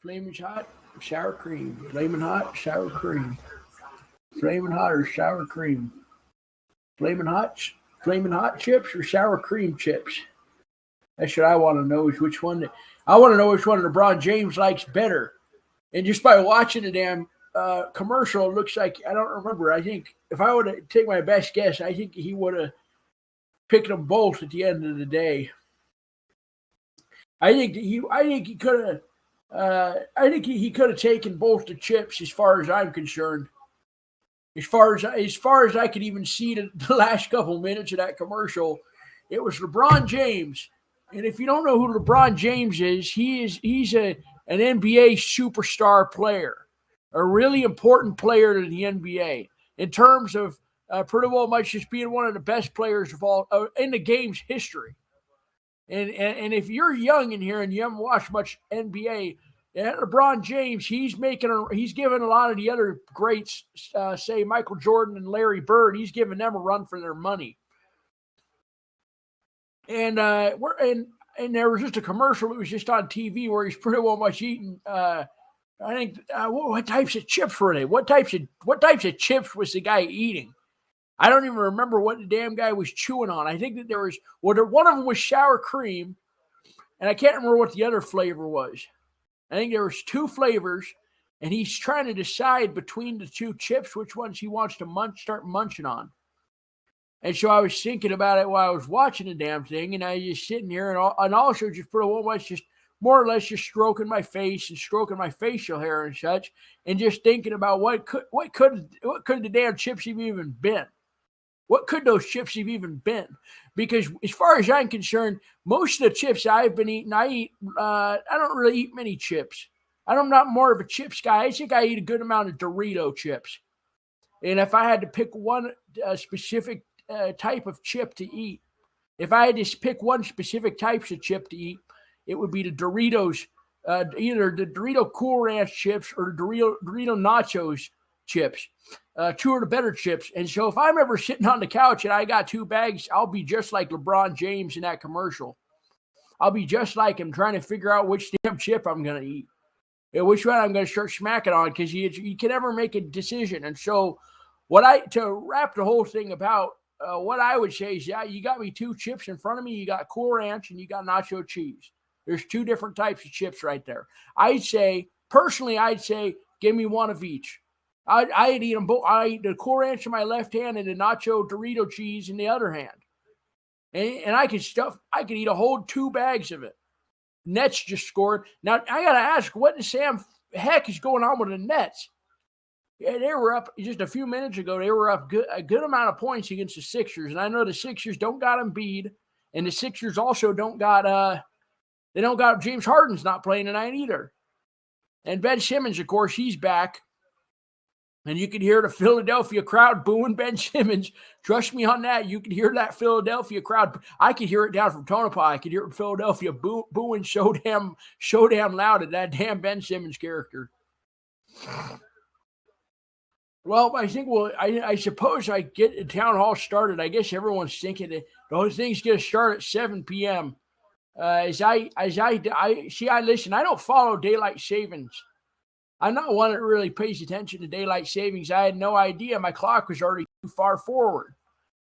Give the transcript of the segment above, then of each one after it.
Flaming hot, sour cream. Flaming hot, sour cream. Flaming hot or sour cream. Flaming hot, flaming hot chips or sour cream chips. That's what I want to know is which one. I want to know which one LeBron James likes better. And just by watching the damn commercial, it looks like I don't remember. I think if I would have take my best guess, I think he would have picked them both at the end of the day. I think he could have. I think he could have taken both the chips as far as I'm concerned. As far as I could even see the last couple minutes of that commercial, it was LeBron James. And if you don't know who LeBron James is, he's an NBA superstar player, a really important player to the NBA in terms of pretty well much just being one of the best players of all in the game's history. And if you're young in here and you haven't watched much NBA, LeBron James, he's giving a lot of the other greats, say Michael Jordan and Larry Bird, he's giving them a run for their money. And there was just a commercial that was just on TV where he's pretty well much eating. I think what types of chips were they? What types of chips was the guy eating? I don't even remember what the damn guy was chewing on. I think that there was one of them was sour cream, and I can't remember what the other flavor was. I think there was two flavors, and he's trying to decide between the two chips which ones he wants to start munching on. And so I was thinking about it while I was watching the damn thing, and I was just sitting here and also just for a while just more or less just stroking my face and stroking my facial hair and such, and just thinking about what could the damn chips have even been. What could those chips have even been? Because as far as I'm concerned, most of the chips I've been eating, I don't really eat many chips. I'm not more of a chips guy. I think I eat a good amount of Dorito chips. And if I had to pick one specific type of chip to eat, if I had to pick one specific type of chip to eat, it would be the Doritos, either the Dorito Cool Ranch chips or the Dorito Nachos chips. Two of the better chips. And so if I'm ever sitting on the couch and I got two bags, I'll be just like LeBron James in that commercial. I'll be just like him trying to figure out which damn chip I'm going to eat and which one I'm going to start smacking on because you can never make a decision. And so to wrap the whole thing about what I would say is, yeah, you got me two chips in front of me. You got Cool Ranch and you got nacho cheese. There's two different types of chips right there. I'd say, give me one of each. I'd eat them both. I eat the Cool Ranch in my left hand and the nacho Dorito cheese in the other hand. And I could eat a whole 2 bags of it. Nets just scored. Now, I got to ask, what the Sam heck is going on with the Nets? Yeah, they were up just a few minutes ago. They were up a good amount of points against the Sixers. And I know the Sixers don't got Embiid. And the Sixers also don't got James Harden's not playing tonight either. And Ben Simmons, of course, he's back. And you can hear the Philadelphia crowd booing Ben Simmons. Trust me on that. You can hear that Philadelphia crowd. I could hear it down from Tonopah. I could hear Philadelphia booing so damn loud at that damn Ben Simmons character. Well, I think I suppose I get the town hall started. I guess everyone's thinking that the whole thing's going to start at 7 p.m. As I listen. I don't follow daylight savings. I'm not one that really pays attention to daylight savings. I had no idea my clock was already too far forward.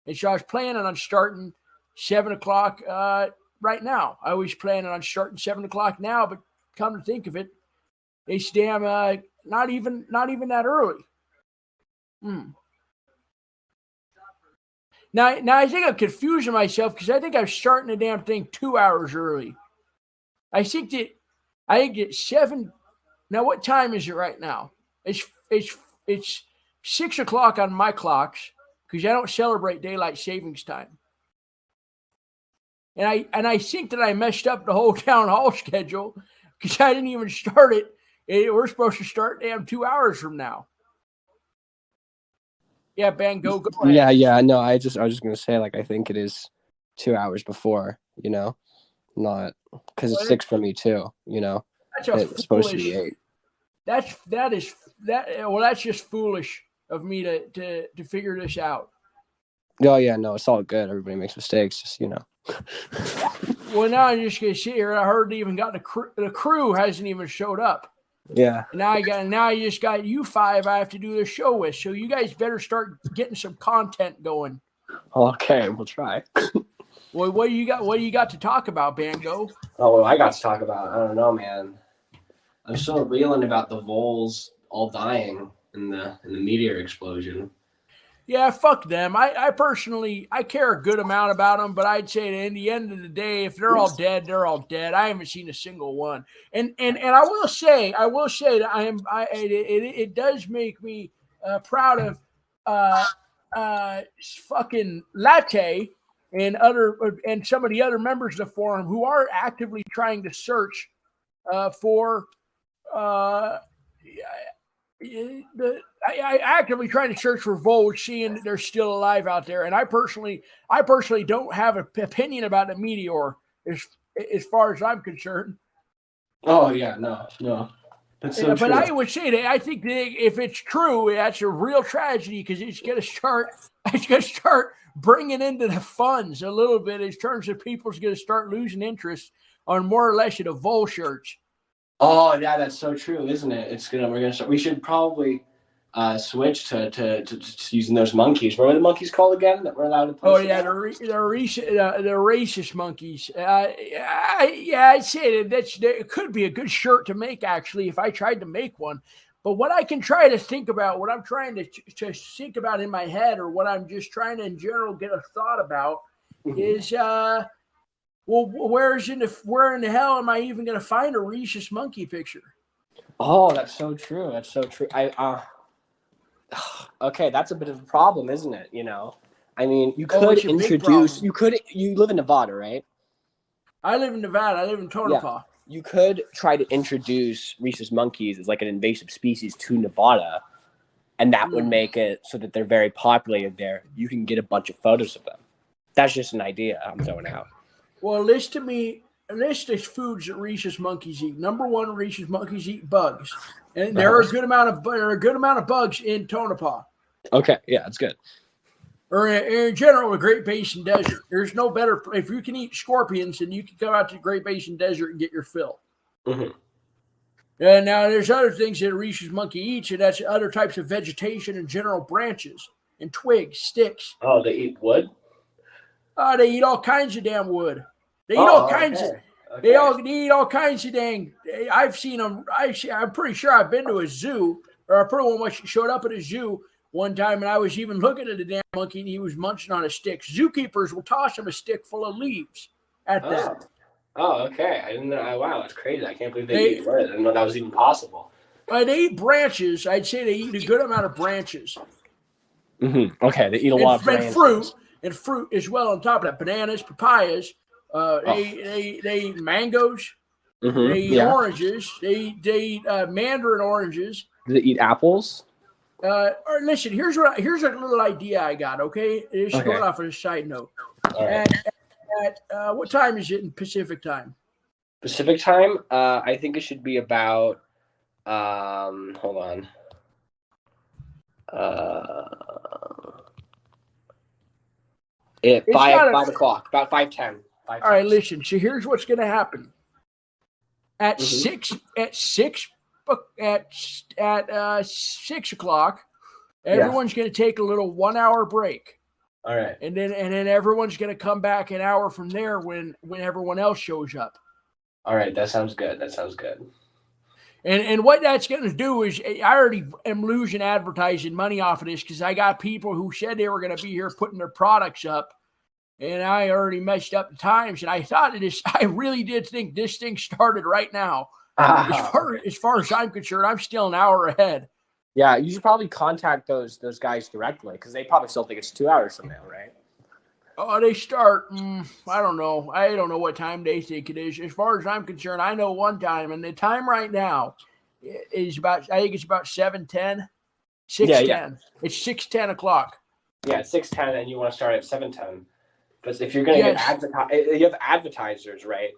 And so I was planning on starting 7 o'clock right now. I was planning on starting 7 o'clock now, but come to think of it, it's damn not even that early. Now I think I'm confusing myself because I think I'm starting the damn thing 2 hours early. I think it's 7. Now, what time is it right now? It's 6 o'clock on my clocks because I don't celebrate daylight savings time. And I think that I messed up the whole town hall schedule because I didn't even start it. We're supposed to start damn 2 hours from now. Yeah, Ben, go ahead. Yeah. No, I was just gonna say, I think it is 2 hours before, not because it's 6 for me too, It's supposed to be 8. That's just foolish of me to figure this out. Oh yeah, no, it's all good. Everybody makes mistakes, just Well, now I'm just gonna sit here. I heard they even got the crew hasn't even showed up. Yeah. And now I just got you five I have to do the show with. So you guys better start getting some content going. Okay, we'll try. Well, what do you got? What do you got to talk about, Bango? Oh, well, I got to talk about. I don't know, man. I'm still reeling about the Voles all dying in the meteor explosion. Yeah, fuck them. I personally care a good amount about them, but I'd say that in the end of the day, if they're all dead, they're all dead. I haven't seen a single one. And I will say that it does make me proud of fucking Latte and some of the other members of the forum who are actively trying to search for I actively trying to search for Voles, seeing that they're still alive out there. And I personally don't have an opinion about the meteor as far as I'm concerned. Oh yeah, no, that's so true. But I would say that I think that if it's true, that's a real tragedy because it's going to start bringing into the funds a little bit in terms of people's going to start losing interest on more or less of the Vole shirts. Oh yeah, that's so true, isn't it? We should probably switch to using those monkeys. What are the monkeys called again that we're allowed to post? Oh yeah, the racist monkeys. I'd say that it could be a good shirt to make actually if I tried to make one. But what I can try to think about, what I'm trying to think about in my head, or what I'm just trying to in general get a thought about, is well, where in the hell am I even going to find a rhesus monkey picture? Oh, that's so true. That's so true. Okay, that's a bit of a problem, isn't it? You know, I mean, you could introduce. You live in Nevada, right? I live in Nevada. I live in Tonopah. Yeah. You could try to introduce rhesus monkeys as like an invasive species to Nevada, and that would make it so that they're very populated there. You can get a bunch of photos of them. That's just an idea I'm throwing out. Well, list of foods that rhesus monkeys eat. Number one, rhesus monkeys eat bugs, and there are a good amount of bugs in Tonopah. Okay, yeah, that's good. Or in general, the Great Basin Desert. There's no better if you can eat scorpions, then you can come out to the Great Basin Desert and get your fill. Mm-hmm. And now there's other things that a rhesus monkey eats, and that's other types of vegetation and general branches and twigs, sticks. Oh, they eat wood? They eat all kinds of damn wood. They eat all kinds of. Okay. They eat all kinds of dang. I've seen them. I'm pretty sure I've been to a zoo, or I pretty much showed up at a zoo one time, and I was even looking at the damn monkey, and he was munching on a stick. Zookeepers will toss him a stick full of leaves at that. Oh, okay. I didn't know. Wow, that's crazy. I can't believe they eat wood. I didn't know that was even possible. They eat branches. I'd say they eat a good amount of branches. Mm-hmm. Okay, they eat a lot of branches. And fruit as well on top of that. Bananas, papayas. They eat mangoes. Mm-hmm. They eat oranges. They eat mandarin oranges. Do they eat apples? Or listen, here's a little idea I got. Okay, it's going off on a side note. Right. At what time is it in Pacific time? Pacific time, I think it should be about. Hold on. It's 5 o'clock, about 5:10. All right, listen. So here's what's going to happen. At 6 o'clock, everyone's going to take a little 1 hour break. All right, and then everyone's going to come back an hour from there when everyone else shows up. All right, that sounds good. And what that's going to do is I already am losing advertising money off of this because I got people who said they were going to be here putting their products up, and I already messed up the times. And I thought I really did think this thing started right now. As far as I'm concerned, I'm still an hour ahead. Yeah, you should probably contact those guys directly because they probably still think it's 2 hours from now, right? Oh, they start. I don't know. I don't know what time they think it is. As far as I'm concerned, I know one time, and the time right now is about. I think it's about 7:10, 6:10. Yeah. It's 6:10 o'clock. Yeah, it's 6:10, and you want to start at 7:10. Because if you're going to get you have advertisers, right?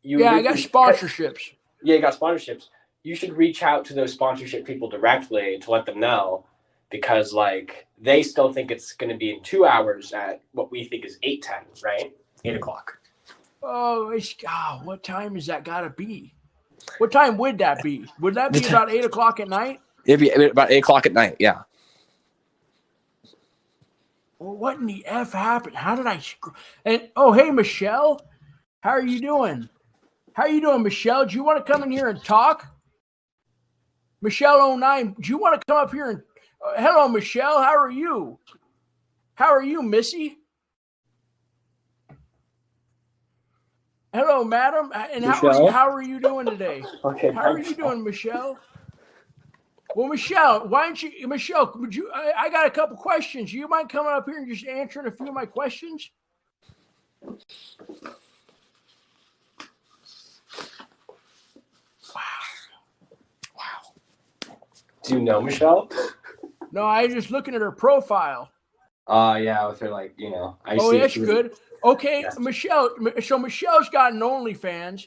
I got sponsorships. Yeah, you got sponsorships. You should reach out to those sponsorship people directly to let them know. Because, they still think it's going to be in 2 hours at what we think is 8:10, right? 8 o'clock. Oh, what time has that got to be? What time would that be? Would that be about 8 o'clock at night? It'd be about 8 o'clock at night. Yeah. Well, what in the F happened? How did I and oh, hey, Michelle. How are you doing? How are you doing, Michelle? Do you want to come in here and talk? Michelle 09, do you want to come up here and hello, Michelle. How are you? How are you, Missy? Hello, madam. And how are you doing today? Okay. How are you doing, Michelle? Well, Michelle, why don't you, Michelle, would you, I got a couple questions. Do you mind coming up here and just answering a few of my questions? Wow. Do you know Michelle? No, I was just looking at her profile. Yeah, with her, like, that's good. Okay, yeah. Michelle. So Michelle's got an OnlyFans.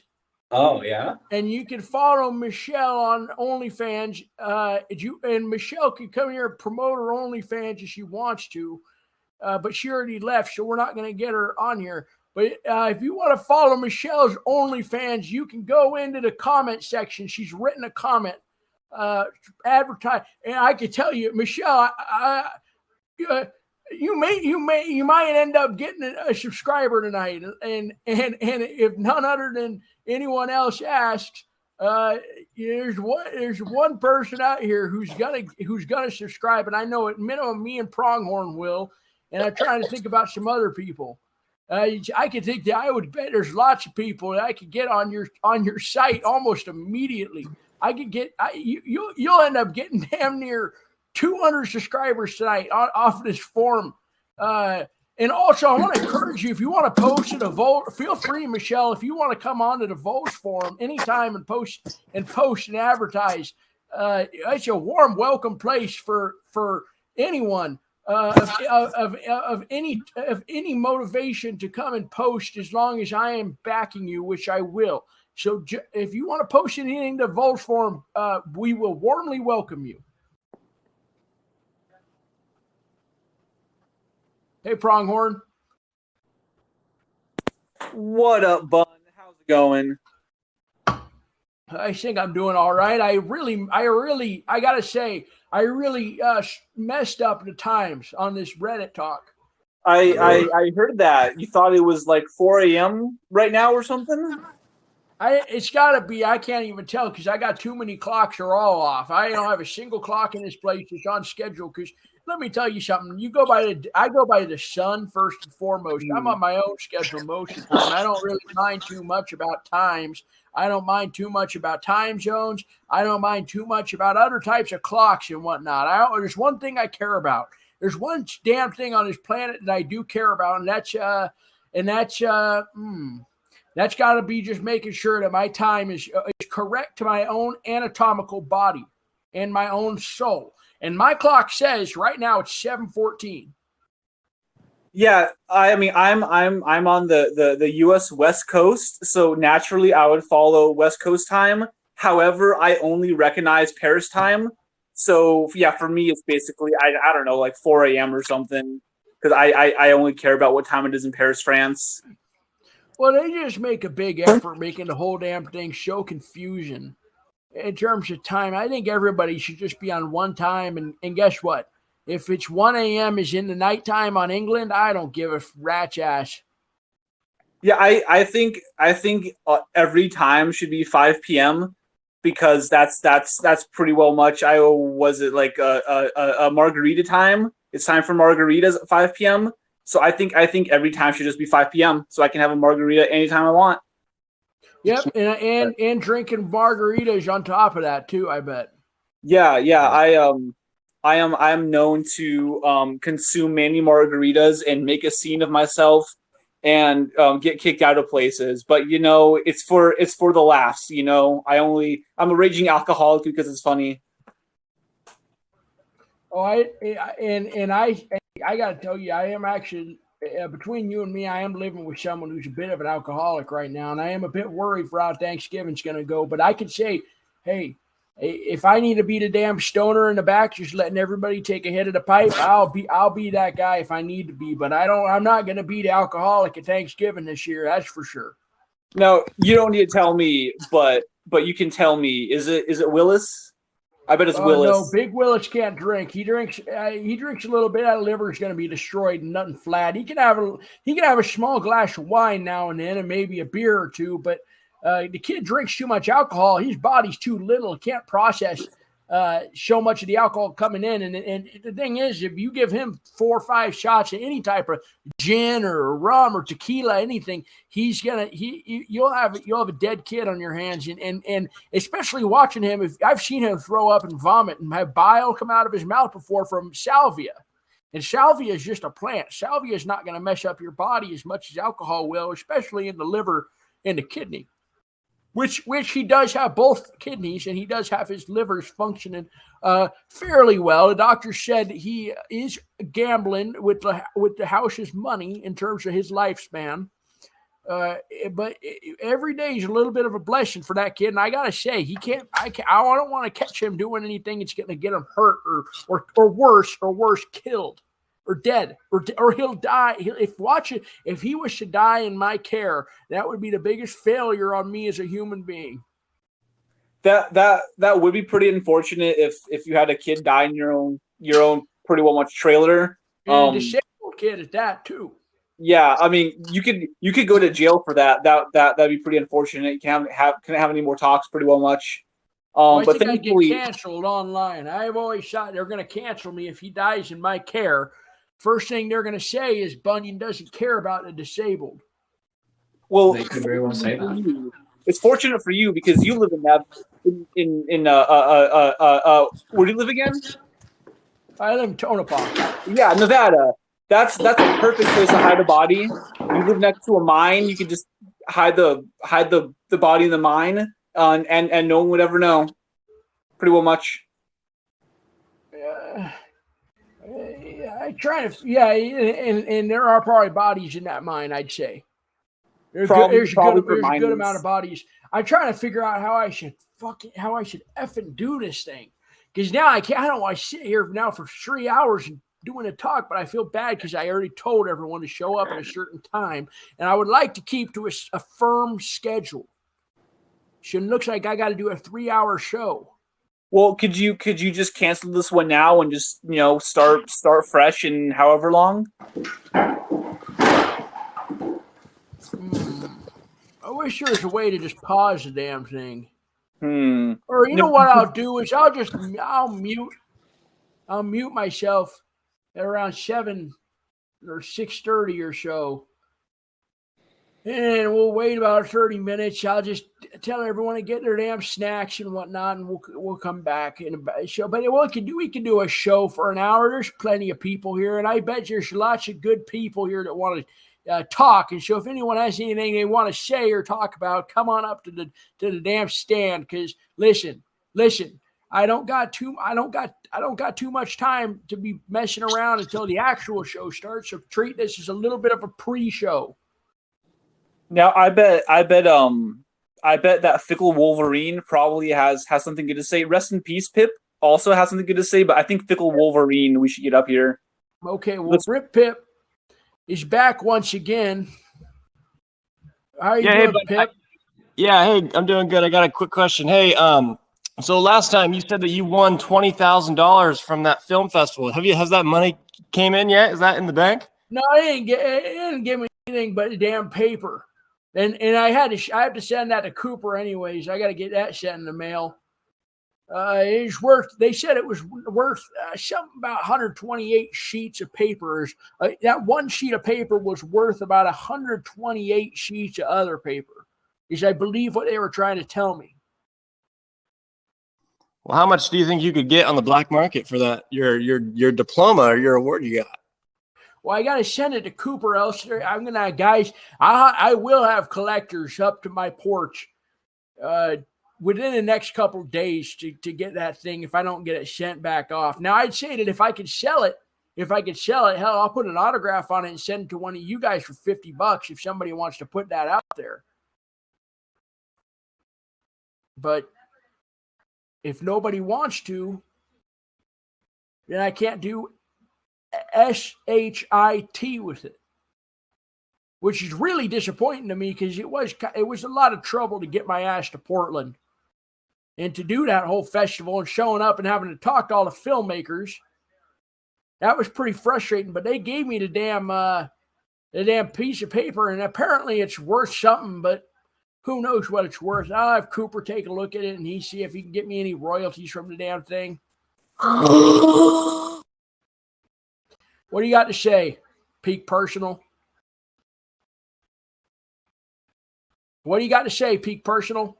Oh, yeah? And you can follow Michelle on OnlyFans. And Michelle can come here and promote her OnlyFans if she wants to. But she already left, so we're not going to get her on here. But if you want to follow Michelle's OnlyFans, you can go into the comment section. She's written a comment, advertise. And I can tell you, Michelle, you might end up getting a subscriber tonight, and if none other than anyone else asks, there's one person out here who's gonna subscribe, and I know at minimum me and Pronghorn will, and I'm trying to think about some other people. I could think that I would bet there's lots of people that I could get on your site almost immediately. I could get you'll end up getting damn near 200 subscribers tonight off this forum. And also, I want to encourage you, if you want to post in a Voles, feel free, Michelle, if you want to come on to the Voles forum anytime and post and advertise. It's a warm welcome place for anyone of any motivation to come and post, as long as I am backing you, which I will. So if you want to post anything to Voles forum, we will warmly welcome you. Hey, Pronghorn. What up, Bun? How's it going? I think I'm doing all right. I gotta say, I really messed up the times on this Reddit talk. I heard that. You thought it was like 4 a.m. right now or something? It's gotta be. I can't even tell because I got too many clocks are all off. I don't have a single clock in this place. It's on schedule because let me tell you something. I go by the sun first and foremost. I'm on my own schedule most of the time. I don't really mind too much about times. I don't mind too much about time zones. I don't mind too much about other types of clocks and whatnot. There's one thing I care about. There's one damn thing on this planet that I do care about, and that's got to be just making sure that my time is correct to my own anatomical body and my own soul. And my clock says right now it's 7:14. Yeah, I mean, I'm on the U.S. West Coast, so naturally I would follow West Coast time. However, I only recognize Paris time. So yeah, for me it's basically I don't know, like 4 a.m. or something, because I only care about what time it is in Paris, France. Well, they just make a big effort making the whole damn thing show confusion. In terms of time, I think everybody should just be on one time. And guess what? If it's 1 a.m. is in the nighttime on England, I don't give a rat's ass. Yeah, I think every time should be 5 p.m. because that's pretty well much. Was it like a margarita time? It's time for margaritas at 5 p.m. So I think every time should just be 5 p.m. so I can have a margarita anytime I want. Yep, and drinking margaritas on top of that too, I bet. Yeah, I am known to consume many margaritas and make a scene of myself and get kicked out of places. But it's for the laughs. I'm a raging alcoholic because it's funny. Oh, I got to tell you, I am actually. Between you and me, I am living with someone who's a bit of an alcoholic right now, and I am a bit worried for how Thanksgiving's going to go. But I could say, hey, if I need to be the damn stoner in the back, just letting everybody take a hit of the pipe, I'll be that guy if I need to be. But I'm not going to be the alcoholic at Thanksgiving this year. That's for sure. No, you don't need to tell me, but but you can tell me, is it Willis? I bet it's Willis. No, Big Willis can't drink. He drinks a little bit. That liver is going to be destroyed and nothing flat. He can have a small glass of wine now and then, and maybe a beer or two. But the kid drinks too much alcohol. His body's too little. It can't process so much of the alcohol coming in. And the thing is, if you give him 4 or 5 shots of any type of gin or rum or tequila, anything, you'll have a dead kid on your hands. And especially watching him, if I've seen him throw up and vomit and have bile come out of his mouth before from salvia. And salvia is just a plant. Salvia is not going to mess up your body as much as alcohol will, especially in the liver and the kidney. Which he does have both kidneys, and he does have his livers functioning fairly well. The doctor said he is gambling with the house's money in terms of his lifespan. But every day is a little bit of a blessing for that kid. And I gotta say, I don't want to catch him doing anything that's going to get him hurt or worse, killed. Or dead, or he'll die. If he was to die in my care, that would be the biggest failure on me as a human being. That would be pretty unfortunate if you had a kid die in your own pretty well much trailer. And a disabled kid at that too. Yeah, I mean, you could go to jail for that. That'd be pretty unfortunate. You couldn't have any more talks pretty well much. I think I'd get canceled online. I've always thought they're going to cancel me if he dies in my care. First thing they're going to say is Bunyan doesn't care about the disabled. Well, they could very well say that. It's fortunate for you because you live in that where do you live again? I live in Tonopah. Yeah, Nevada. That's a perfect place to hide a body. You live next to a mine. You can just hide the body in the mine, and no one would ever know. Pretty well much. I try to, and there are probably bodies in that mine. I'd say there's a good amount of bodies. I'm trying to figure out how I should effing do this thing, because now I don't want to sit here now for 3 hours and doing a talk, but I feel bad because I already told everyone to show up at a certain time, and I would like to keep to a firm schedule. So it looks like I got to do a 3-hour show. Well, could you just cancel this one now and just start fresh in however long? I wish there was a way to just pause the damn thing. Or you know what I'll do is I'll mute myself at around 7 or 6:30 or so. And we'll wait about 30 minutes. I'll just tell everyone to get their damn snacks and whatnot, and we'll come back in a show. But we can do a show for an hour. There's plenty of people here, and I bet there's lots of good people here that want to talk. And so, if anyone has anything they want to say or talk about, come on up to the damn stand. Because listen, I don't got too much time to be messing around until the actual show starts. So treat this as a little bit of a pre-show. Now, I bet that Fickle Wolverine probably has something good to say. Rest in peace, Pip also has something good to say, but I think Fickle Wolverine, we should get up here. Okay, well, Rip Pip is back once again. How are you doing, Pip? Hey, I'm doing good. I got a quick question. Hey, so last time you said that you won $20,000 from that film festival. Has that money came in yet? Is that in the bank? No, it didn't give me anything but a damn paper. And I have to send that to Cooper anyways. I got to get that sent in the mail. They said it was worth something about 128 sheets of papers. That one sheet of paper was worth about 128 sheets of other paper, is I believe what they were trying to tell me. Well, how much do you think you could get on the black market for that? Your diploma or your award you got? Well, I got to send it to Cooper, else I'm going to, guys, I will have collectors up to my porch within the next couple of days to get that thing if I don't get it sent back off. Now, I'd say that if I could sell it, hell, I'll put an autograph on it and send it to one of you guys for $50 if somebody wants to put that out there. But if nobody wants to, then I can't do SHIT with it, which is really disappointing to me because it was a lot of trouble to get my ass to Portland. And to do that whole festival and showing up and having to talk to all the filmmakers, that was pretty frustrating. But they gave me the damn piece of paper, and apparently it's worth something, but who knows what it's worth. I'll have Cooper take a look at it and he see if he can get me any royalties from the damn thing. What do you got to say, Peak Personal? What do you got to say, Peak Personal?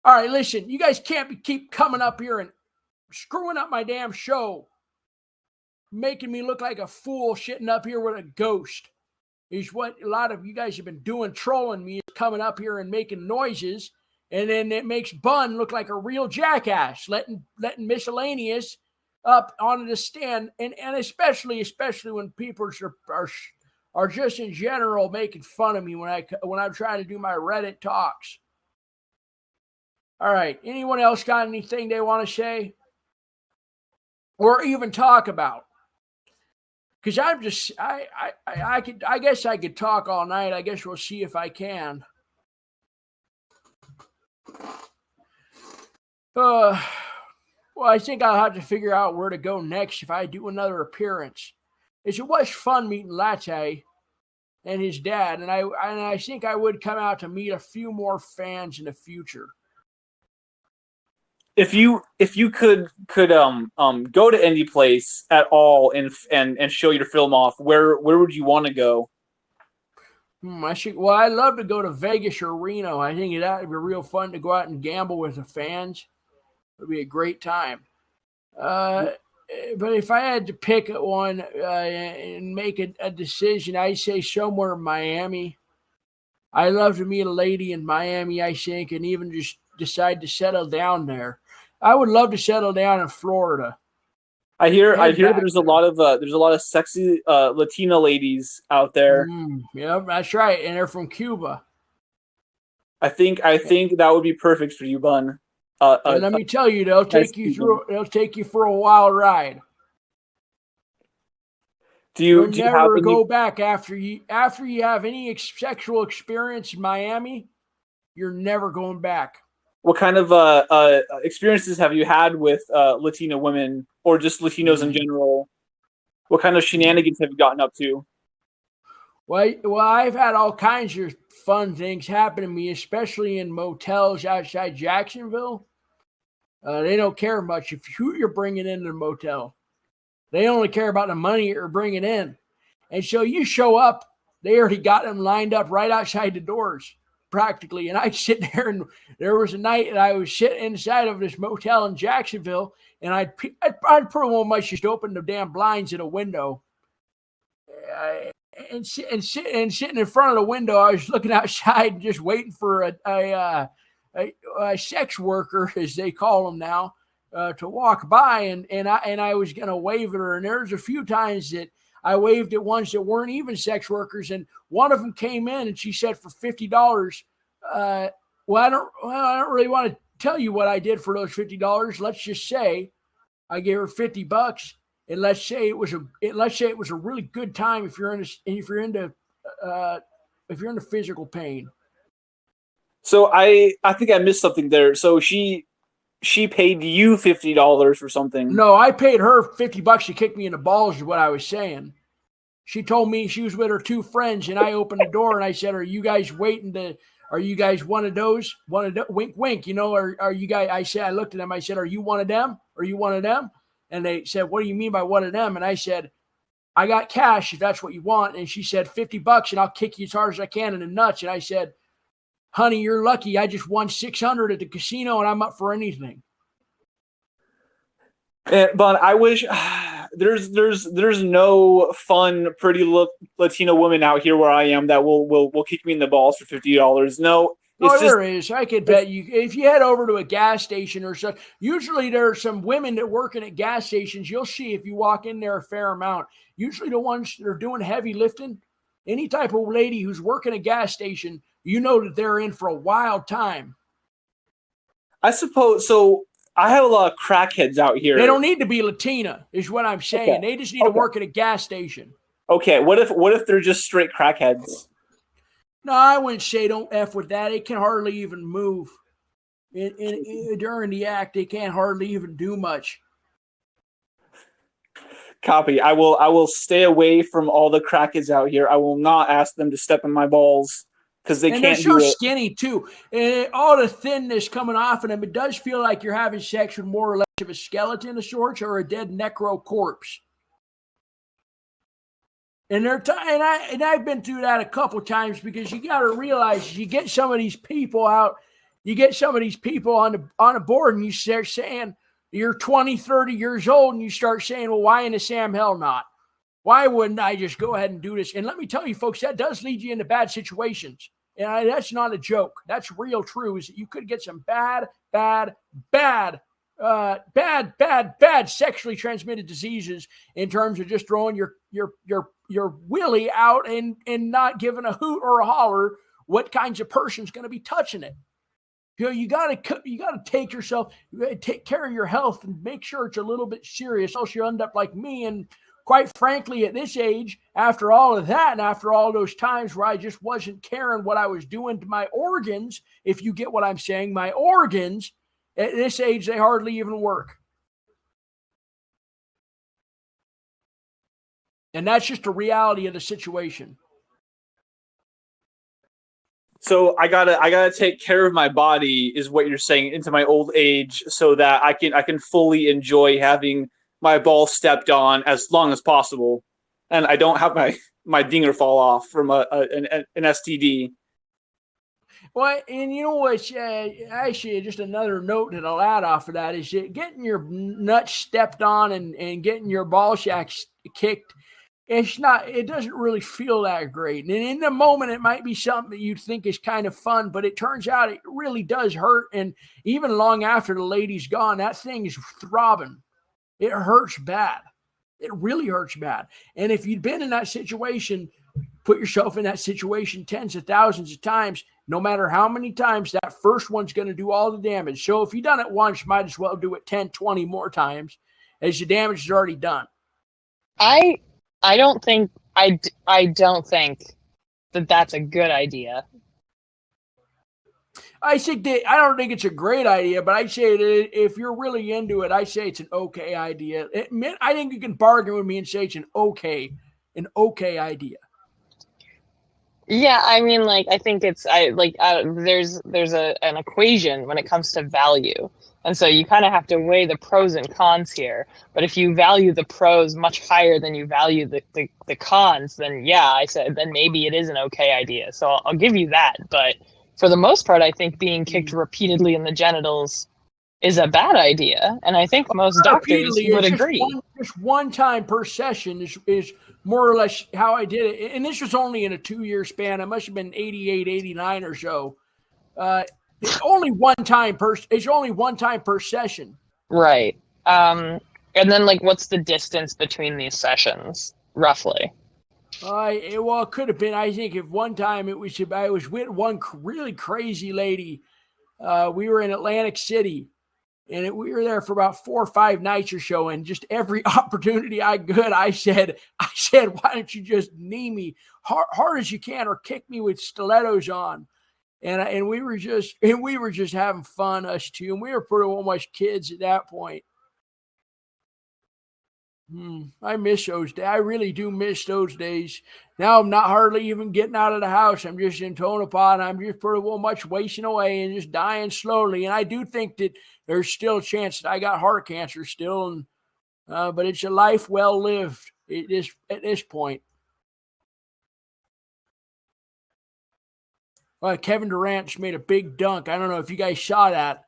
All right, listen, you guys can't keep coming up here and screwing up my damn show, making me look like a fool sitting up here with a ghost. Is what a lot of you guys have been doing, trolling me, coming up here and making noises, and then it makes Bun look like a real jackass, letting Miscellaneous up onto the stand, and especially when people are just in general making fun of me when I'm trying to do my Reddit talks. All right, anyone else got anything they want to say or even talk about? Because I'm just I guess I could talk all night. I guess we'll see if I can. Well, I think I'll have to figure out where to go next if I do another appearance. It was fun meeting Latte and his dad, and I think I would come out to meet a few more fans in the future. If you could go to any place at all and show your film off, where would you want to go? I'd love to go to Vegas or Reno. I think that would be real fun to go out and gamble with the fans. It would be a great time. But if I had to pick one and make a decision, I'd say somewhere in Miami. I'd love to meet a lady in Miami, I think, and even just decide to settle down there. I would love to settle down in Florida. I hear there's a lot of sexy Latina ladies out there. Yeah, that's right, and they're from Cuba. I think that would be perfect for you, Bun. And let me tell you, they'll take you for a wild ride. You'll never go back after you have any sexual experience in Miami. You're never going back. What kind of experiences have you had with Latina women or just Latinos in general? What kind of shenanigans have you gotten up to? Well, I've had all kinds of fun things happen to me, especially in motels outside Jacksonville. They don't care much who you're bringing in their motel. They only care about the money you're bringing in. And so you show up, they already got them lined up right outside the doors, practically. And I sit there, and there was a night that I was sitting inside of this motel in Jacksonville, and I'd pretty well much just open the damn blinds in a window. And sitting in front of the window, I was looking outside and just waiting for a sex worker, as they call them now, to walk by, and I was going to wave at her. And there's a few times that I waved at ones that weren't even sex workers, and one of them came in and she said for $50. I don't really want to tell you what I did for those $50. Let's just say I gave her $50. And let's say it was a really good time if you're into physical pain. So I think I missed something there. So she paid you $50 for something. No, I paid her $50 to kick me in the balls, is what I was saying. She told me she was with her two friends, and I opened the door and I said, "Are you guys are you guys one of those? Wink, wink, are you guys?" I looked at them, I said, "Are you one of them? Are you one of them?" And they said, "What do you mean by one of them?" And I said, "I got cash if that's what you want." And she said, $50 and I'll kick you as hard as I can in the nuts. And I said, "Honey, you're lucky. I just won $600 at the casino and I'm up for anything." But I wish there's no fun, pretty Latino woman out here where I am that will kick me in the balls for $50. No. There is. I could bet you if you head over to a gas station or so. Usually there are some women that working at gas stations. You'll see if you walk in there a fair amount. Usually the ones that are doing heavy lifting, any type of lady who's working a gas station, you know that they're in for a wild time. I suppose so. I have a lot of crackheads out here. They don't need to be Latina, is what I'm saying. Okay. They just need to work at a gas station. Okay. What if they're just straight crackheads? No, I wouldn't say don't F with that. It can hardly even move. During the act, they can't hardly even do much. Copy. I will stay away from all the crackheads out here. I will not ask them to step in my balls because they can't do it. They're so skinny too, and all the thinness coming off of them. It does feel like you're having sex with more or less of a skeleton of sorts or a dead necro corpse. And I've been through that a couple times because you got to realize you get some of these people out, you get some of these people on the board, and you start saying you're 20, 30 years old, and you start saying, well, why in the Sam hell not? Why wouldn't I just go ahead and do this? And let me tell you, folks, that does lead you into bad situations. And that's not a joke. That's real true. Is that you could get some bad sexually transmitted diseases in terms of just throwing your willy out and not giving a hoot or a holler what kinds of person's going to be touching it. You know, you got to take yourself, take care of your health and make sure it's a little bit serious. Else you end up like me. And quite frankly, at this age, after all of that and after all those times where I just wasn't caring what I was doing to my organs, if you get what I'm saying, my organs at this age, they hardly even work. And that's just a reality of the situation. So I gotta take care of my body, is what you're saying, into my old age, so that I can fully enjoy having my ball stepped on as long as possible, and I don't have my dinger fall off from an STD. Well, and you know what? Actually, just another note that I'll add off of that is that getting your nuts stepped on and getting your ball sack kicked. It doesn't really feel that great. And in the moment, it might be something that you think is kind of fun, but it turns out it really does hurt. And even long after the lady's gone, that thing is throbbing. It hurts bad. It really hurts bad. And if you've been in that situation, put yourself in that situation tens of thousands of times, no matter how many times, that first one's going to do all the damage. So if you've done it once, you might as well do it 10, 20 more times as the damage is already done. I don't think that that's a good idea. I don't think it's a great idea, but I say that if you're really into it, I say it's an okay idea. I think you can bargain with me and say it's an okay idea. Yeah, I mean, like, I think it's there's an equation when it comes to value. And so you kind of have to weigh the pros and cons here. But if you value the pros much higher than you value the cons, then yeah, I said then maybe it is an okay idea. So I'll give you that. But for the most part, I think being kicked repeatedly in the genitals is a bad idea. And I think most doctors would agree. Just one time per session is more or less how I did it. And this was only in a 2-year span. It must have been 88, 89 or so. It's only one time per session. Right. And then, like, what's the distance between these sessions, roughly? It could have been. I think if one time I was with one really crazy lady. We were in Atlantic City, and we were there for about 4 or 5 nights or so. And just every opportunity I could, I said, why don't you just knee me hard as you can, or kick me with stilettos on? And we were just having fun, us two, and we were pretty much kids at that point. I miss those days. I really do miss those days. Now I'm not hardly even getting out of the house. I'm just in Tonopah, and I'm just pretty much wasting away and just dying slowly. And I do think that there's still a chance that I got heart cancer still, but it's a life well lived at this point. Kevin Durant just made a big dunk. I don't know if you guys saw that.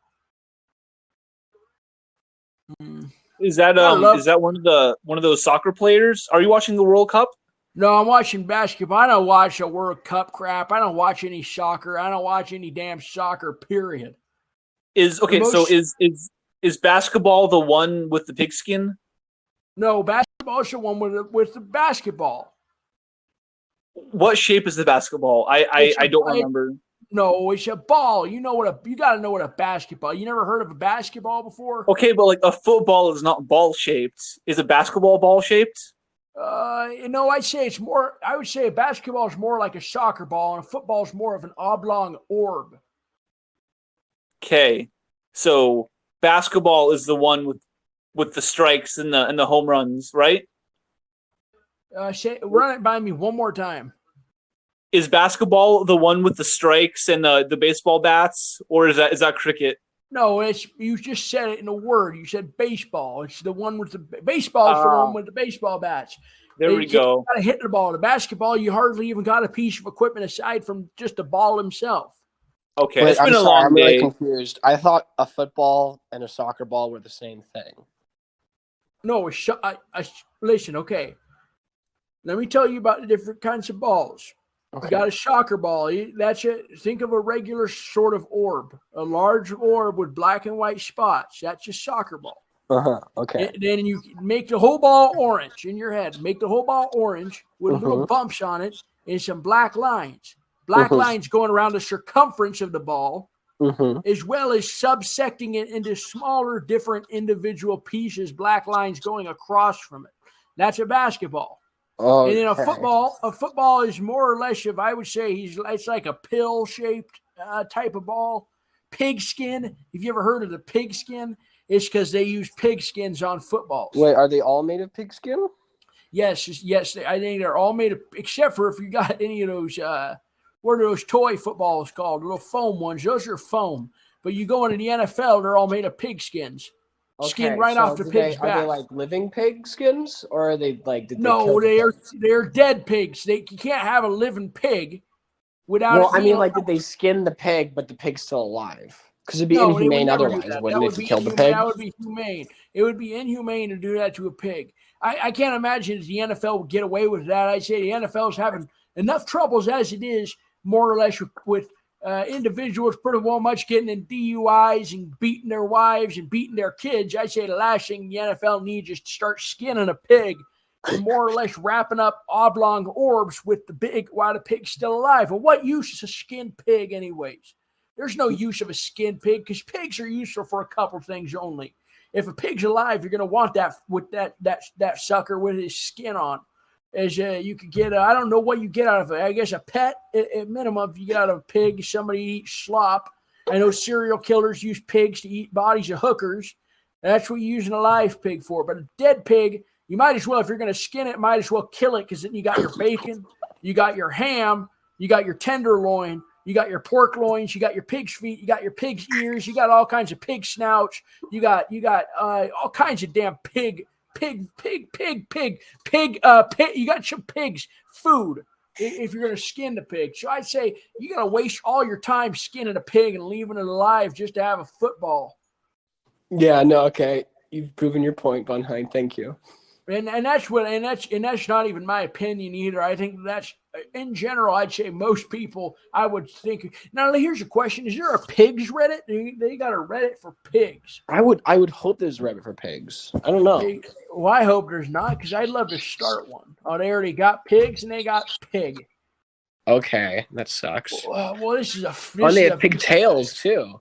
Is that one of those soccer players? Are you watching the World Cup? No, I'm watching basketball. I don't watch a World Cup crap. I don't watch any soccer. I don't watch any damn soccer, period. Is basketball the one with the pigskin? No, basketball is the one with the basketball. What shape is the basketball? I don't remember. No, it's a ball. You got to know what a basketball. You never heard of a basketball before? Okay, but like a football is not ball shaped. Is a basketball ball shaped? I'd say it's more. I would say a basketball is more like a soccer ball, and a football is more of an oblong orb. Okay, so basketball is the one with the strikes and the home runs, right? Run it by me one more time. Is basketball the one with the strikes and the baseball bats, or is that cricket? No, you just said it in a word. You said baseball. It's the one with the baseball is the one with the baseball bats. There we go. You got to hit the ball. The basketball, you hardly even got a piece of equipment aside from just the ball himself. Okay, Wait, it's been a sorry, long I'm day. really confused. I thought a football and a soccer ball were the same thing. No, listen, okay. Let me tell you about the different kinds of balls. Okay. You got a soccer ball. That's it. Think of a regular sort of orb, a large orb with black and white spots. That's a soccer ball. Okay. And then you make the whole ball orange in your head. Make the whole ball orange with little bumps on it and some black lines. Black lines going around the circumference of the ball, as well as subsecting it into smaller, different individual pieces, black lines going across from it. That's a basketball. Okay. And then a football is more or less, if I would say, it's like a pill-shaped type of ball. Pigskin. Have you ever heard of the pigskin? It's because they use pigskins on footballs. Wait, are they all made of pigskin? Yes. I think they're all made of, except for if you got any of those, what are those toy footballs called? The little foam ones. Those are foam. But you go into the NFL, they're all made of pigskins. Skin right off the pig's back. Are they like living pig skins, or are they like? They're dead pigs. You can't have a living pig without. Well, I mean, like, did they skin the pig, but the pig's still alive? Because it'd be inhumane otherwise, wouldn't it, to kill the pig? That would be humane. It would be inhumane to do that to a pig. I can't imagine that the NFL would get away with that. I'd say the NFL is having enough troubles as it is, more or less, with individuals pretty well much getting in DUIs and beating their wives and beating their kids. I say the last thing the NFL needs is to start skinning a pig and more or less wrapping up oblong orbs with the pig while the pig's still alive. Well, what use is a skinned pig anyways? There's no use of a skinned pig because pigs are useful for a couple things only. If a pig's alive, you're going to want that with that sucker with his skin on. As you could get, I don't know what you get out of it. I guess a pet at minimum. If you get out of a pig, somebody eats slop. I know serial killers use pigs to eat bodies of hookers. That's what you're using a live pig for. But a dead pig, you might as well, if you're going to skin it, might as well kill it because then you got your bacon, you got your ham, you got your tenderloin, you got your pork loins, you got your pig's feet, you got your pig's ears, you got all kinds of pig snouts, you got all kinds of damn pig. You got some pigs food if you're going to skin the pig. So I'd say you got to waste all your time skinning a pig and leaving it alive just to have a football. Yeah, no, okay. You've proven your point, Von Hein. Thank you. And that's not even my opinion either. I think that's in general. I'd say most people. I would think. Now here's a question: is there a pigs Reddit? They got a Reddit for pigs. I would hope there's a Reddit for pigs. I don't know. Well, I hope there's not because I'd love to start one. Oh, they already got pigs and they got pig. Okay, that sucks. Well, this is a. They have pigtails too,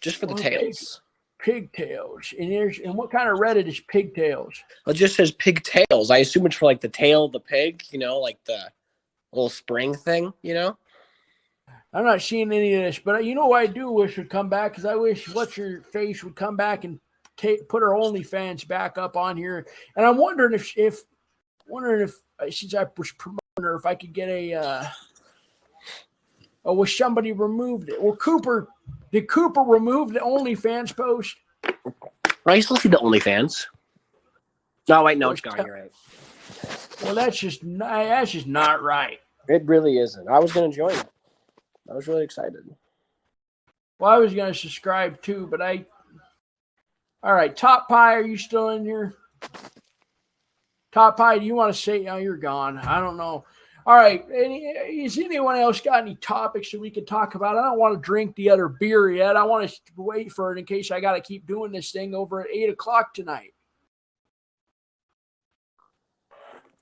just for the tails. Pigtails. And what kind of Reddit is pigtails? It just says pigtails. I assume it's for like the tail of the pig, like the little spring thing, I'm not seeing any of this, but you know what I do wish would come back because I wish What's Your Face would come back and put her OnlyFans back up on here. And I'm wondering if since I was promoting her, if I could get wish somebody removed it. Well, did Cooper remove the OnlyFans post? I still see the OnlyFans. No, wait, no, it's gone. You're right. Well, that's just not right. It really isn't. I was going to join it. I was really excited. Well, I was going to subscribe too, but all right, Top Pie, are you still in here? Top Pie, do you want to say? Oh, you're gone. I don't know. All right. Has anyone else got any topics that we could talk about? I don't want to drink the other beer yet. I want to wait for it in case I got to keep doing this thing over at 8:00 tonight.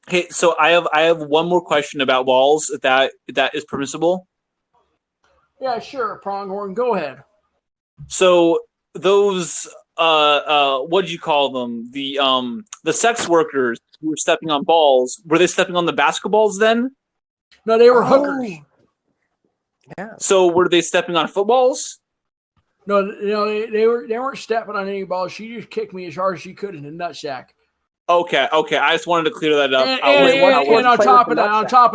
Okay, so I have one more question about walls. If that is permissible. Yeah, sure, Pronghorn. Go ahead. So those what do you call them? The sex workers who were stepping on balls. Were they stepping on the basketballs then? No, they were hookers. Yeah. So were they stepping on footballs? No, they weren't stepping on any balls. She just kicked me as hard as she could in the nutsack. Okay. I just wanted to clear that up. And wasn't on play top with of the that, on nutsack. top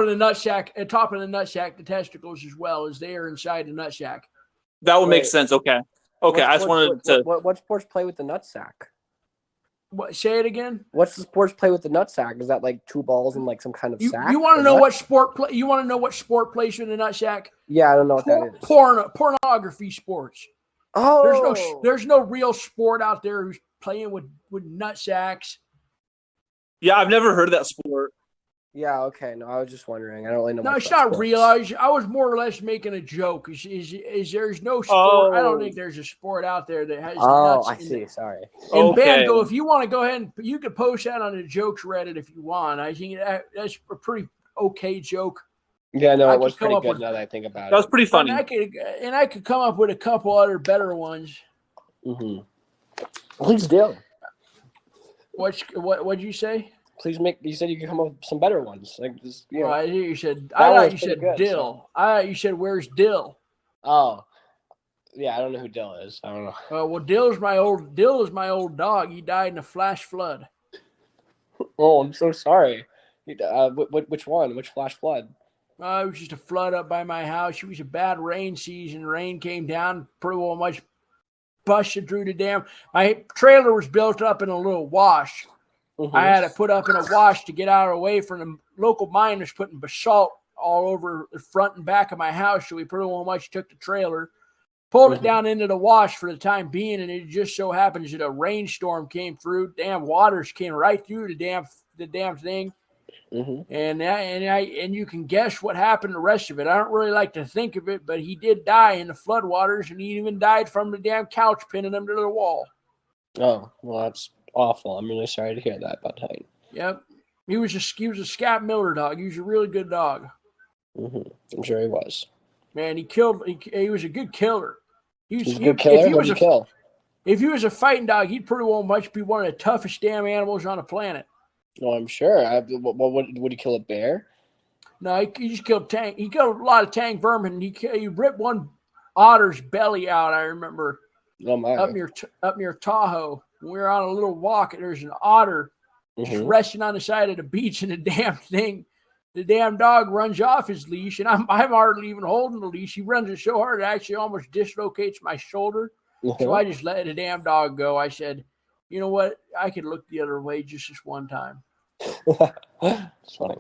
of the nutsack, the testicles as well as they are inside the nutsack. That would make Wait. sense. Okay. I just wanted to. What sports play with the nutsack? What? Say it again. What's the sports play with the nutsack? Is that like two balls and like some kind of sack? You want to or know nut? what sport play? You want to know what sport plays in the nutsack? Yeah, I don't know what that is. Pornography sports. Oh, There's no real sport out there who's playing with nutsacks. Yeah, I've never heard of that sport. Yeah, okay. No, I was just wondering. I don't really know. No, much it's about not sports. real. I was more or less making a joke. Is there's no sport? I don't Oh. think there's a sport out there that has Oh, nuts. I see. Sorry. And Okay. Banjo, if you want to go ahead and you could post that on the jokes Reddit if you want. I think that's a pretty okay joke. Yeah, no, I it could was come pretty up good with- now that I think about That was it. pretty funny. And I could come up with a couple other better ones. Mm-hmm. Please do. What'd you say? Please make. You said you could come up with some better ones. Like this. Well, I hear you said. That I one thought was you pretty said good, Dill. I thought you said where's Dill? Oh, yeah. I don't know who Dill is. I don't know. Well, Dill is my old dog. He died in a flash flood. Oh, I'm so sorry. Which one? Which flash flood? It was just a flood up by my house. It was a bad rain season. Rain came down pretty well much, busted through the dam. My trailer was built up in a little wash. Mhm. I had it put up in a wash to get out of the way from the local miners putting basalt all over the front and back of my house. So we pretty well much took the trailer, pulled it down into the wash for the time being, and it just so happens that a rainstorm came through. Damn waters came right through the damn thing. Mm-hmm. And you can guess what happened the rest of it. I don't really like to think of it, but he did die in the floodwaters, and he even died from the damn couch pinning him to the wall. Oh, well, that's awful. I'm really sorry to hear that about Titan. Yep. He was a Scat Miller dog. He was a really good dog. Mm-hmm. I'm sure he was. Man, he was a good killer. He's a good killer. What did he kill? If he was a fighting dog, he'd pretty well much be one of the toughest damn animals on the planet. No, I'm sure. Would he kill a bear? No, he just killed tang. He killed a lot of tang vermin. He ripped one otter's belly out. I remember Oh my. up near Tahoe. We were on a little walk, and there's an otter just Mhm. resting on the side of the beach, and the damn dog runs off his leash, and I'm hardly even holding the leash. He runs it so hard it actually almost dislocates my shoulder. So I just let the damn dog go. I said, you know what? I could look the other way just this one time. It's funny.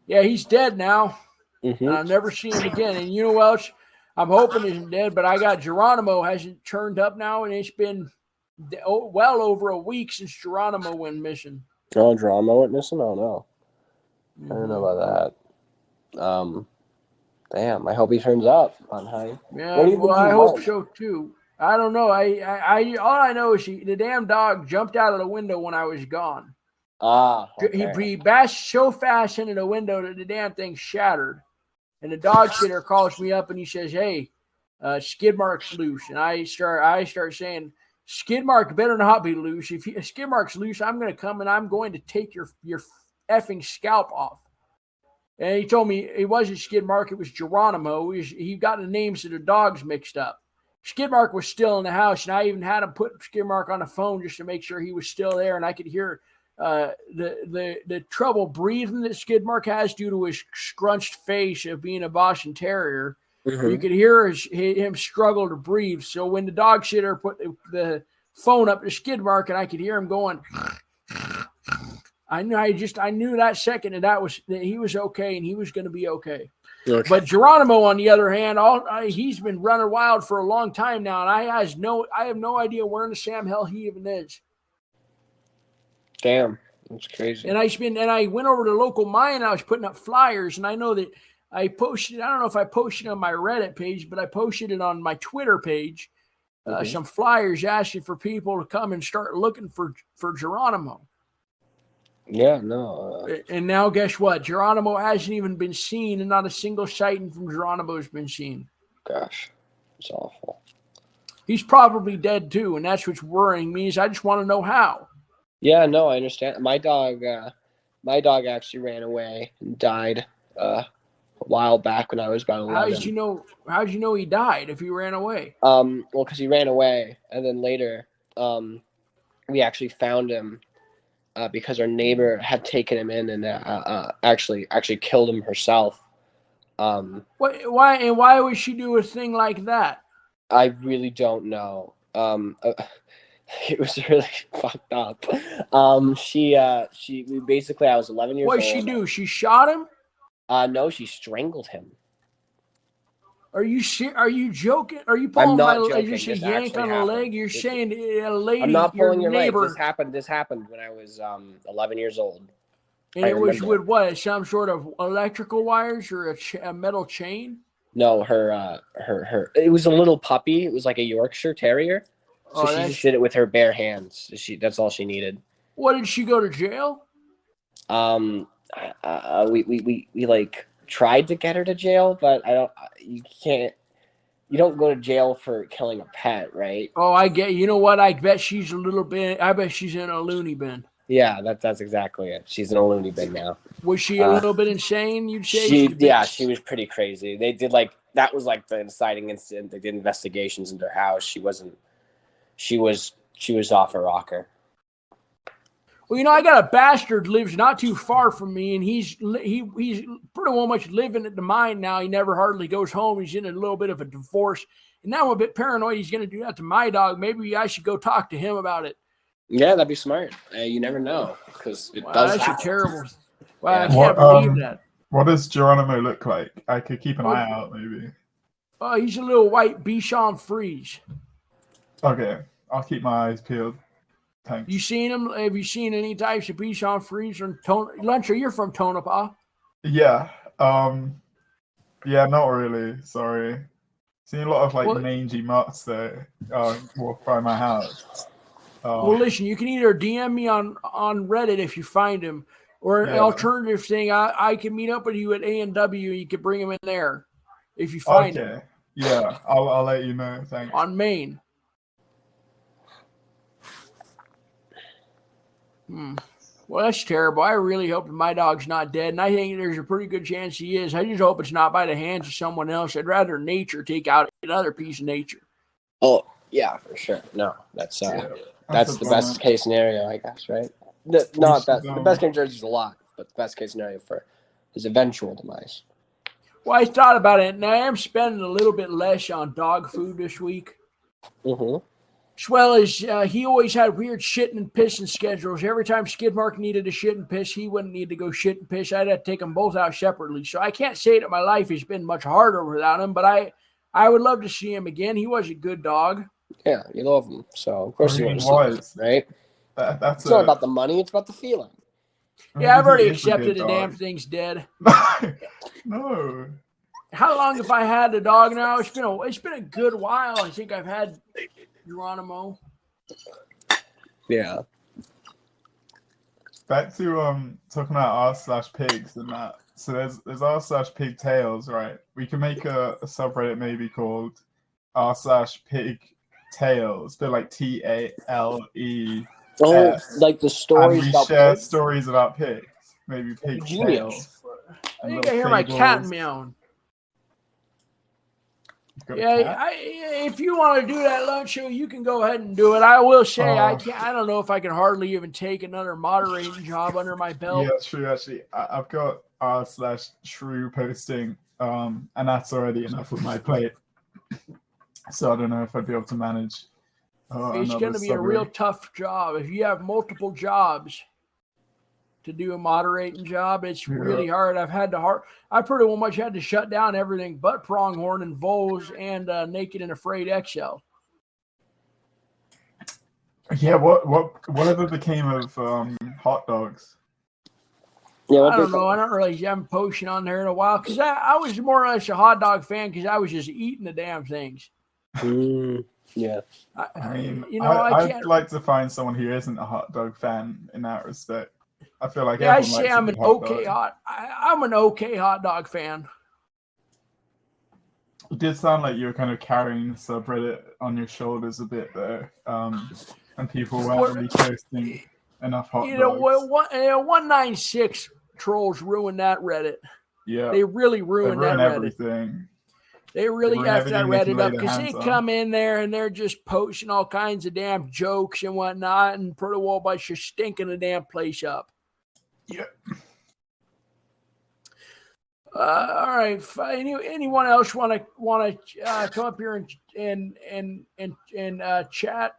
Yeah, he's dead now. Mm-hmm. And I'll never see him again. And you know what else? I'm hoping he's dead, but I got Geronimo hasn't turned up now, and it's been well over a week since Geronimo went missing. Oh, drama went missing? Oh no. I don't know about that. Damn. I hope he turns up on high. Yeah, What do you well, think he I hope went? so too. I don't know. I all I know is the damn dog jumped out of the window when I was gone. Ah. Okay. He bashed so fast into the window that the damn thing shattered. And the dog sitter calls me up and he says, "Hey, skid mark's loose." And I start saying, "Skid mark better not be loose. If skid mark's loose, I'm going to come and I'm going to take your effing scalp off." And he told me it wasn't Skid Mark, it was Geronimo. He got the names of the dogs mixed up. Skid Mark was still in the house, and I even had him put Skid Mark on the phone just to make sure he was still there, and I could hear the trouble breathing that Skid Mark has due to his scrunched face of being a Boston Terrier. Mhm. You could hear him struggle to breathe. So when the dog sitter put the phone up to Skid Mark, and I could hear him going, I knew that second that he was okay and he was going to be okay. Okay. But Geronimo, on the other hand, he's been running wild for a long time now, and I have no idea where in the Sam hell he even is. Damn. That's crazy. And I went over to the local mine. I was putting up flyers, and I know that I posted. I don't know if I posted it on my Reddit page, but I posted it on my Twitter page. Some flyers asking for people to come and start looking for Geronimo. Yeah, no. And now guess what? Geronimo hasn't even been seen, and not a single sighting from Geronimo has been seen. Gosh, it's awful. He's probably dead too, and that's what's worrying me. Is I just want to know how. Yeah, no, I understand. My dog actually ran away and died a while back when I was about 11. How did you know he died if he ran away? Well, because he ran away, and then later, we actually found him because our neighbor had taken him in and actually killed him herself. Why would she do a thing like that? I really don't know. It was really fucked up. We basically, I was 11 years What old. did she do? She shot him? No, she strangled him. Are you joking? Are you I'm pulling not my joking. just a This yank actually on a happened. leg? You're saying a lady, I'm not pulling your leg. neighbor, This happened when I was 11 years old. and I it was remember. with what? Some sort of electrical wires or a metal chain? No, her. It was a little puppy. It was like a Yorkshire Terrier. So she just did it with her bare hands. That's all she needed. What, did she go to jail? We like tried to get her to jail, but you don't go to jail for killing a pet, right? Oh, I get. You know what? I bet she's a little bit. I bet she's in a loony bin. Yeah, that's exactly it. She's in a loony bin now. Was she a little bit insane? You'd say she was pretty crazy. They did that was like the inciting incident. They did investigations into her house. She was off her rocker. Well, I got a bastard lives not too far from me, and he's pretty well much living at the mine now. He never hardly goes home. He's in a little bit of a divorce, and now I'm a bit paranoid he's going to do that to my dog. Maybe I should go talk to him about it. Yeah, that'd be smart. You never know, because it does happen. That's terrible. Wow, Yeah. I can't believe that. What does Geronimo look like? I could keep an eye out, maybe. Oh, he's a little white Bichon Frise. Okay, I'll keep my eyes peeled. Thanks. You seen him? Have you seen any types of Bichon Frise or Luncher? You're from Tonopah. Yeah. Yeah, not really. Sorry. Seen a lot of mangy mutts there. Walk by my house. Well, listen, you can either DM me on Reddit if you find him, or an alternative thing. I can meet up with you at A&W. You can bring him in there if you find him. Yeah, I'll let you know. Thanks. On Maine. Well, that's terrible. I really hope that my dog's not dead, and I think there's a pretty good chance he is. I just hope it's not by the hands of someone else. I'd rather nature take out another piece of nature. Oh, yeah, for sure. No, that's the best case scenario, I guess, right? The best case scenario is a lot, but the best case scenario for his eventual demise. Well, I thought about it, and I am spending a little bit less on dog food this week. Mm-hmm. As well as he always had weird shitting and pissing schedules. Every time Skidmark needed a shit and piss, he wouldn't need to go shit and piss. I'd have to take them both out separately. So I can't say that my life has been much harder without him, but I would love to see him again. He was a good dog. Yeah, you love him. So, of course you want to see him, right? It's not about the money. It's about the feeling. Yeah, I've already accepted the damn thing's dead. No. How long have I had the dog now? It's been a good while. I think I've had Geronimo. Yeah. Back to talking about r/pigs and that. So there's r/pigtails, right? We can make a subreddit maybe called r/pig tales, but like TALE. Oh, like the stories. And we about share pigs? stories about pigs. Maybe pig tales. I think I hear my cat meowing. Yeah, if you want to do that lunch show, you can go ahead and do it. I will say I don't know if I can hardly even take another moderating job under my belt. Yeah, that's true. Actually, I've got r/shrew posting, and that's already enough of my plate. So I don't know if I'd be able to manage. It's going to be a real tough job. If you have multiple jobs to do a moderating job, it's really hard. I pretty well much had to shut down everything but Pronghorn and Voles and Naked and Afraid XL. Yeah, whatever became of hot dogs? Yeah, I don't know. I don't really haven't posted on there in a while because I was more or less a hot dog fan because I was just eating the damn things. Yeah. I mean, I'd like to find someone who isn't a hot dog fan in that respect. I feel like I say I'm an I'm an okay hot dog fan. It did sound like you were kind of carrying the subreddit on your shoulders a bit there, and people weren't really posting. enough hot You know dogs. what? 196 trolls ruined that Reddit. Yeah, They really they ruined ruin that Reddit. everything. They really ruin effed that everything they can Reddit lay up their because they hands on. come in there and they're just posting all kinds of damn jokes and whatnot, and pretty well by just stinking the damn place up. Yep. All right. Anyone else want to come up here and chat?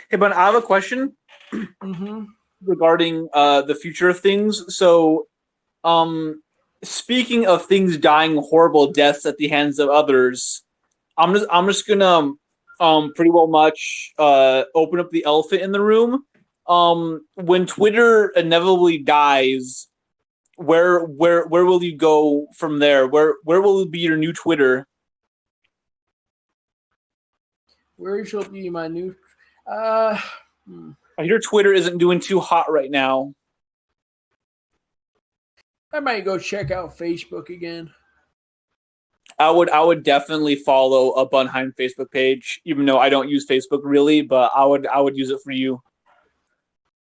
Hey, but I have a question regarding the future of things. So, speaking of things dying horrible deaths at the hands of others, I'm just gonna pretty well much open up the elephant in the room. When Twitter inevitably dies, where will you go from there? Where will be your new Twitter? Where shall be my new? I hear Twitter isn't doing too hot right now. I might go check out Facebook again. I would definitely follow a Bunheim Facebook page, even though I don't use Facebook really, but I would use it for you.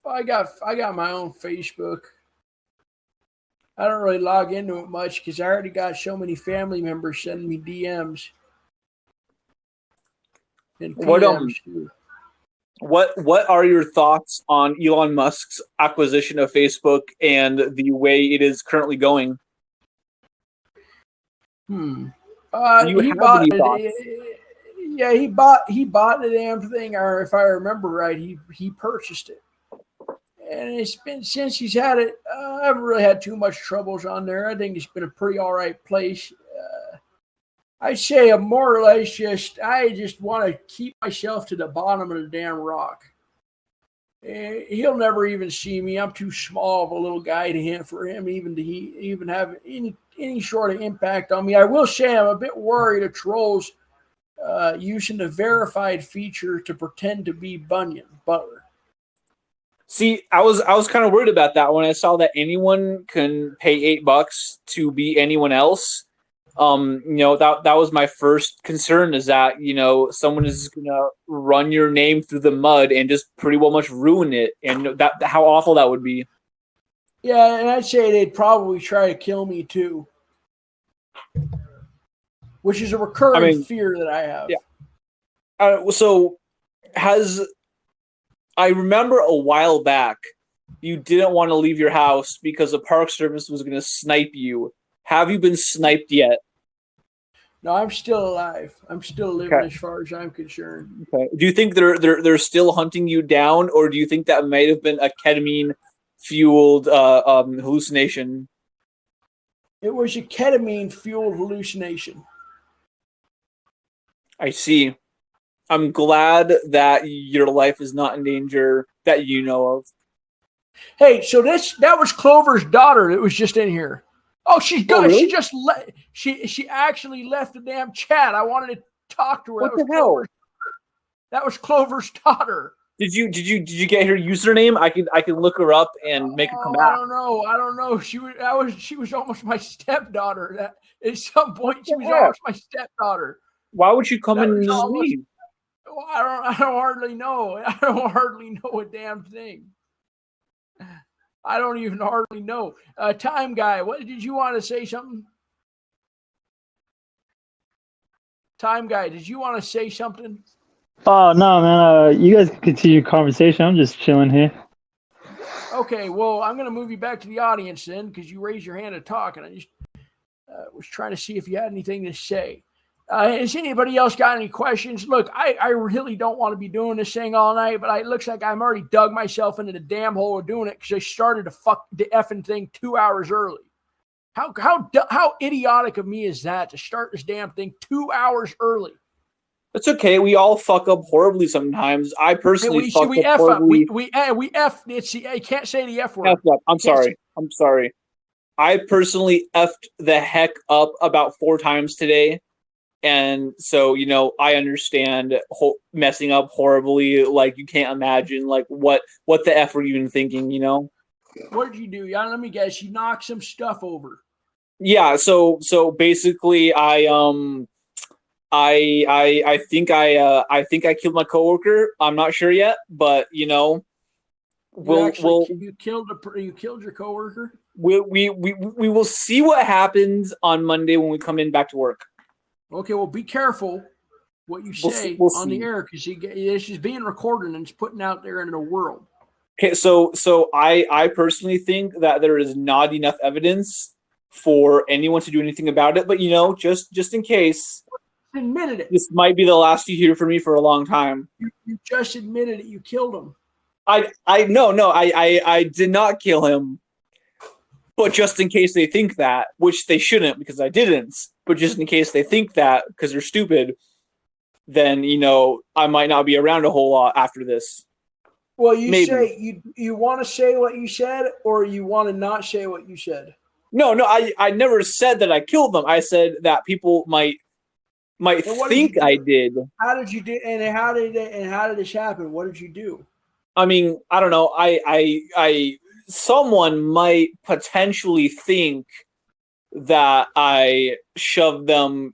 I got my own Facebook. I don't really log into it much because I already got so many family members sending me DMs. And PMs What are your thoughts on Elon Musk's acquisition of Facebook and the way it is currently going? Do you have bought any thoughts? Yeah, he bought the damn thing, or if I remember right, he purchased it. And it's been since he's had it. I haven't really had too much troubles on there. I think it's been a pretty all right place. I'd say I'm more or less I just want to keep myself to the bottom of the damn rock. He'll never even see me. I'm too small of a little guy for him even have any sort of impact on me. I will say I'm a bit worried of trolls using the verified feature to pretend to be Butler. See, I was kind of worried about that when I saw that anyone can pay $8 to be anyone else. That was my first concern, is that, someone is gonna run your name through the mud and just pretty well much ruin it, and that how awful that would be. Yeah, and I'd say they'd probably try to kill me too, which is a recurring fear that I have. Yeah. I remember a while back, you didn't want to leave your house because the Park Service was going to snipe you. Have you been sniped yet? No, I'm still alive. I'm still living as far as I'm concerned. Okay. Do you think they're still hunting you down, or do you think that might have been a ketamine-fueled hallucination? It was a ketamine-fueled hallucination. I see. I'm glad that your life is not in danger that you know of. Hey, so that was Clover's daughter that was just in here. Oh, she's good. Really? She just she actually left the damn chat. I wanted to talk to her. What the hell? That was Clover's daughter. Did you get her username? I can look her up and make her come back. I don't know. She was almost my stepdaughter. That at some point she was almost my stepdaughter. Why would you come in and just leave? Well, I don't hardly know. I don't hardly know a damn thing. I don't even hardly know. Time guy, what did you want to say something? Time guy, did you want to say something? Oh no, man! You guys can continue your conversation. I'm just chilling here. Okay, well, I'm going to move you back to the audience then, because you raised your hand to talk, and I just was trying to see if you had anything to say. Has anybody else got any questions? Look, I really don't want to be doing this thing all night, but it looks like I'm already dug myself into the damn hole of doing it because I started the effing thing 2 hours early. How idiotic of me is that to start this damn thing 2 hours early? It's okay. We all fuck up horribly sometimes. I personally fuck up horribly. We F. I can't say the F word. F up. I'm sorry. I personally effed the heck up about 4 times today. And so, I understand messing up horribly, like you can't imagine, like what the F were you even thinking, What did you do? Yeah, let me guess. You knocked some stuff over. Yeah. So basically, I think I killed my coworker. I'm not sure yet, but You killed your coworker. We will see what happens on Monday when we come in back to work. Okay, well, be careful what you say We'll on see. the air because this is being recorded and it's putting out there in the world. Okay, so I personally think that there is not enough evidence for anyone to do anything about it. But just in case, Admitted it. this might be the last you hear from me for a long time. You just admitted it. You killed him. I did not kill him. But just in case they think that, which they shouldn't because I didn't, but just in case they think that because they're stupid, then I might not be around a whole lot after this. Well, you Maybe. say you want to say what you said, or you want to not say what you said. No, I never said that I killed them. I said that people might think I did. How did you do? And how did this happen? What did you do? I mean, I don't know. I someone might potentially think that I shoved them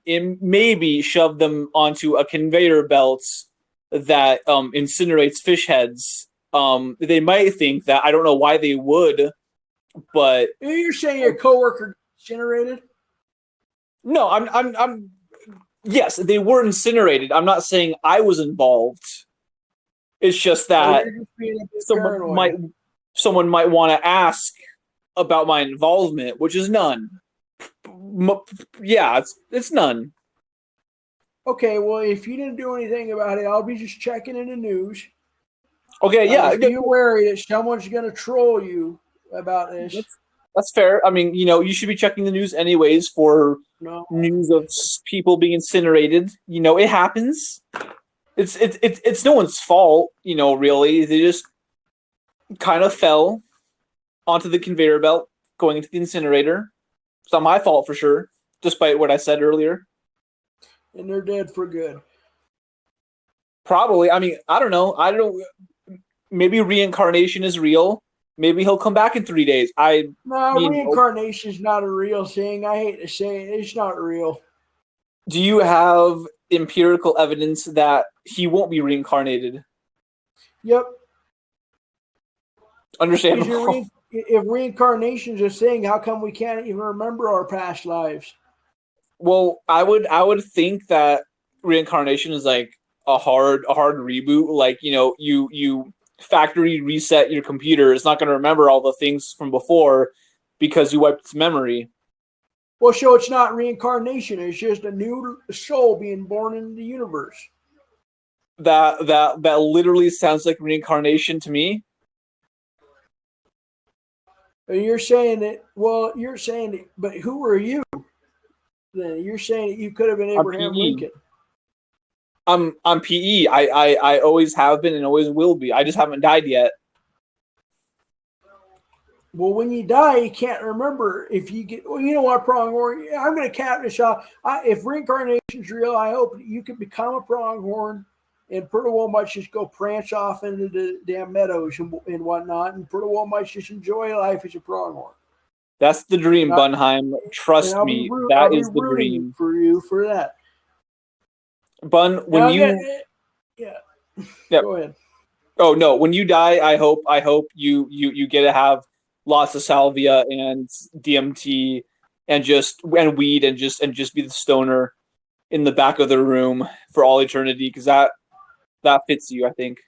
onto a conveyor belt that incinerates fish heads. They might think that. I don't know why they would, but You're saying your coworker incinerated? no, I'm yes, they were incinerated. I'm not saying I was involved. It's just that You're just being a bit paranoid. someone might want to ask about my involvement, which is none. Yeah, it's none. Okay, well, if you didn't do anything about it, I'll be just checking in the news. Okay, yeah, If you're worried that someone's going to troll you about this. That's fair. I mean, you should be checking the news anyways for news of people being incinerated. It happens. It's no one's fault. Really, they just kind of fell onto the conveyor belt going into the incinerator. It's not my fault for sure, despite what I said earlier. And they're dead for good. Probably. I mean, I don't know. Maybe reincarnation is real. Maybe he'll come back in 3 days. Reincarnation is not a real thing. I hate to say it. It's not real. Do you have empirical evidence that he won't be reincarnated? Yep. Understandable. If reincarnation is a thing, how come we can't even remember our past lives? Well, I would think that reincarnation is like a hard reboot. Like you factory reset your computer. It's not going to remember all the things from before because you wiped its memory. Well, so it's not reincarnation. It's just a new soul being born into the universe. That literally sounds like reincarnation to me. And you're saying that. Well, you're saying that. But who are you? Then you're saying that you could have been Abraham Lincoln. I'm PE. I always have been and always will be. I just haven't died yet. Well, when you die, you can't remember if you get. Well, you know what, pronghorn? I'm going to cap this off. If reincarnation's real, I hope you can become a pronghorn and pretty well much just go prance off into the damn meadows and whatnot, and pretty well much just enjoy life as a pronghorn. That's the dream, Bunheim. Trust me, that is the dream for you for that. Bun, when go ahead. Oh no, when you die, I hope you get to have lots of salvia and DMT and weed and just be the stoner in the back of the room for all eternity because that fits you, I think.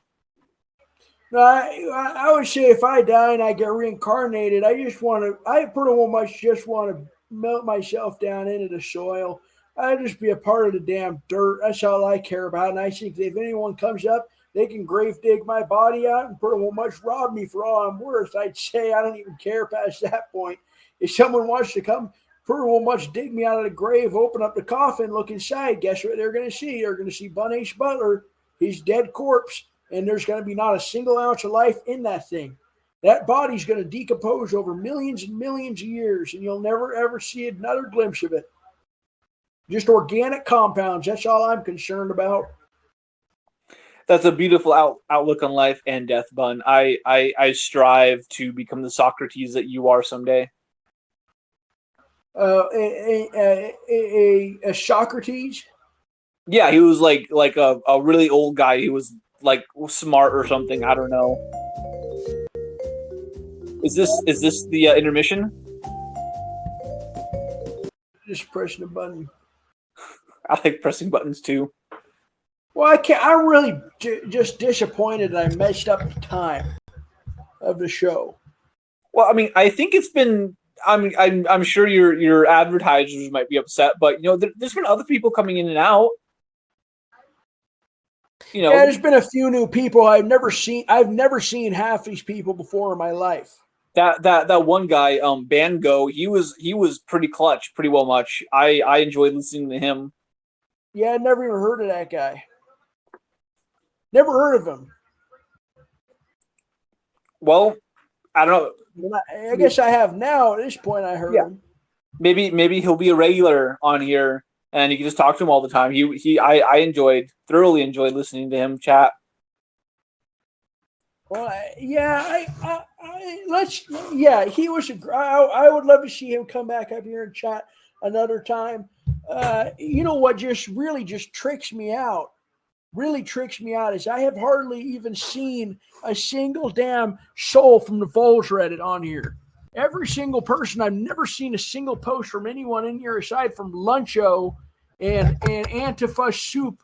No, I would say if I die and I get reincarnated, I pretty well much just want to melt myself down into the soil. I'd just be a part of the damn dirt. That's all I care about. And I think if anyone comes up, they can grave dig my body out and pretty well much rob me for all I'm worth. I'd say I don't even care past that point. If someone wants to come pretty well much dig me out of the grave, open up the coffin, look inside, guess what they're going to see? They're going to see Bun H. Butler, his dead corpse, and there's going to be not a single ounce of life in that thing. That body's going to decompose over millions and millions of years, and you'll never, ever see another glimpse of it. Just organic compounds. That's all I'm concerned about. That's a beautiful outlook on life and death, Bun. I strive to become the Socrates that you are someday. A Socrates? Yeah, he was like a really old guy. He was like smart or something. I don't know. Is this the intermission? Just pressing a button. I like pressing buttons too. Well, I can't. I'm really just disappointed that I messed up the time of the show. Well, I mean, I think it's been. I mean, I'm sure your advertisers might be upset, but there's been other people coming in and out. Yeah, there's been a few new people I've never seen. I've never seen half these people before in my life. That one guy, Bango, he was pretty clutch, pretty well much. I enjoyed listening to him. Yeah, I'd never even heard of that guy. Never heard of him. Well, I don't know. I guess I have now. At this point, I heard him. Maybe he'll be a regular on here, and you can just talk to him all the time. I thoroughly enjoyed listening to him chat. Well, he was. I would love to see him come back up here and chat another time. You know what? Just tricks me out. Really tricks me out is I have hardly even seen a single damn soul from the Voles Reddit on here. Every single person, I've never seen a single post from anyone in here aside from Luncho and Antifa Soup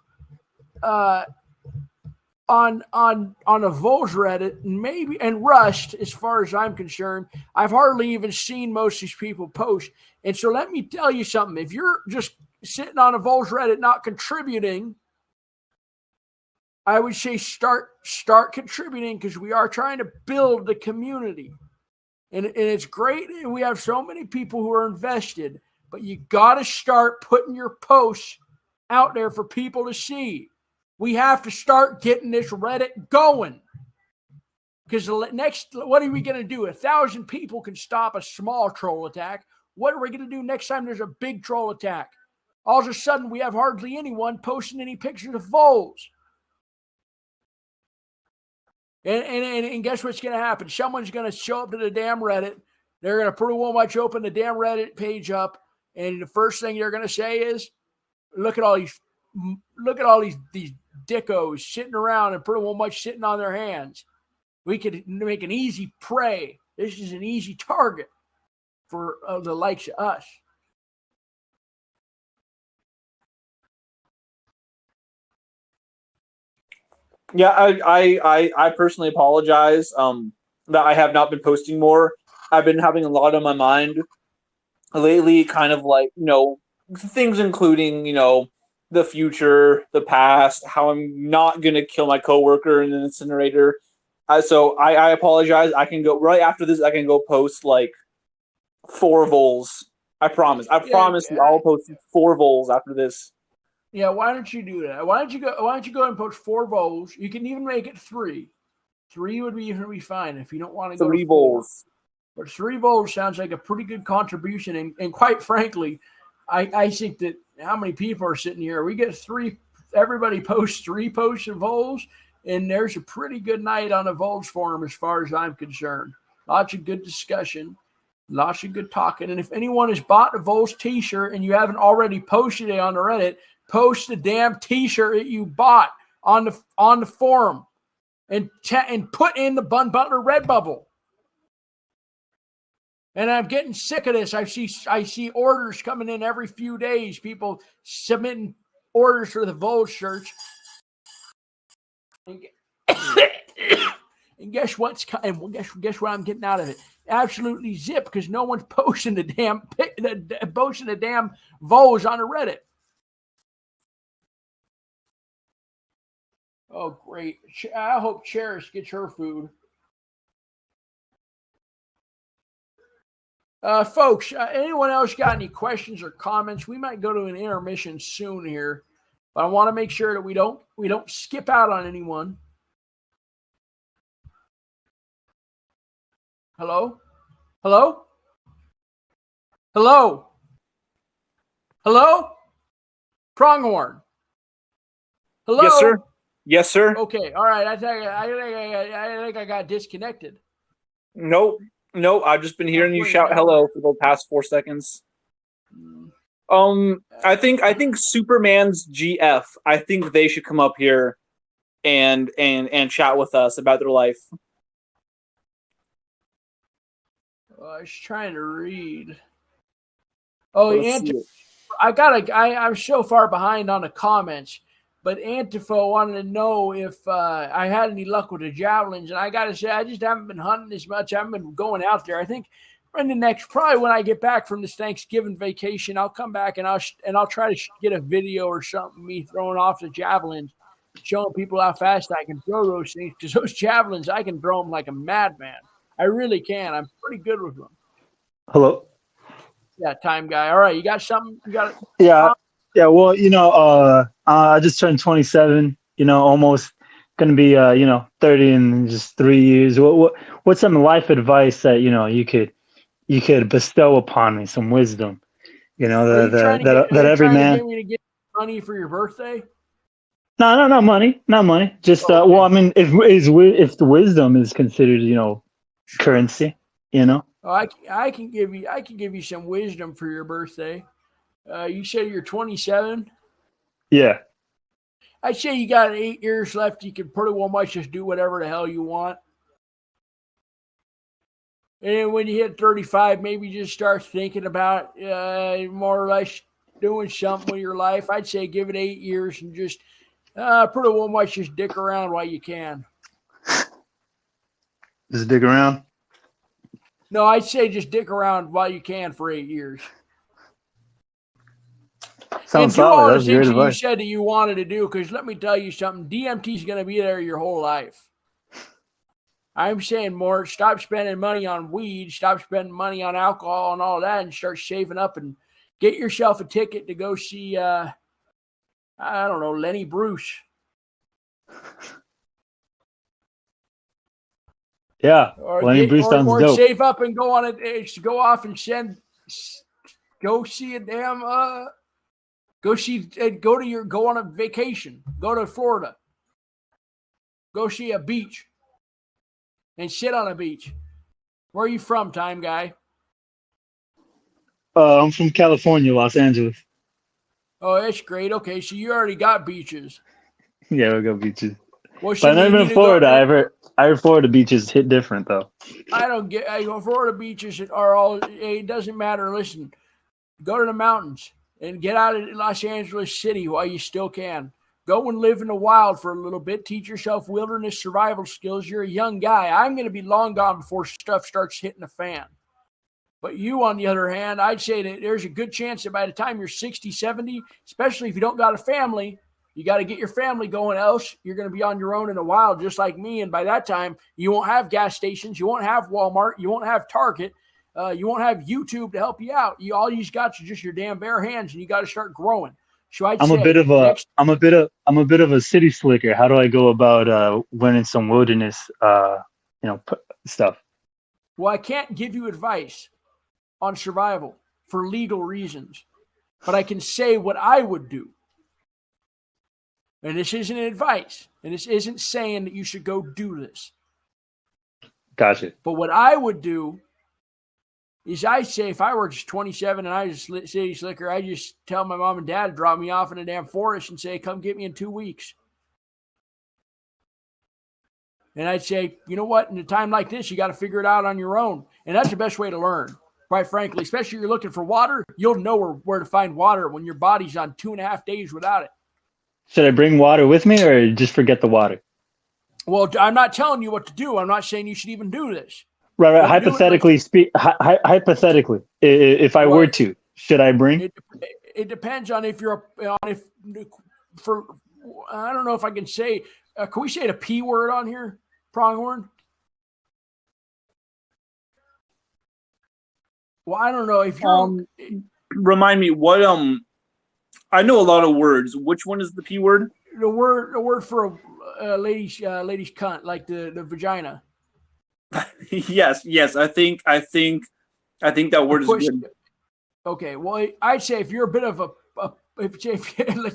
on a Voles Reddit and Rust, as far as I'm concerned. I've hardly even seen most of these people post. And so let me tell you something. If you're just sitting on a Voles Reddit not contributing, I would say start contributing, because we are trying to build the community. And it's great. And we have so many people who are invested, but you got to start putting your posts out there for people to see. We have to start getting this Reddit going. Because what are we going to do? 1,000 people can stop a small troll attack. What are we going to do next time there's a big troll attack? All of a sudden, we have hardly anyone posting any pictures of Voles. And guess what's going to happen? Someone's going to show up to the damn Reddit. They're going to pretty well much open the damn Reddit page up, and the first thing they're going to say is, "Look at all these dickos sitting around and pretty well much sitting on their hands. We could make an easy prey. This is an easy target for the likes of us." Yeah, I personally apologize that I have not been posting more. I've been having a lot on my mind lately, kind of like, things including, the future, the past, how I'm not going to kill my coworker in an incinerator. So I apologize. I can go right after this. I can go post like 4 voles. I promise. I promise you I'll post 4 voles after this. Yeah, why don't you do that? Why don't you go and post 4 voles? You can even make it 3. 3 would be fine if you don't want to go 3 to 4. voles. But 3 voles sounds like a pretty good contribution. And quite frankly, I think that how many people are sitting here? We get 3. Everybody posts 3 posts of voles, and there's a pretty good night on the Voles forum as far as I'm concerned. Lots of good discussion. Lots of good talking. And if anyone has bought a Voles t-shirt and you haven't already posted it on the Reddit, post the damn t-shirt that you bought on the forum and put in the Bun Butler Redbubble. And I'm getting sick of this. I see orders coming in every few days. People submitting orders for the Voles shirts. And guess what I'm getting out of it? Absolutely zip, because no one's posting the damn Voles on the Reddit. Oh, great. I hope Cherish gets her food. Folks, anyone else got any questions or comments? We might go to an intermission soon here, but I want to make sure that we don't skip out on anyone. Hello? Hello? Hello? Hello? Pronghorn. Hello? Yes, sir. Yes, sir. Okay, all right. I think I got disconnected. Nope. I've just been hearing you shout hello for the past 4 seconds. I think Superman's GF. I think they should come up here and chat with us about their life. I was trying to read. Oh, Let's see it. I'm so far behind on the comments, but Antifa wanted to know if I had any luck with the javelins, and I got to say, I just haven't been hunting as much. I haven't been going out there. I think in the next, probably when I get back from this Thanksgiving vacation, I'll come back and I'll try to get a video or something, me throwing off the javelins, showing people how fast I can throw those things, because those javelins, I can throw them like a madman. I really can. I'm pretty good with them. Hello. Yeah, time guy. All right, you got something? You got it? Yeah. Yeah. Well, I just turned 27. Almost gonna be 30 in just 3 years. What's some life advice that you could bestow upon me? Some wisdom. Are you trying to That every man. get me to get money for your birthday? No, not money. Not money. Just Okay. well, I mean, if the wisdom is considered, currency, Oh, I can give you some wisdom for your birthday. You said you're 27. Yeah. I'd say you got 8 years left. You can pretty well much just do whatever the hell you want. And when you hit 35, maybe just start thinking about more or less doing something with your life. I'd say give it 8 years and just pretty well much just dick around while you can. Just dig around. No, I'd say just dick around while you can for 8 years. Sounds and do all solid. the That's things great that you advice. said that you wanted to do, because let me tell you something, DMT's going to be there your whole life. I'm saying more, stop spending money on weed, stop spending money on alcohol and all that, and start saving up and get yourself a ticket to go see, I don't know, Lenny Bruce. Yeah. Or Lenny Bruce sounds dope. save up and go on it, go off and go see a damn, go on a vacation, go to Florida, go see a beach. And sit on a beach. Where are you from, time guy? I'm from California, Los Angeles. Oh, that's great. Okay, so you already got beaches. Yeah, we got beaches. Well, But I've never been in Florida. I heard Florida beaches hit different though. Florida beaches are all. It doesn't matter. Listen, go to the mountains and get out of Los Angeles City while you still can. Go and live in the wild for a little bit. Teach yourself wilderness survival skills. You're a young guy. I'm going to be long gone before stuff starts hitting the fan. But you, on the other hand, I'd say that there's a good chance that by the time you're 60, 70, especially if you don't got a family, you got to get your family going. Else you're going to be on your own in the wild just like me. And by that time, you won't have gas stations. You won't have Walmart. You won't have Target. You won't have YouTube to help you out. All you got is just your damn bare hands, and you got to start growing. So I'm a bit of a city slicker. How do I go about learning some wilderness stuff? Well, I can't give you advice on survival for legal reasons, but I can say what I would do. And this isn't advice, and this isn't saying that you should go do this. Gotcha. But what I would do is I'd say if I were just 27 and I was a city slicker, I'd just tell my mom and dad to drop me off in a damn forest and say, come get me in 2 weeks. And I'd say, you know what? In a time like this, you got to figure it out on your own. And that's the best way to learn, quite frankly. Especially if you're looking for water, you'll know where to find water when your body's on 2.5 days without it. Should I bring water with me or just forget the water? Well, I'm not telling you what to do. I'm not saying you should even do this. Right. Hypothetically, hypothetically, if I were to, should I bring? It depends on if you're I don't know if I can say. Can we say the P word on here? Pronghorn. Well, I don't know if you're. Remind me what I know a lot of words. Which one is the P word? The word for a lady's cunt, like the vagina. yes. I think that word is good. Okay, well, I'd say if you're a bit of let's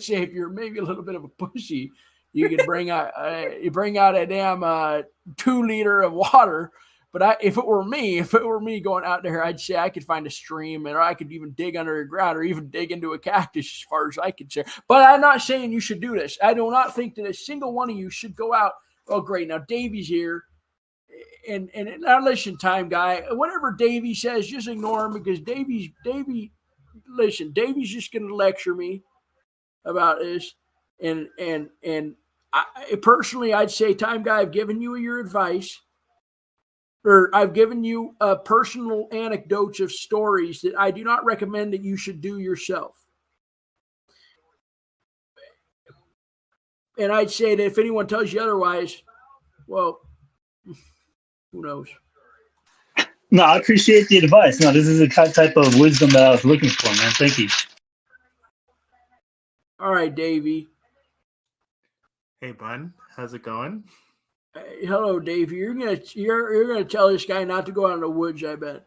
say if you're maybe a little bit of a pussy, you could bring out a damn 2 liter of water. But if it were me going out there, I'd say I could find a stream, or I could even dig under the ground, or even dig into a cactus, as far as I could say. But I'm not saying you should do this. I do not think that a single one of you should go out. Oh, great! Now Davey's here. and now listen, time guy, whatever Davey says, just ignore him because Davey's just going to lecture me about this. And I personally, I'd say, time guy, I've given you your advice, or I've given you personal anecdotes of stories that I do not recommend that you should do yourself. And I'd say that if anyone tells you otherwise, well, who knows? No, I appreciate the advice. No, this is the type of wisdom that I was looking for, man. Thank you. All right, Davey. Hey, bud, how's it going? Hello, Davey. You're gonna tell this guy not to go out in the woods, I bet.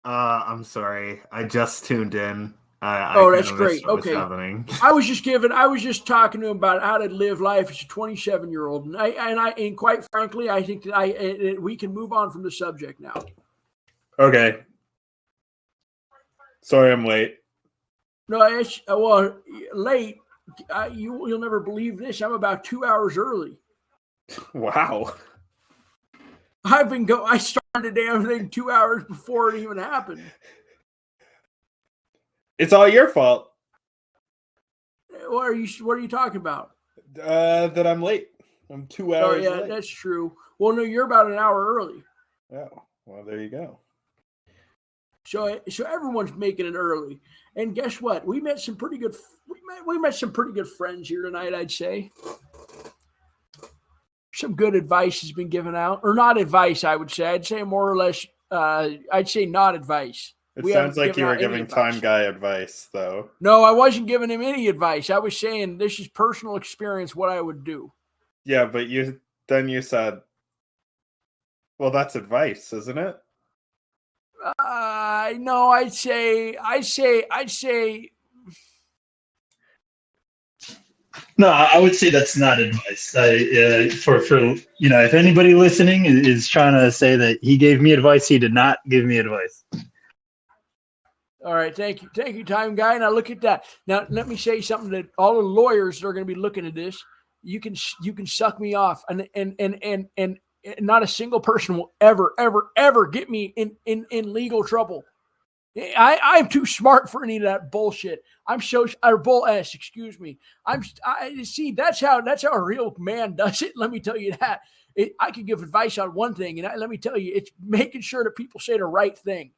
I'm sorry. I just tuned in. That's great. Okay. Happening. I was just talking to him about how to live life as a 27-year-old, and quite frankly, I think that we can move on from the subject now. Okay. Sorry, I'm late. No, it's late. You'll never believe this. I'm about 2 hours early. Wow. I started the damn thing 2 hours before it even happened. It's all your fault. What are you talking about? That I'm late. I'm 2 hours late. That's true. Well, no, you're about an hour early. Oh, well, there you go. So everyone's making it early. And guess what? We met some pretty good friends here tonight, I'd say. Some good advice has been given out. Or not advice, I would say. I'd say more or less I'd say not advice. It sounds like you were giving Time Guy advice, though. No, I wasn't giving him any advice. I was saying this is personal experience, what I would do. Yeah, but you said, well, that's advice, isn't it? No, I'd say. No, I would say that's not advice. For if anybody listening is trying to say that he gave me advice, he did not give me advice. All right, thank you, time guy. Now look at that. Now let me say something that all the lawyers that are going to be looking at this. You can suck me off, and not a single person will ever get me in legal trouble. I'm too smart for any of that bullshit. Bull S. Excuse me. See. That's how a real man does it. Let me tell you that. I can give advice on one thing, and let me tell you, it's making sure that people say the right thing,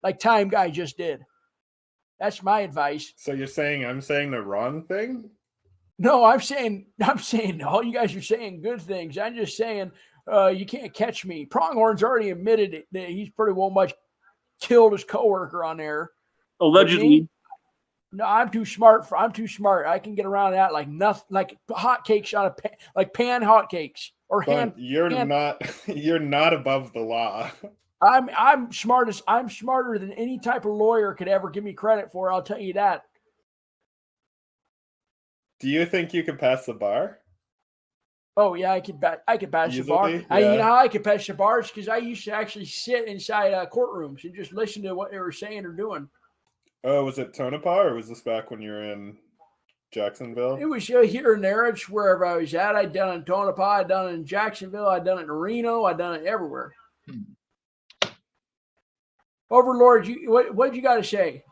like Time Guy just did. That's my advice. So you're saying I'm saying the wrong thing? No, I'm saying all you guys are saying good things. I'm just saying you can't catch me. Pronghorn's already admitted it, that he's pretty well much killed his coworker on there. Allegedly. No, I'm too smart. I can get around that like nothing, like hotcakes on a pan, like pan hotcakes or hand. You're not above the law. I'm smarter than any type of lawyer could ever give me credit for. I'll tell you that. Do you think you could pass the bar? Oh yeah, I could pass the bar. Yeah. You know how I could pass the bars? Because I used to actually sit inside courtrooms and just listen to what they were saying or doing. Oh, was it Tonopah, or was this back when you were in Jacksonville? It was here and there. It's wherever I was at. I'd done it in Tonopah. I'd done it in Jacksonville. I'd done it in Reno. I'd done it everywhere. Overlord, what you got to say?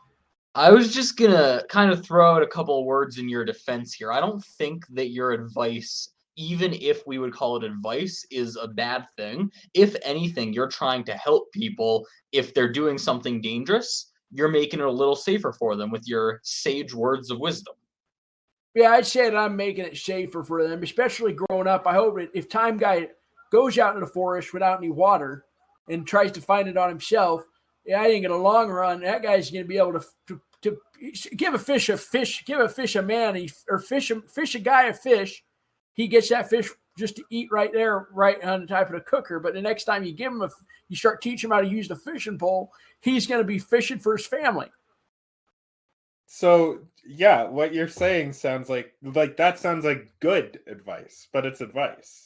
I was just going to kind of throw out a couple of words in your defense here. I don't think that your advice, even if we would call it advice, is a bad thing. If anything, you're trying to help people. If they're doing something dangerous, you're making it a little safer for them with your sage words of wisdom. Yeah, I'd say that I'm making it safer for them, especially growing up. I hope if Time Guy goes out in the forest without any water and tries to find it on himself, I think in the long run, that guy's going to be able to give a fish a fish, give a fish a man, or fish a guy a fish. He gets that fish just to eat right there, right on the type of the cooker. But the next time you give him you start teaching him how to use the fishing pole, he's going to be fishing for his family. So yeah, what you're saying sounds like that sounds like good advice, but it's advice.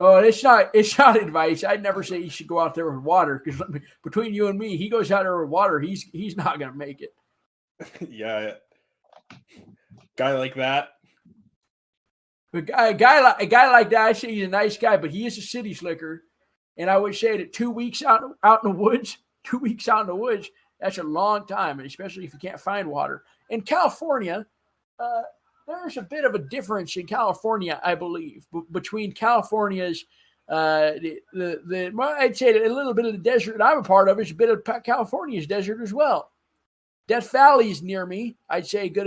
Oh, it's not advice. I'd never say he should go out there with water, because between you and me, he goes out there with water, he's not going to make it. Yeah, guy like that. A guy like that, I say he's a nice guy, but he is a city slicker. And I would say that 2 weeks out in the woods, 2 weeks out in the woods, that's a long time, and especially if you can't find water. In California, there's a bit of a difference in California, I believe, between California's well, I'd say that a little bit of the desert that I'm a part of is a bit of California's desert as well. Death Valley is near me. I'd say good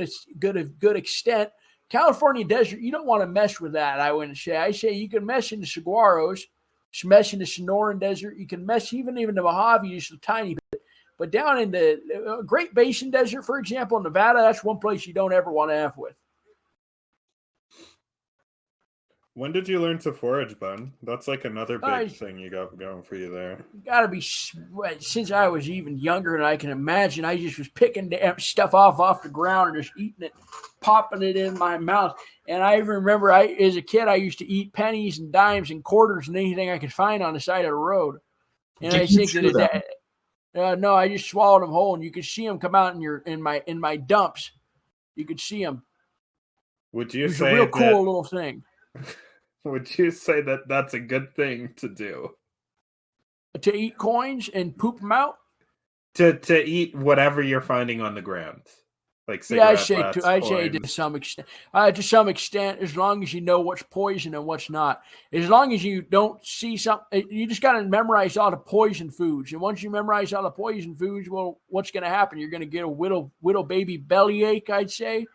extent. California desert, you don't want to mess with that. I wouldn't say. I say you can mess in the saguaros, mess in the Sonoran Desert. You can mess even the Mojave, just a tiny bit. But down in the Great Basin Desert, for example, Nevada, that's one place you don't ever want to F with. When did you learn to forage, Bun? That's like another big thing you got going for you there. Got to be since I was even younger than I can imagine. I just was picking stuff off the ground and just eating it, popping it in my mouth. And I even remember, as a kid, I used to eat pennies and dimes and quarters and anything I could find on the side of the road. And Did I you think chew them? no, I just swallowed them whole, and you could see them come out in my dumps. You could see them. Would you It was say a real that, cool little thing. Would you say that that's a good thing to do? To eat coins and poop them out? To eat whatever you're finding on the ground, like Yeah, cigarette I'd say to some extent. To some extent, as long as you know what's poison and what's not. As long as you don't see something, you just got to memorize all the poison foods. And once you memorize all the poison foods, well, what's going to happen? You're going to get a little baby bellyache, I'd say.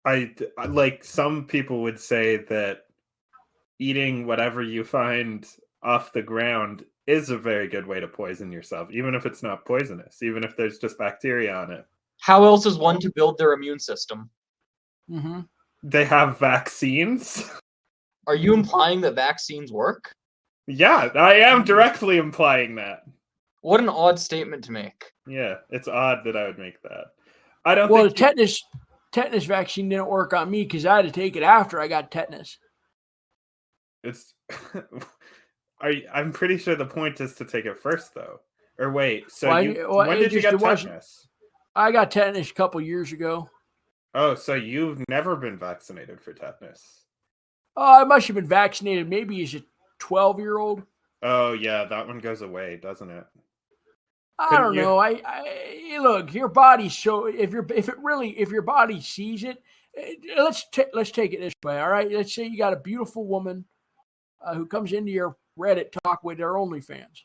I like some people would say that eating whatever you find off the ground is a very good way to poison yourself, even if it's not poisonous, even if there's just bacteria on it. How else is one to build their immune system? Mm-hmm. They have vaccines. Are you implying that vaccines work? Yeah, I am directly implying that. What an odd statement to make. Yeah, it's odd that I would make that. I don't Well, think the tetanus vaccine didn't work on me because I had to take it after I got tetanus. it's I'm pretty sure the point is to take it first, though. Or wait, so when did you get tetanus? I got tetanus a couple years ago. Oh, so you've never been vaccinated for tetanus? Oh, I must have been vaccinated maybe as a 12-year-old. Oh yeah, that one goes away, doesn't it? I don't know. I look, your body. So if your body sees it, let's take it this way. All right, let's say you got a beautiful woman who comes into your Reddit talk with their OnlyFans,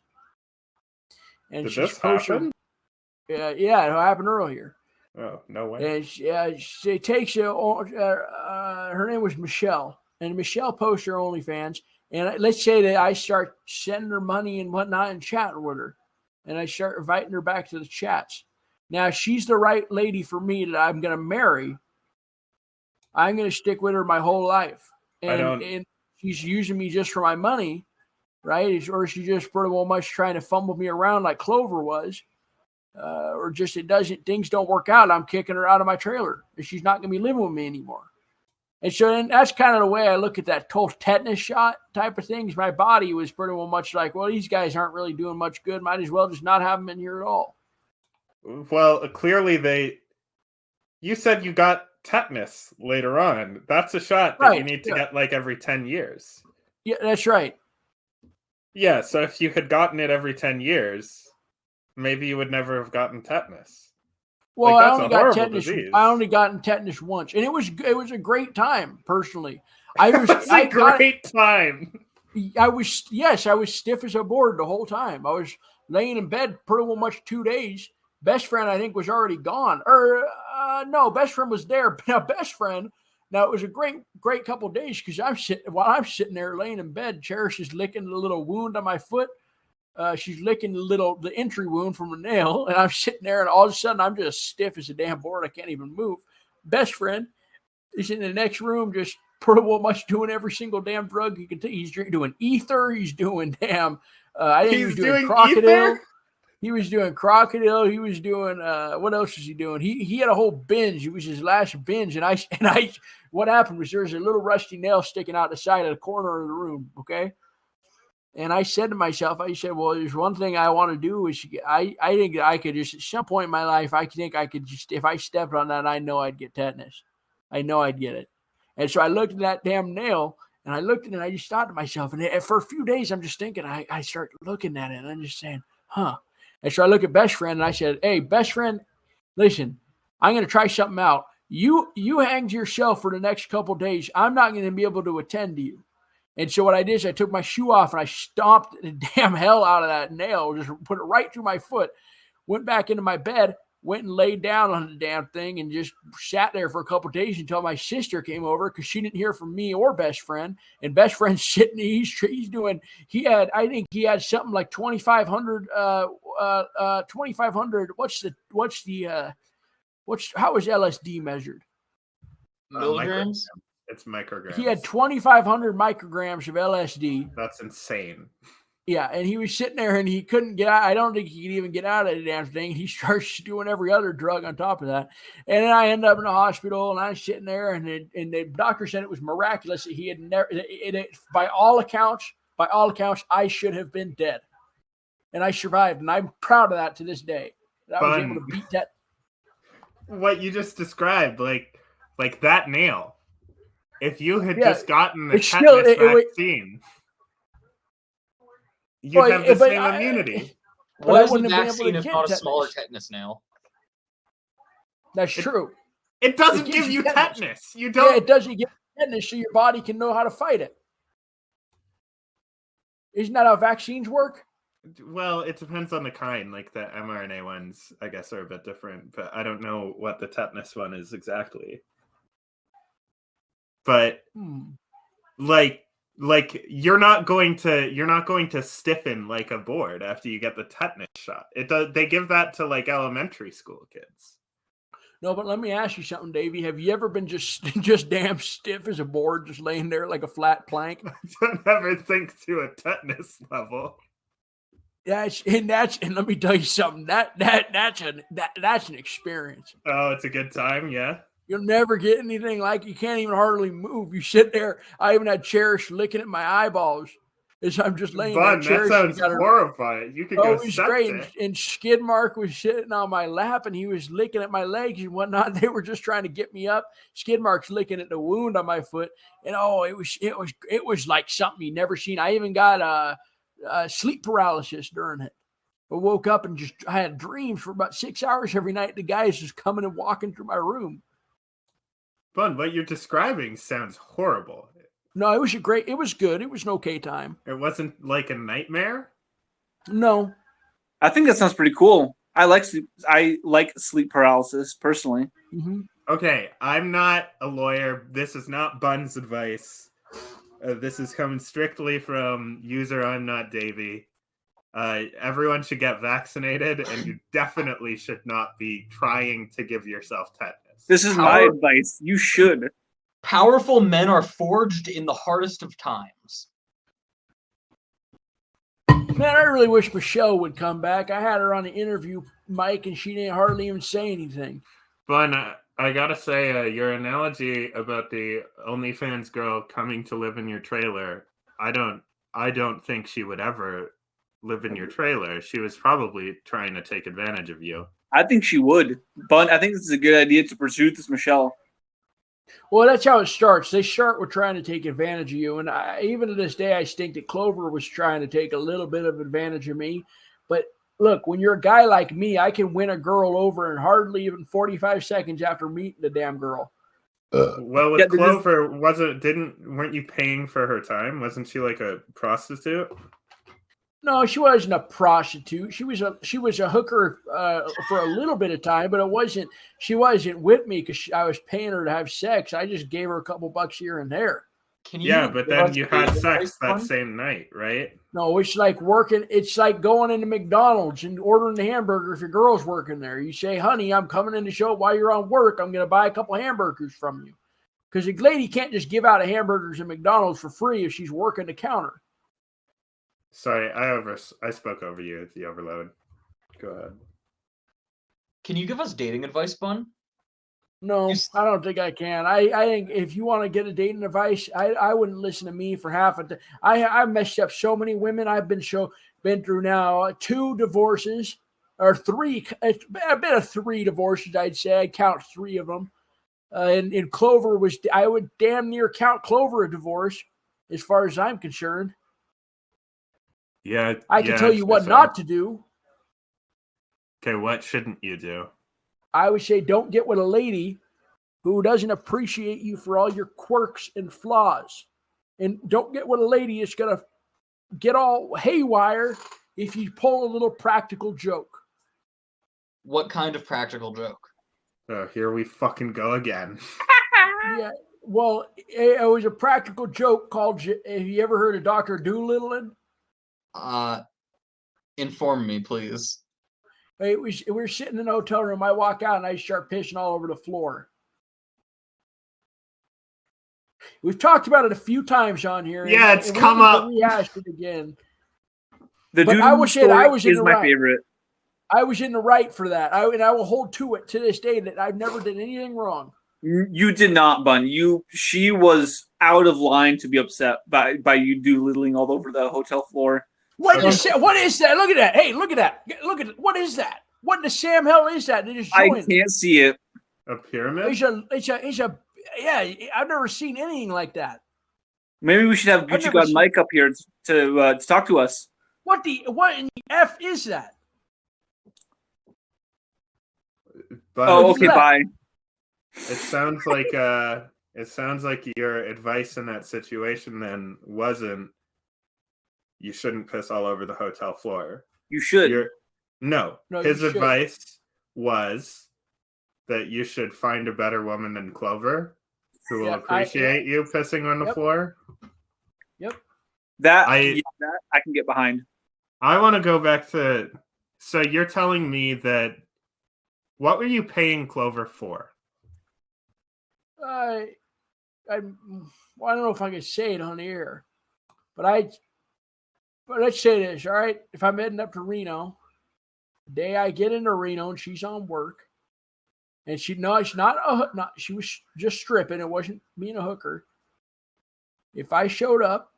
and did this happen? Yeah, it happened earlier. Oh, no way. And she takes her name was Michelle, and Michelle posts her OnlyFans, and let's say that I start sending her money and whatnot and chatting with her. And I start inviting her back to the chats. Now, she's the right lady for me that I'm going to marry. I'm going to stick with her my whole life. And she's using me just for my money, right? Or she's just pretty well much trying to fumble me around like Clover was. Or just things don't work out. I'm kicking her out of my trailer. And she's not going to be living with me anymore. And so that's kind of the way I look at that total tetanus shot type of things. My body was pretty well much like, well, these guys aren't really doing much good. Might as well just not have them in here at all. Well, clearly you said you got tetanus later on. That's a shot that you need to get like every 10 years. Yeah, that's right. Yeah, so if you had gotten it every 10 years, maybe you would never have gotten tetanus. Well, like, I only got tetanus. Disease. I only gotten tetanus once, and it was a great time. Personally, I was time. I was stiff as a board the whole time. I was laying in bed pretty well much 2 days. Best friend, I think, was already gone. No, best friend was there. Now, now it was a great couple of days because I'm sitting there laying in bed. Cherish is licking the little wound on my foot. She's licking the entry wound from a nail, and I'm sitting there, and all of a sudden I'm just stiff as a damn board. I can't even move. Best friend is in the next room, just pretty well much doing every single damn drug you can take. He's doing ether. He's doing damn. I think he was doing crocodile. Ether? He was doing crocodile. He was doing what else was he doing? He had a whole binge. It was his last binge, and I. What happened was there was a little rusty nail sticking out the side of the corner of the room. Okay. And I said to myself, well, there's one thing I want to do is I think I could just at some point in my life, I think I could just, if I stepped on that, I know I'd get tetanus. I know I'd get it. And so I looked at that damn nail, and I looked at it, and I just thought to myself, and for a few days, I'm just thinking, I start looking at it, and I'm just saying, huh. And so I look at best friend, and I said, hey, best friend, listen, I'm going to try something out. You hang yourself for the next couple of days. I'm not going to be able to attend to you. And so what I did is I took my shoe off, and I stomped the damn hell out of that nail, just put it right through my foot, went back into my bed, went and laid down on the damn thing and just sat there for a couple of days until my sister came over because she didn't hear from me or best friend. And best friend's sitting, he's doing, I think he had something like 2,500, 2,500. How is LSD measured? Milligrams? It's micrograms. He had 2,500 micrograms of LSD. That's insane. Yeah, and he was sitting there and he couldn't get out. I don't think he could even get out of the damn thing. He starts doing every other drug on top of that. And then I end up in the hospital and I'm sitting there and the doctor said it was miraculous that he had never, by all accounts, I should have been dead. And I survived. And I'm proud of that to this day. That I was able to beat that. What you just described, like that nail. If you had just gotten the tetanus vaccine, you have the same immunity. What is the vaccine if not a smaller tetanus nail? That's true. It doesn't give you tetanus. You don't. Yeah, it doesn't give you tetanus, so your body can know how to fight it. Isn't that how vaccines work? Well, it depends on the kind. Like the mRNA ones, I guess, are a bit different, but I don't know what the tetanus one is exactly. But like you're not going to stiffen like a board after you get the tetanus shot. They give that to like elementary school kids. No, but let me ask you something, Davey. Have you ever been just damn stiff as a board, just laying there like a flat plank? Don't ever think to a tetanus level. And let me tell you something. That's an experience. Oh, it's a good time, yeah. You'll never get anything like you can't even hardly move. You sit there. I even had Cherish licking at my eyeballs as I'm just laying there. That sounds horrifying. You could go it was great. And Skidmark was sitting on my lap and he was licking at my legs and whatnot. They were just trying to get me up. Skidmark's licking at the wound on my foot. And it was like something you never seen. I even got sleep paralysis during it. I woke up and I had dreams for about 6 hours every night. The guys just coming and walking through my room. Bun, what you're describing sounds horrible. No, it was good. It was an okay time. It wasn't like a nightmare? No. I think that sounds pretty cool. I like sleep paralysis personally. Mm-hmm. Okay, I'm not a lawyer. This is not Bun's advice. This is coming strictly from user I'm not Davey. Everyone should get vaccinated, and you definitely should not be trying to give yourself tetanus. This is my advice. You should. Powerful men are forged in the hardest of times. Man, I really wish Michelle would come back. I had her on the interview mic, and she didn't hardly even say anything. Bun, I gotta say, your analogy about the OnlyFans girl coming to live in your trailer, I don't think she would ever live in your trailer. She was probably trying to take advantage of you. I think she would. But I think this is a good idea to pursue this, Michelle. Well, that's how it starts. They start with trying to take advantage of you. And even to this day, I think that Clover was trying to take a little bit of advantage of me. But look, when you're a guy like me, I can win a girl over in hardly even 45 seconds after meeting the damn girl. Well, with Clover, weren't you paying for her time? Wasn't she like a prostitute? No, she wasn't a prostitute. She was a hooker for a little bit of time, but she wasn't with me because I was paying her to have sex. I just gave her a couple bucks here and there. But then you had sex that same night, right? No, it's like working. It's like going into McDonald's and ordering the hamburger if your girl's working there. You say, honey, I'm coming in to show while you're on work. I'm going to buy a couple hamburgers from you. Because a lady can't just give out hamburgers at McDonald's for free if she's working the counter. Sorry, I spoke over you at the overload. Go ahead. Can you give us dating advice, Bun? No, I don't think I can. I think if you want to get a dating advice, I wouldn't listen to me for half of the. I messed up so many women. I've been through now 2 divorces or 3. It's a bit of 3 divorces. I'd say I count 3 of them. And Clover was, I would damn near count Clover a divorce as far as I'm concerned. Yeah. I can tell you what not to do. Okay, what shouldn't you do? I would say don't get with a lady who doesn't appreciate you for all your quirks and flaws. And don't get with a lady that's going to get all haywire if you pull a little practical joke. What kind of practical joke? Oh, here we fucking go again. Yeah, well, it was a practical joke called, have you ever heard of Dr. Doolittle? Inform me, please. We were sitting in the hotel room. I walk out and I start pissing all over the floor. We've talked about it a few times on here. Yeah, it's come up. Rehash it again. But I will say that I was in is the my right. favorite. I was in the right for that. And I will hold to it to this day that I've never done anything wrong. You did not, Bun. She was out of line to be upset by you doolittling all over the hotel floor. What is that? Look at that. Hey, look at that. Look at it. What is that? What in the Sam hell is that? I can't see it. A pyramid? It's a yeah, I've never seen anything like that. Maybe we should have Gucci God Mike up here to talk to us. What in the F is that? But oh, okay, bye. It sounds like your advice in that situation then wasn't you shouldn't piss all over the hotel floor. You should. No, his advice was that you should find a better woman than Clover who will appreciate you pissing on the floor. Yep. That I can get behind. I want to go back to, so you're telling me that, what were you paying Clover for? I don't know if I can say it on the air, but let's say this, all right? If I'm heading up to Reno, the day I get into Reno and she's on work, and she was just stripping, it wasn't being a hooker. If I showed up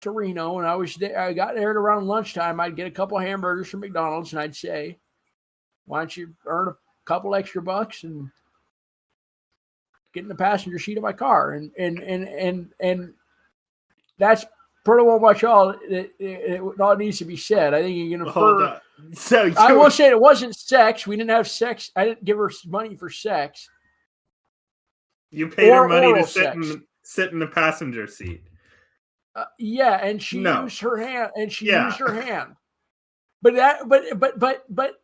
to Reno and I got there at around lunchtime, I'd get a couple hamburgers from McDonald's and I'd say, why don't you earn a couple extra bucks and get in the passenger seat of my car? And that's pretty much all it all needs to be said. I think you can infer. So I will say it wasn't sex. We didn't have sex. I didn't give her money for sex. You paid her money to sit in the passenger seat. Yeah, and she used her hand. Used her hand. But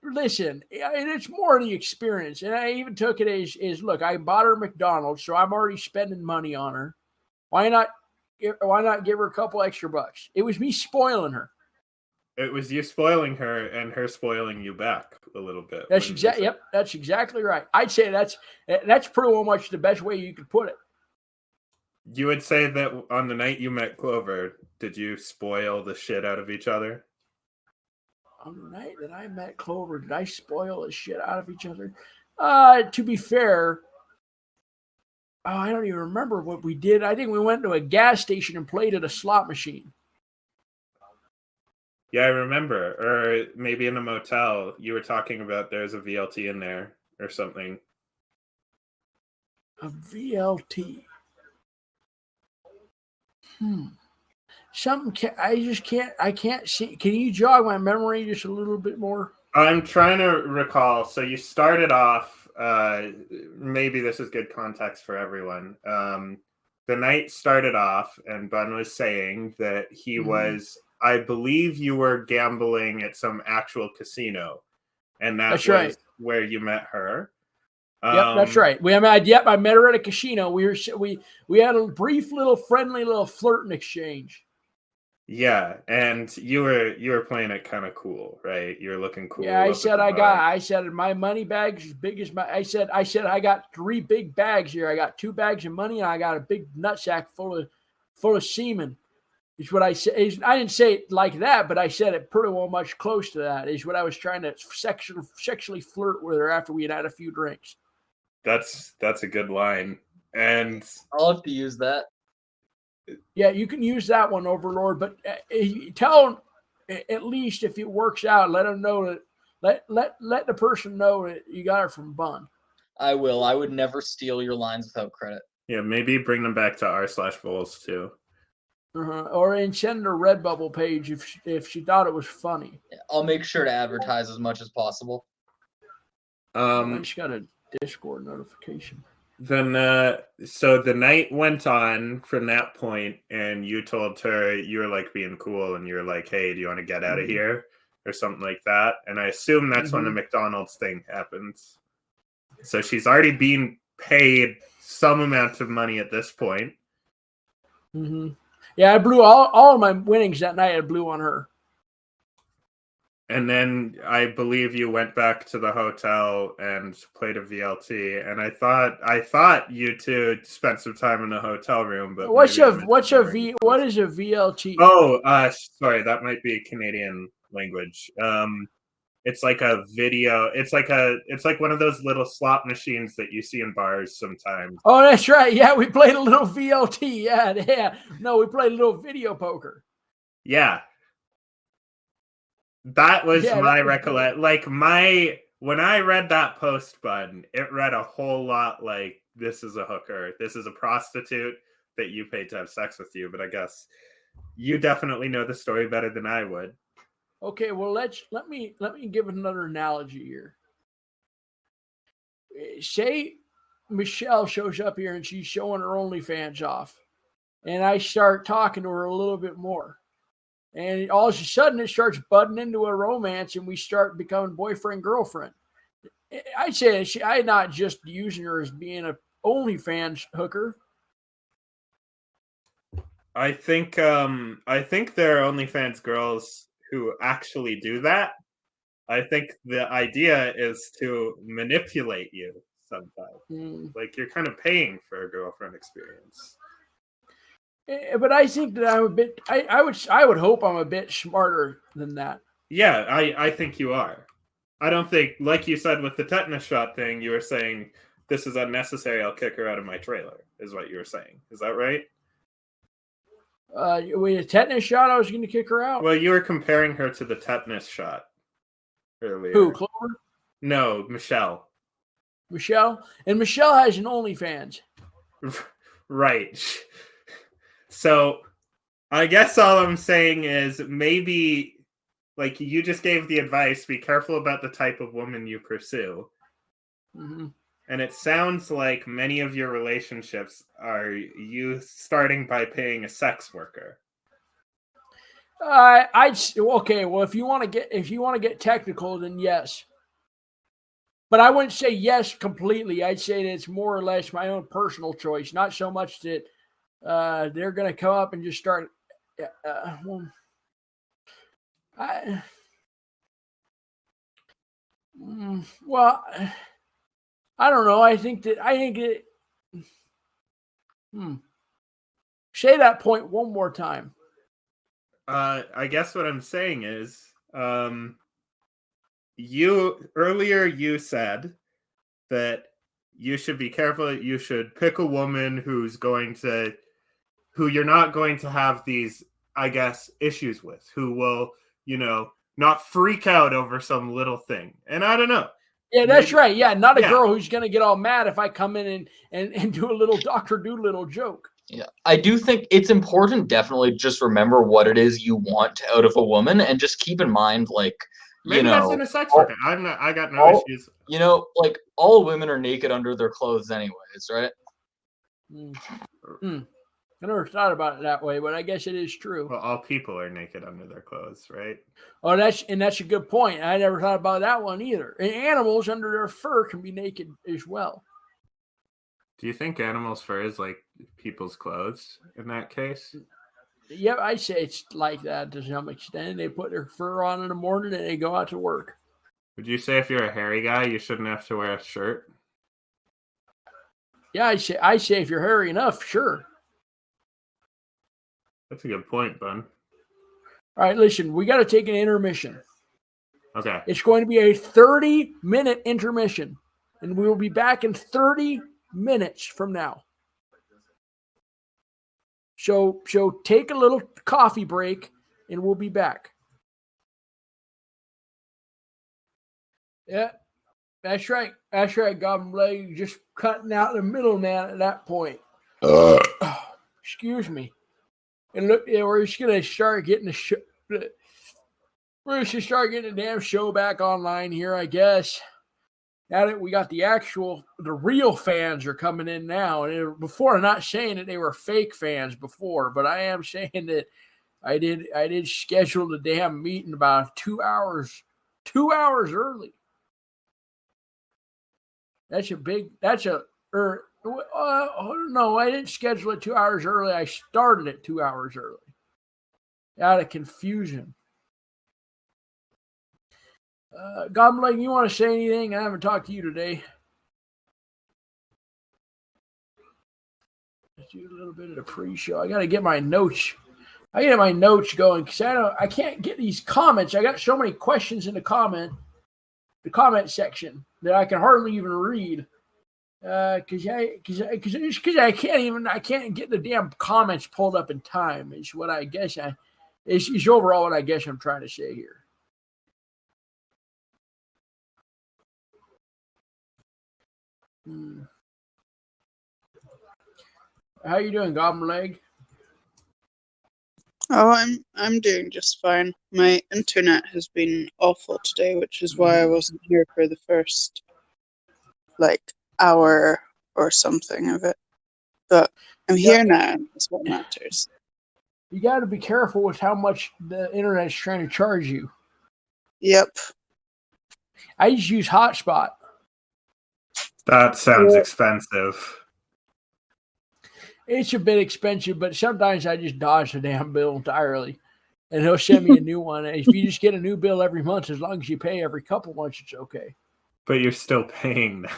listen, it's more the experience. And I even took it as look, I bought her McDonald's, so I'm already spending money on her. Why not give her a couple extra bucks? It was me spoiling her. It was you spoiling her and her spoiling you back a little bit. That's exactly. Yep, that's exactly right. I'd say that's pretty much the best way you could put it. You would say that on the night you met Clover, did you spoil the shit out of each other? On the night that I met Clover, did I spoil the shit out of each other? To be fair, I don't even remember what we did. I think we went to a gas station and played at a slot machine. Yeah, I remember. Or maybe in a motel, you were talking about there's a VLT in there or something. A VLT. Something I can't see. Can you jog my memory just a little bit more? I'm trying to recall. So you started off, maybe this is good context for everyone. The night started off and Bun was saying that he was, I believe you were gambling at some actual casino. And that's was where you met her. Yep, that's right. I met her at a casino. We had a brief little friendly little flirting exchange. Yeah, and you were playing it kind of cool, right? You're looking cool. Yeah, I said my money bag's as big as I said I got 3 big bags here. I got 2 bags of money and I got a big nutsack full of semen. Is what I said. I didn't say it like that, but I said it pretty well much close to that. Is what I was trying to sexually flirt with her after we had a few drinks. That's a good line. And I'll have to use that. Yeah, you can use that one, Overlord, but tell them, at least if it works out, let them know that let the person know that you got her from Bun. I will. I would never steal your lines without credit. Yeah, maybe bring them back to r/Voles too. Or and send her Redbubble page if she thought it was funny. I'll make sure to advertise as much as possible. I just got a Discord notification. Then, so the night went on from that point, and you told her you were like being cool, and you were like, "Hey, do you want to get out of here?" or something like that. And I assume that's when the McDonald's thing happens. So she's already being paid some amount of money at this point. Yeah, I blew all of my winnings that night. I blew on her. And then I believe you went back to the hotel and played a VLT. And I thought you two spent some time in the hotel room. But what is a VLT? Oh, sorry, that might be Canadian language. It's like a video. It's like one of those little slot machines that you see in bars sometimes. Oh, that's right. Yeah, we played a little VLT. Yeah. No, we played a little video poker. Yeah. That was my recollection. Like when I read that post button, it read a whole lot like this is a hooker. This is a prostitute that you paid to have sex with you. But I guess you definitely know the story better than I would. Okay, well let me give another analogy here. Say Michelle shows up here and she's showing her OnlyFans off, and I start talking to her a little bit more, and all of a sudden it starts budding into a romance, and we start becoming boyfriend girlfriend. I'd say I'm not just using her as being a OnlyFans hooker. I think there are OnlyFans girls who actually do that. I think the idea is to manipulate you sometimes. Like you're kind of paying for a girlfriend experience. But I think that I'm a bit. I would hope I'm a bit smarter than that. Yeah, I think you are. I don't think, like you said with the tetanus shot thing, you were saying this is unnecessary. I'll kick her out of my trailer. Is what you were saying. Is that right? With a tetanus shot, I was going to kick her out. Well, you were comparing her to the tetanus shot earlier. Who, Clover? No, Michelle. Michelle? And Michelle has an OnlyFans. Right. So, I guess all I'm saying is maybe, like, you just gave the advice, be careful about the type of woman you pursue. And it sounds like many of your relationships are you starting by paying a sex worker. Okay. Well, if you want to get technical, then yes. But I wouldn't say yes completely. I'd say that it's more or less my own personal choice, not so much that they're going to come up and just start. I don't know. I think it. Say that point one more time. I guess what I'm saying is, you said that you should be careful. You should pick a woman who you're not going to have these, I guess, issues with, who will, not freak out over some little thing. And I don't know. Yeah, that's right. Yeah, not a girl who's going to get all mad if I come in and do a little Dr. Doolittle joke. Yeah, I do think it's important, definitely, just remember what it is you want out of a woman, and just keep in mind, like, maybe that's in a sex worker. I got no issues. Like, all women are naked under their clothes anyways, right? I never thought about it that way, but I guess it is true. Well, all people are naked under their clothes, right? Oh, that's a good point. I never thought about that one either. And animals under their fur can be naked as well. Do you think animals' fur is like people's clothes in that case? Yep, I say it's like that to some extent. They put their fur on in the morning and they go out to work. Would you say if you're a hairy guy, you shouldn't have to wear a shirt? Yeah, I say if you're hairy enough, sure. That's a good point, Bun. All right, listen, we got to take an intermission. Okay. It's going to be a 30-minute intermission, and we will be back in 30 minutes from now. So take a little coffee break, and we'll be back. Yeah. That's right. That's right, Goblin Leg. Just cutting out the middleman at that point. Excuse me. And look, we're just gonna start getting the show. We're just gonna start getting the damn show back online here, I guess. Now that we got the real fans are coming in now. And before, I'm not saying that they were fake fans before, but I am saying that I did schedule the damn meeting about 2 hours early. No, I didn't schedule it 2 hours early. I started it 2 hours early. Out of confusion. Goblin, you want to say anything? I haven't talked to you today. Let's do a little bit of the pre-show. I got to get my notes. I get my notes going because I can't get these comments. I got so many questions in the comment section that I can hardly even read. Because I can't get the damn comments pulled up in time. Is what I guess is overall what I guess I'm trying to say here. How you doing, Goblin Leg? Oh, I'm doing just fine. My internet has been awful today, which is why I wasn't here for the first hour or something of it. But I'm here now, and that's what matters. You got to be careful with how much the internet is trying to charge you. Yep. I just use hotspot. That sounds expensive. It's a bit expensive, but sometimes I just dodge the damn bill entirely. And he'll send me a new one. And if you just get a new bill every month, as long as you pay every couple months, it's okay. But you're still paying that.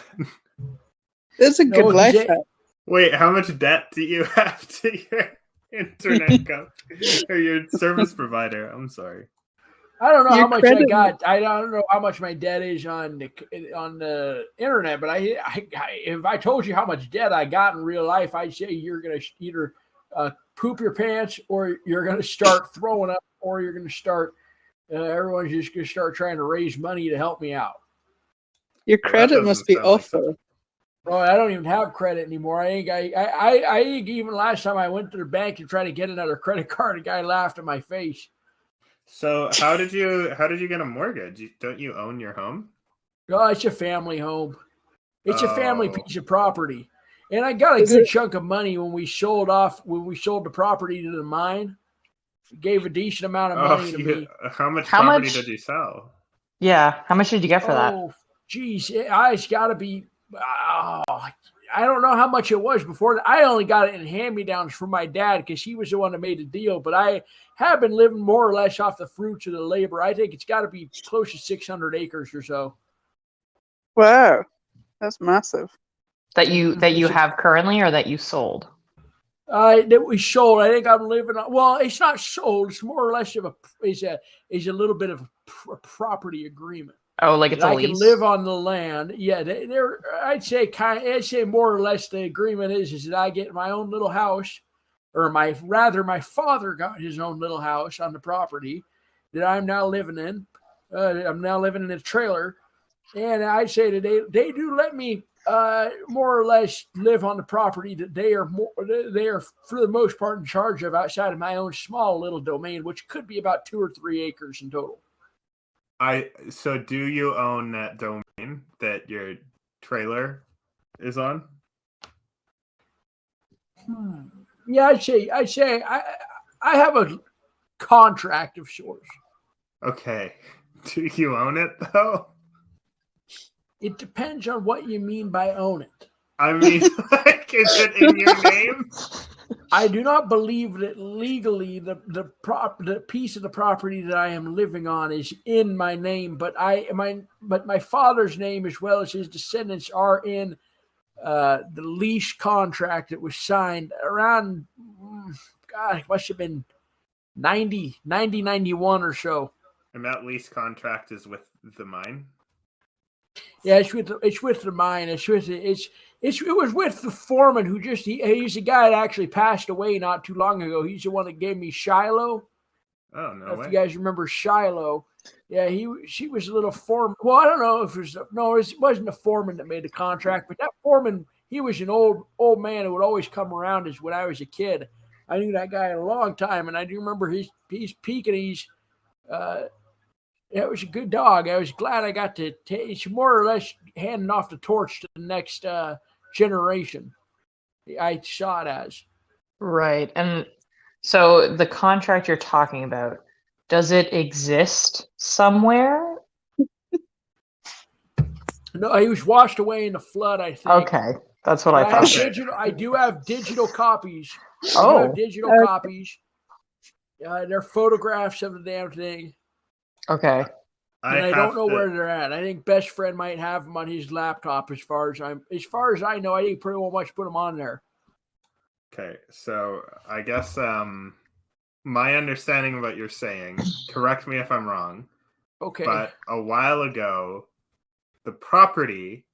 That's a good life hack. Wait, how much debt do you have to your internet company or your service provider? I'm sorry. I don't know how much I got. I don't know how much my debt is on the internet, but if I told you how much debt I got in real life, I'd say you're going to either poop your pants or you're going to start throwing up or you're going to start, everyone's just going to start trying to raise money to help me out. Your credit must be awful. Well, I don't even have credit anymore. I think even last time I went to the bank and tried to get another credit card, a guy laughed in my face. So how did you get a mortgage? Don't you own your home? Oh, it's a family home. It's a family piece of property. And I got a good chunk of money when we sold the property to the mine. It gave a decent amount of money to me. How much property did you sell? Yeah. How much did you get for that? Oh, geez. It's got to be, I don't know how much it was before. I only got it in hand-me-downs from my dad because he was the one that made the deal. But I have been living more or less off the fruits of the labor. I think it's got to be close to 600 acres or so. Wow, that's massive. That you have currently, or that you sold? That we sold. I think I'm living on. Well, it's not sold. It's more or less of a little bit of a property agreement. Oh, like it's a lease. I can live on the land. Yeah, I'd say more or less the agreement is that I get my own little house, or my father got his own little house on the property that I'm now living in. I'm now living in a trailer, and I'd say that they do let me more or less live on the property that they are for the most part in charge of outside of my own small little domain, which could be about 2 or 3 acres in total. So do you own that domain that your trailer is on? Yeah, I'd say I have a contract of sorts. Okay. Do you own it though? It depends on what you mean by own it. I mean, is it in your name? I do not believe that legally the piece of the property that I am living on is in my name, but my father's name as well as his descendants are in the lease contract that was signed around, God, it must have been 91 or so. And that lease contract is with the mine? Yeah, it's with the mine. It was with the foreman who he's the guy that actually passed away not too long ago. He's the one that gave me Shiloh. Oh, no if way. you guys remember Shiloh. Yeah, she was a little foreman. Well, I don't know if it wasn't a foreman that made the contract, but that foreman, he was an old man who would always come around as when I was a kid. I knew that guy a long time, and I do remember he's peaking. It was a good dog. I was glad I got to he's more or less handing off the torch to the next generation. I saw it as. Right. And so the contract you're talking about, does it exist somewhere? No, he was washed away in the flood, I think. Okay. That's what I thought. I do have digital copies. Digital copies. They're photographs of the damn thing. Okay. And I don't know where they're at. I think best friend might have them on his laptop. As far as I know, I think pretty well much put them on there. Okay, so I guess my understanding of what you're saying. Correct me if I'm wrong. Okay. But a while ago, the property,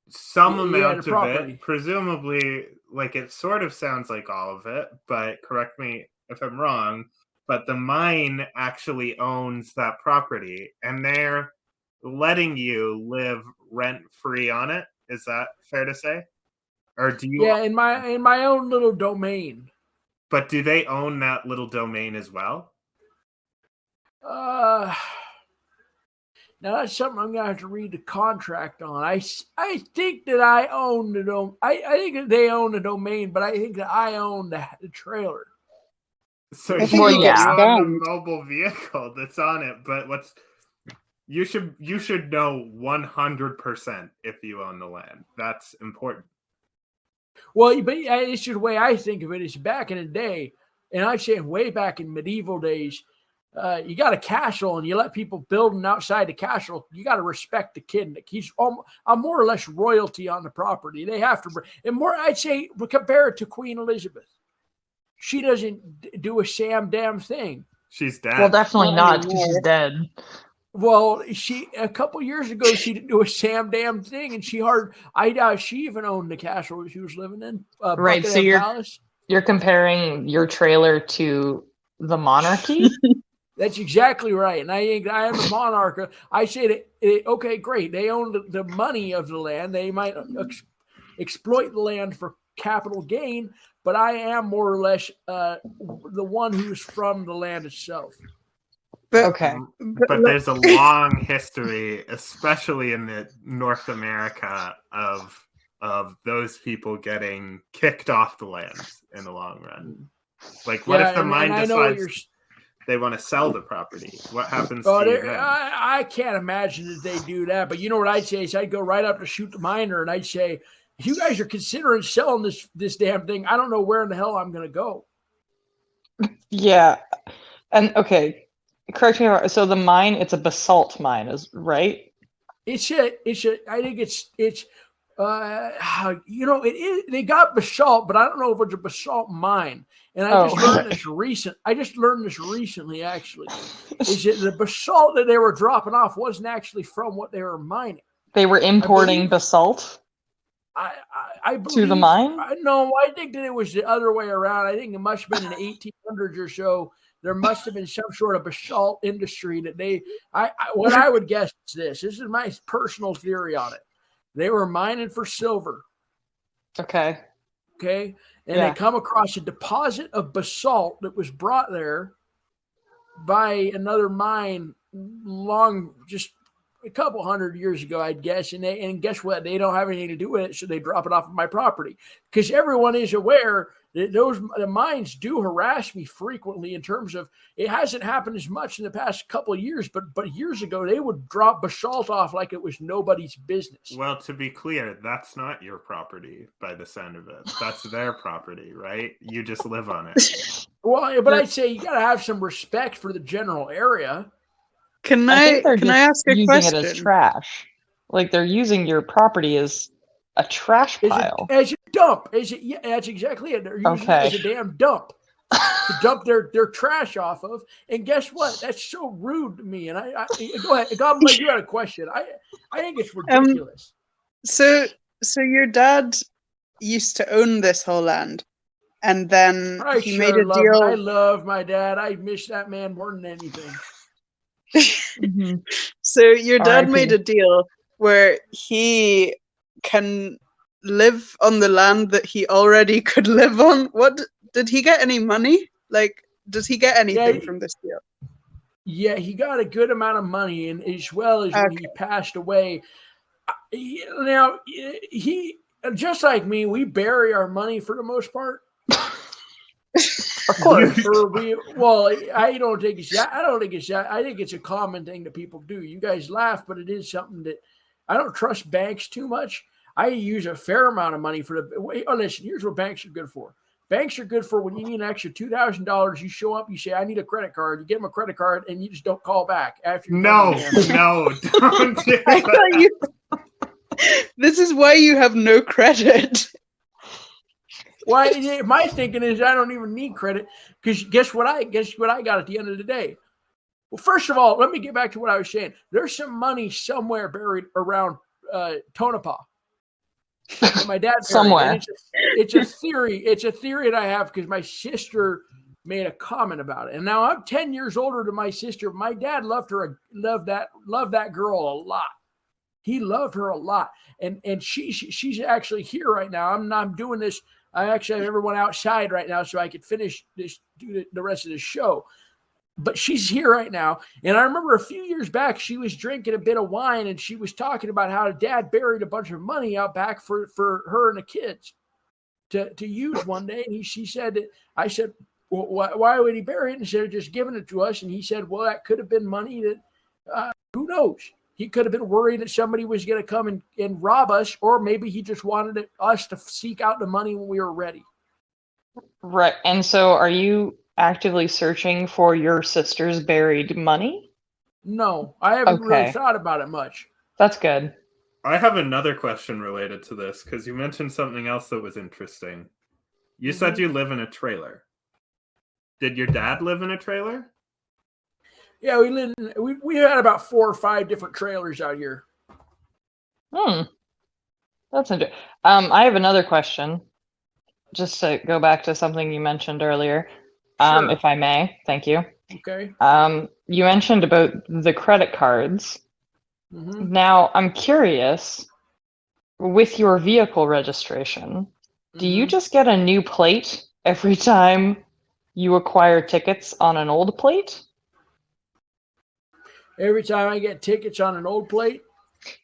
some amount of it, presumably, like it sort of sounds like all of it, but correct me if I'm wrong. But the mine actually owns that property, and they're letting you live rent-free on it. Is that fair to say? Or do you? Yeah, in my own little domain. But do they own that little domain as well? Now that's something I'm gonna have to read the contract on. I think that I own the domain. I think that they own the domain, but I think that I own the trailer. So you own the mobile vehicle that's on it, but you should know 100% if you own the land. That's important. Well, but it's just the way I think of it is back in the day, and I'm saying way back in medieval days, you got a castle and you let people building outside the castle. You got to respect the kid. He's I'm more or less royalty on the property. They have to, and more I'd say compare it to Queen Elizabeth. She doesn't do a damn thing. She's dead. Well, definitely not because she's dead. Well, a couple years ago she didn't do a damn thing, and I doubt she even owned the castle she was living in. Right. So you're comparing your trailer to the monarchy. That's exactly right, and I think I am the monarch. I say that okay, great. They own the money of the land. They might exploit the land for capital gain. But I am more or less the one who's from the land itself. But there's a long history, especially in the North America, of those people getting kicked off the land in the long run. Like, what if the mine decides they want to sell the property? What happens to you then? I can't imagine that they do that. But you know what I'd say is I'd go right up to shoot the miner, and I'd say, if you guys are considering selling this damn thing, I don't know where in the hell I'm going to go. Yeah. And okay, correct me if I'm wrong. So the mine, it's a basalt mine, right? I think it's it is. They got basalt, but I don't know if it's a basalt mine. And I just learned this recently, actually. Is that the basalt that they were dropping off wasn't actually from what they were mining. They were importing basalt? I believe, to the mine? No, I think that it was the other way around. I think it must have been in the 1800s or so. There must have been some sort of basalt industry that what I would guess is this. This is my personal theory on it. They were mining for silver. Okay. And they come across a deposit of basalt that was brought there by another mine just a couple hundred years ago, I'd guess. And guess what? They don't have anything to do with it, so they drop it off of my property. Because everyone is aware that the mines do harass me frequently in terms of, it hasn't happened as much in the past couple of years, but years ago, they would drop basalt off like it was nobody's business. Well, to be clear, that's not your property by the sound of it. That's their property, right? You just live on it. Well, but I'd say you got to have some respect for the general area. Can I ask a using question? It as trash. Like they're using your property as a trash pile. As a dump. Yeah, that's exactly it. They're using it as a damn dump. To dump their trash off of. And guess what? That's so rude to me. And I go ahead. God, you had a question. I think it's ridiculous. So your dad used to own this whole land. And then he made a deal. I love my dad. I miss that man more than anything. Mhm. So your dad R.I.P. made a deal where he can live on the land that he already could live on. What did he get any money? Like, does he get anything from this deal? Yeah, he got a good amount of money, and as well as when he passed away. Now he just like me, we bury our money for the most part. Of course. I don't think it's that. I don't think it's that. I think it's a common thing that people do. You guys laugh, but it is something that I don't trust banks too much. I use a fair amount of money for the. Oh, listen, here's what banks are good for. Banks are good for when you need an extra $2,000. You show up, you say, "I need a credit card." You give them a credit card, and you just don't call back after. No, don't do I that. thought you. This is why you have no credit. Why? My thinking is I don't even need credit because guess what I got at the end of the day. Well, first of all, let me get back to what I was saying. There's some money somewhere buried around Tonopah. And my dad Somewhere. It's a theory. It's a theory that I have because my sister made a comment about it. And now I'm 10 years older than my sister. My dad loved that girl a lot. He loved her a lot. And she's actually here right now. I'm doing this. I actually have everyone outside right now so I could finish this, do the rest of the show. But she's here right now. And I remember a few years back, she was drinking a bit of wine and she was talking about how dad buried a bunch of money out back for her and the kids to use one day. And she said, I said, well, why would he bury it instead of just giving it to us? And he said, well, that could have been money that who knows? He could have been worried that somebody was going to come and rob us, or maybe he just wanted us to seek out the money when we were ready. Right. And so are you actively searching for your sister's buried money? No, I haven't really Okay. thought about it much. That's good. I have another question related to this because you mentioned something else that was interesting. You said you live in a trailer. Did your dad live in a trailer? Yeah, we had about 4 or 5 different trailers out here. That's interesting. I have another question, just to go back to something you mentioned earlier, Sure. if I may. Thank you. Okay. You mentioned about the credit cards. Mhm. Now, I'm curious, with your vehicle registration, do you just get a new plate every time you acquire tickets on an old plate? Every time I get tickets on an old plate?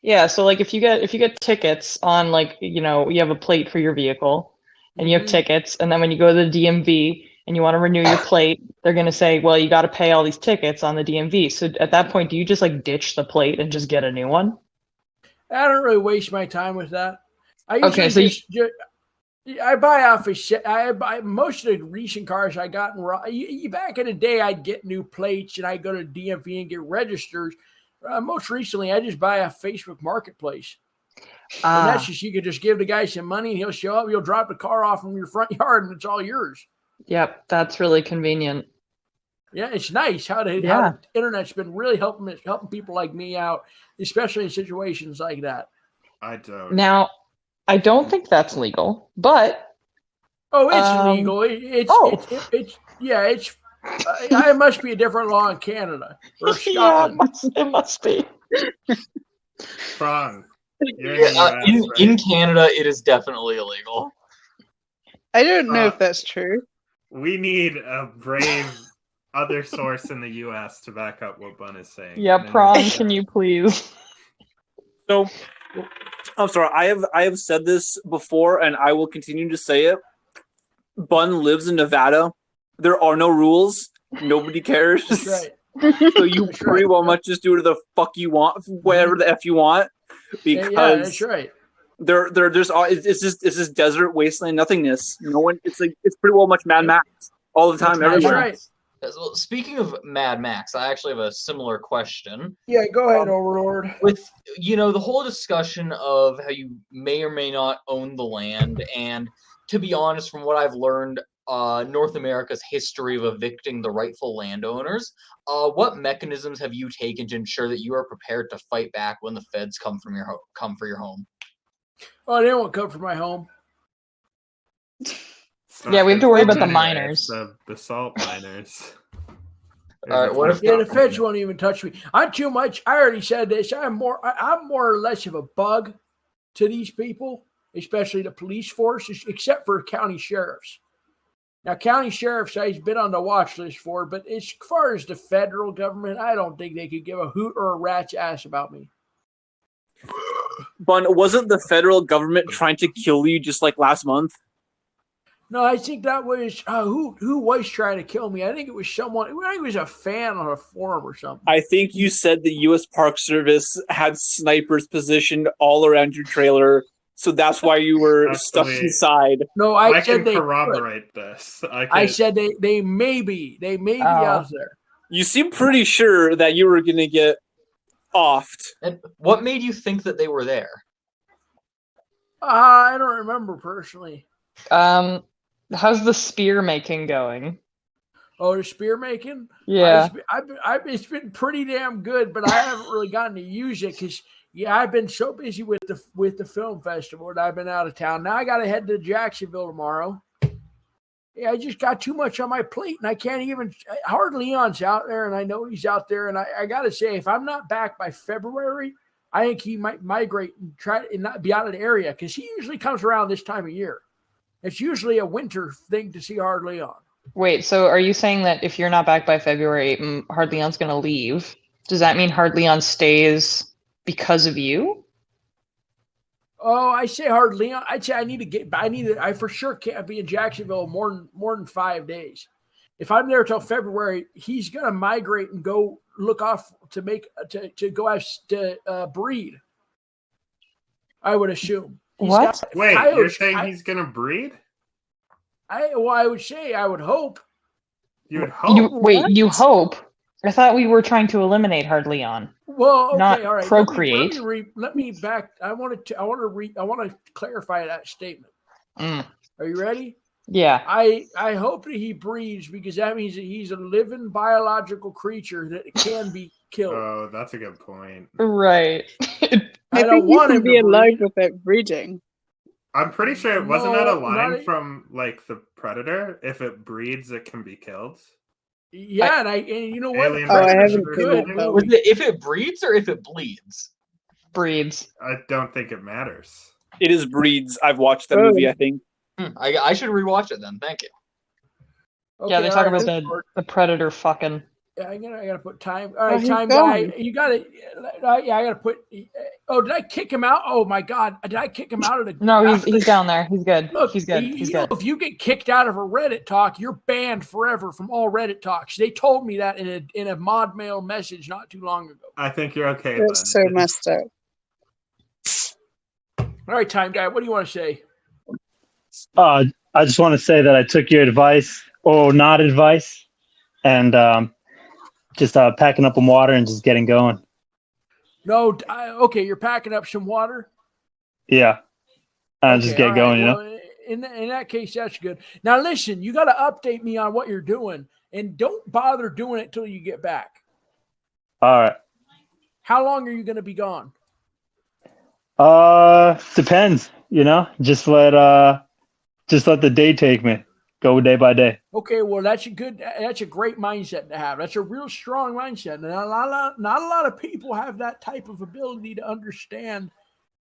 Yeah, so like if you get tickets on, like, you have a plate for your vehicle and you have tickets, and then when you go to the DMV and you want to renew your plate, they're going to say, well, you got to pay all these tickets on the DMV. So at that point, do you just like ditch the plate and just get a new one? I don't really waste my time with that. I Okay, usually so I buy off I buy most of the recent cars I got back in the day. I'd get new plates and I go to DMV and get registers. Most recently, I just buy a Facebook Marketplace, and that's just you could just give the guy some money and he'll show up. You'll drop the car off in your front yard and it's all yours. Yep, that's really convenient. Yeah, it's nice how the internet's been really helping people like me out, especially in situations like that. I don't. Now, I don't think that's legal, but it's legal. It must be a different law in Canada or Scotland. Yeah, it must be. Wrong. In Canada, it is definitely illegal. I don't know if that's true. We need a brave other source in the U.S. to back up what Bun is saying. Yeah, Prawn, can you please? So, I'm sorry. I have said this before, and I will continue to say it. Bun lives in Nevada. There are no rules. Nobody cares. That's right. So you pretty well much just do the fuck you want, whatever the f you want, because that's right. It's just desert wasteland nothingness. No one. It's pretty well much Mad Max all the time. Everywhere. Right. Well, speaking of Mad Max, I actually have a similar question. Yeah, go ahead, Overlord. With the whole discussion of how you may or may not own the land, and to be honest, from what I've learned, North America's history of evicting the rightful landowners, what mechanisms have you taken to ensure that you are prepared to fight back when the feds come for your home? Oh, they won't come for my home. Yeah, we have to worry about the miners. The basalt miners. All right, what if Yeah, the feds won't even touch me. I'm too much. I already said this. I'm more or less of a bug to these people, especially the police forces, except for county sheriffs. Now, county sheriffs I've been on the watch list for, but as far as the federal government, I don't think they could give a hoot or a rat's ass about me. Bun, wasn't the federal government trying to kill you just like last month? No, I think that was who was trying to kill me. I think it was someone. I think it was a fan on a forum or something. I think you said the U.S. Park Service had snipers positioned all around your trailer, so that's why you were stuck inside. No, I said can they corroborate this. I said they may be out there. You seem pretty sure that you were going to get offed. And what made you think that they were there? I don't remember personally. How's the spear making going? Oh, the spear making? Yeah. It's been pretty damn good, but I haven't really gotten to use it because I've been so busy with the film festival and I've been out of town. Now I got to head to Jacksonville tomorrow. Yeah, I just got too much on my plate and I can't even. Hard Leon's out there and I know he's out there, and I got to say, if I'm not back by February, I think he might migrate and try and not be out of the area because he usually comes around this time of year. It's usually a winter thing to see Hard Leon. Wait, so are you saying that if you're not back by February, Hard Leon's going to leave? Does that mean Hard Leon stays because of you? Oh, I say Hard Leon. I'd say I for sure can't be in Jacksonville more than 5 days. If I'm there till February, he's going to migrate and go look off to breed. I would assume. What? Wait, you're saying he's going to breed? I would say, I would hope. You would hope? You hope? I thought we were trying to eliminate Hard Leon. Well, okay, not all right. procreate. Let me back. I want to clarify that statement. Are you ready? Yeah. I hope that he breeds because that means that he's a living biological creature that can be killed. Oh, that's a good point. Right. I think you can be alive without breeding. I'm pretty sure wasn't that a No, line from like the Predator? If it breeds, it can be killed. Yeah, and you know what? Alien Predators are good. Was it if it breeds or if it bleeds? Breeds. I don't think it matters. It is breeds. I've watched the movie, I think. I should rewatch it then. Thank you. Okay, Yeah, they talk all right, about the Predator fucking. Yeah, I gotta put time. All right, he's time gone. guy. You gotta. I gotta put. Oh, did I kick him out? Oh my God, did I kick him out of the? No, he's down there. He's good. Look, He's good. He's you know, good. if you get kicked out of a Reddit talk, you're banned forever from all Reddit talks. They told me that in a mod mail message not too long ago. I think you're okay. That's so messed up. All right, time guy. What do you want to say? I just want to say that I took your advice, or not advice, and just packing up some water and just getting going. No, okay. You're packing up some water. Yeah, and just Okay, get all going. right. You know. Well, in that case, that's good. Now, listen, you got to update me on what you're doing, and don't bother doing it till you get back. All right. How long are you going to be gone? Depends. You know, just let the day take me. Go day by day. Okay, well, that's a great mindset to have. That's a real strong mindset. And not a lot of people have that type of ability to understand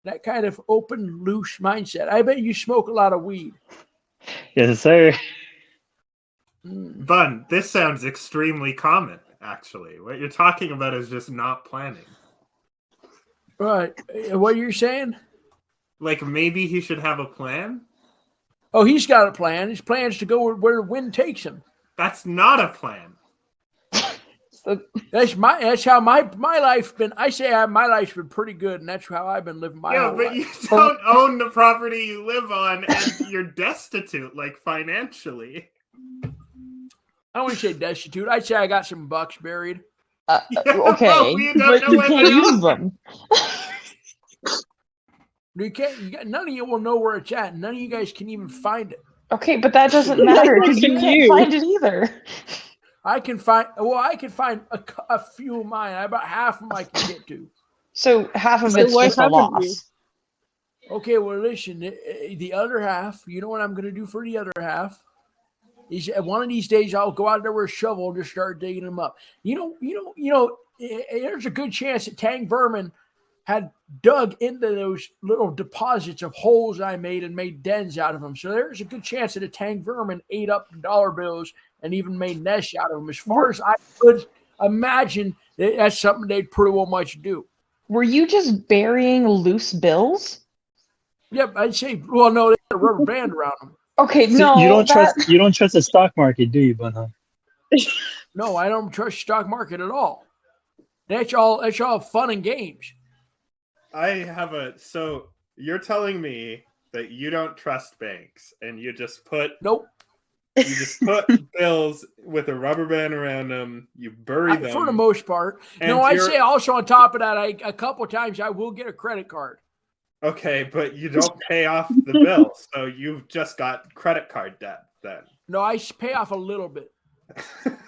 that kind of open, loose mindset. I bet you smoke a lot of weed. Yes, sir. Bun, this sounds extremely common, actually. What you're talking about is just not planning. Right. What you're saying? Like maybe he should have a plan? Oh, he's got a plan. His plan is to go where the wind takes him. That's not a plan. That's how my life's been. I say my life's been pretty good, and that's how I've been living my whole but life. you don't own the property you live on, and you're destitute, like financially. I wouldn't say destitute. I'd say I got some bucks buried. Okay, Well, you don't but know you where can't they use are. them. None of you will know where it's at. None of you guys can even find it. Okay, but that doesn't matter because you can't find it either. I can find a few of mine. About half of them I can get to. So half of So it's why just a haven't loss. you? Okay, well, listen. The other half, you know what I'm going to do for the other half? He said, one of these days I'll go out there with a shovel and just start digging them up. There's a good chance that Tang Vermin had dug into those little deposits of holes I made and made dens out of them. So there's a good chance that a Tang Vermin ate up dollar bills and even made nests out of them. As far as I could imagine, that's something they'd pretty well much do. Were you just burying loose bills? Yep, I'd say. Well, no, they had a rubber band around them. Okay, So no, you don't trust the stock market, do you, Bunham? No, I don't trust stock market at all. That's all fun and games. So you're telling me that you don't trust banks and you just put Nope. You just put bills with a rubber band around them. You bury them for the most part. No, I'd say also on top of that, a couple of times I will get a credit card. Okay, but you don't pay off the bill, so you've just got credit card debt then. No, I pay off a little bit.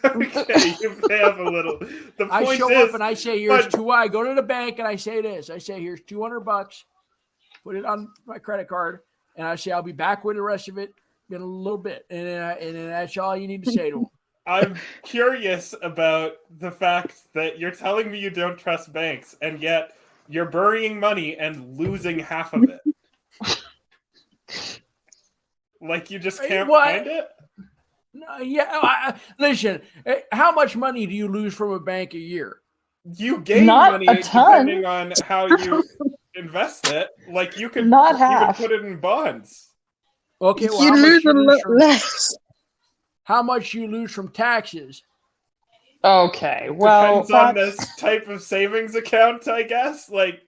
Okay, you pay off a little. The point I show is, up and I say, "Here's two." I go to the bank and I say this. I say, "Here's $200. Put it on my credit card," and I say, "I'll be back with the rest of it in a little bit." And then that's all you need to say to them. I'm curious about the fact that you're telling me you don't trust banks, and yet you're burying money and losing half of it. Like you just can't find it? No, listen, how much money do you lose from a bank a year? You gain Not money a ton. depending on how you invest it. Like you could Not half. put it in bonds. Okay, well, You lose a lot less. How much you lose from taxes? Okay, well, Depends on this type of savings account, I guess. Like,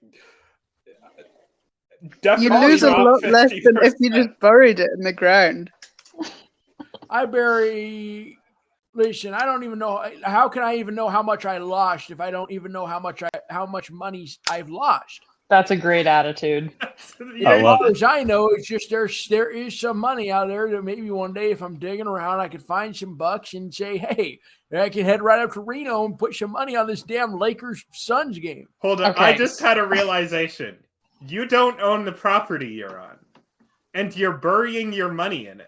You definitely lose a not lot less than if 50%. you just buried it in the ground. Listen, I don't even know. How can I even know how much I lost if I don't even know how much money I've lost? that's a great attitude. As far as I know, it's just there is some money out there that maybe one day if I'm digging around, I could find some bucks and say, hey, I can head right up to Reno and put some money on this damn Lakers-Suns game. Hold on, Okay. I just had a realization. You don't own the property you're on, and you're burying your money in it.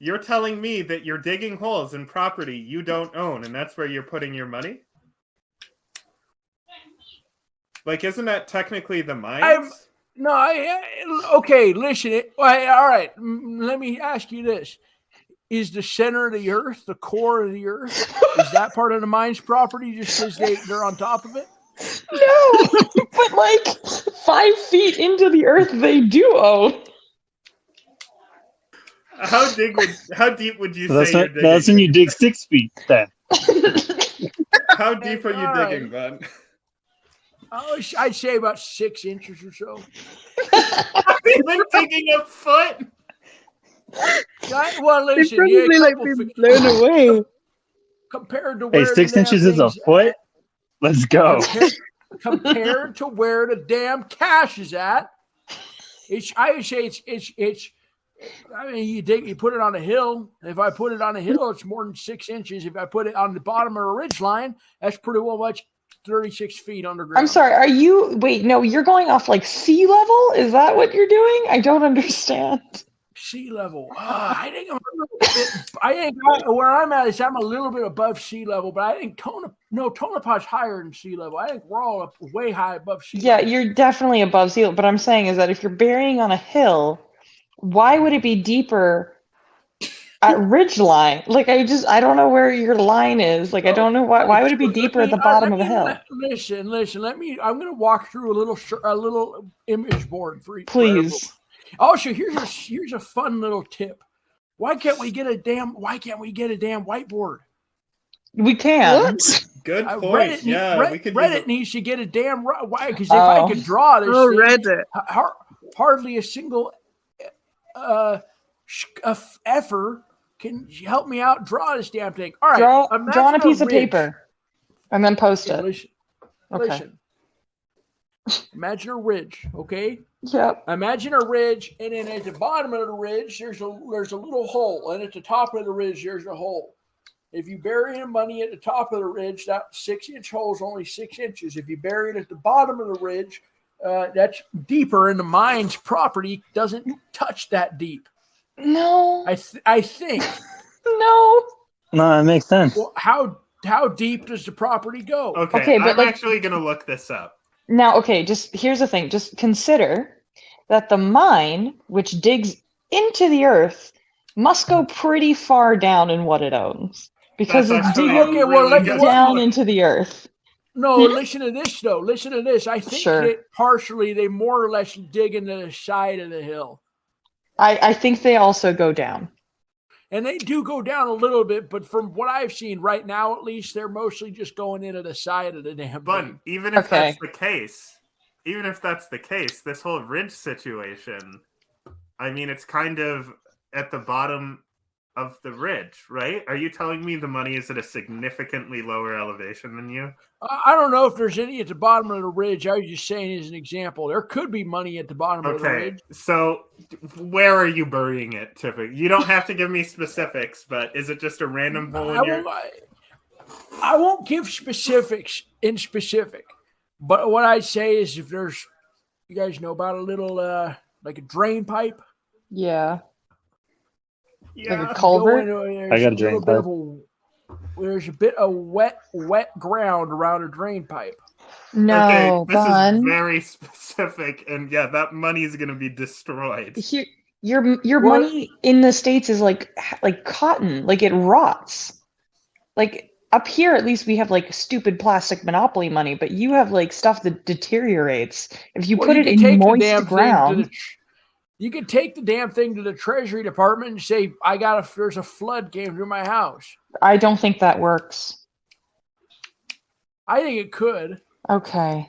You're telling me that you're digging holes in property you don't own, and that's where you're putting your money? Like, isn't that technically the mines? Okay, listen. All right, let me ask you this. Is the center of the earth, the core of the earth, is that part of the mine's property just because they're on top of it? No, but like 5 feet into the earth, they do own. How deep would you say you're digging? That's when you dig 6 feet then. How deep are you digging, Ben? I'd say about 6 inches or so. You've been digging a foot? Well, listen, They're probably being blown away. Compared to Hey, where 6 inches is a foot? Let's go. Compared to where the damn cash is at, I would say it's. I mean, you put it on a hill. If I put it on a hill, it's more than 6 inches. If I put it on the bottom of a ridge line, that's pretty well much 36 feet underground. I'm sorry, you're going off like sea level? Is that what you're doing? I don't understand. Sea level. I think I'm a little bit. Where I'm at is I'm a little bit above sea level, but I think Tonopah's higher than sea level. I think we're all up way high above sea level. Yeah, you're definitely above sea level. But I'm saying is that if you're burying on a hill, why would it be deeper at ridge line? Like I don't know where your line is. Like I don't know why would it be deeper at the bottom of a hill? Listen. I'm going to walk through a little image board for you. Please. Also, here's a fun little tip. Why can't we get a damn whiteboard? We can. What? Good point. Reddit needs to get a damn why? Because if I could draw this, Reddit. Hardly a single effort can help me out draw this damn thing. All right, draw on a piece of paper, and then post it. Listen. Imagine a ridge, okay? Yep. Imagine a ridge, and then at the bottom of the ridge, there's a little hole, and at the top of the ridge, there's a hole. If you bury the money at the top of the ridge, that 6-inch hole is only 6 inches. If you bury it at the bottom of the ridge, that's deeper, and the mine's property doesn't touch that deep. No. I think. No. No, it makes sense. Well, how deep does the property go? Okay, but I'm like- actually gonna look this up. Now, okay, just here's the thing. Just consider that the mine, which digs into the earth, must go pretty far down in what it owns because That's it's actually digging Okay, well, really like, good down point. into the earth. No, listen to this though. Listen to this. I think Sure. that partially they more or less dig into the side of the hill. I think they also go down. And they do go down a little bit, but from what I've seen right now, at least, they're mostly just going into the side of the damn But thing. even if Okay. that's the case, this whole ridge situation, I mean, it's kind of at the bottom of the ridge, right? Are you telling me the money is at a significantly lower elevation than you? I don't know if there's any at the bottom of the ridge. I was just saying as an example. There could be money at the bottom of the Okay, ridge. so where are you burying it, typically? You don't have to give me specifics, but is it just a random hole in your... I won't give specifics in specific, but what I'd say is if there's, you guys know about a little, like a drain pipe? Yeah. Yeah. Like a culvert? I got a drain pipe. There's a bit of wet ground around a drain pipe. No, Okay, this Bun. is very specific, and yeah, that money is going to be destroyed. Your What? money in the States is like cotton, like it rots. Like up here, at least we have like stupid plastic monopoly money, but you have like stuff that deteriorates. If you Well, put you it could in take the moist damn thing to ground, you could take the damn thing to the Treasury Department and say, there's a flood came through my house. I don't think that works. I think it could. Okay.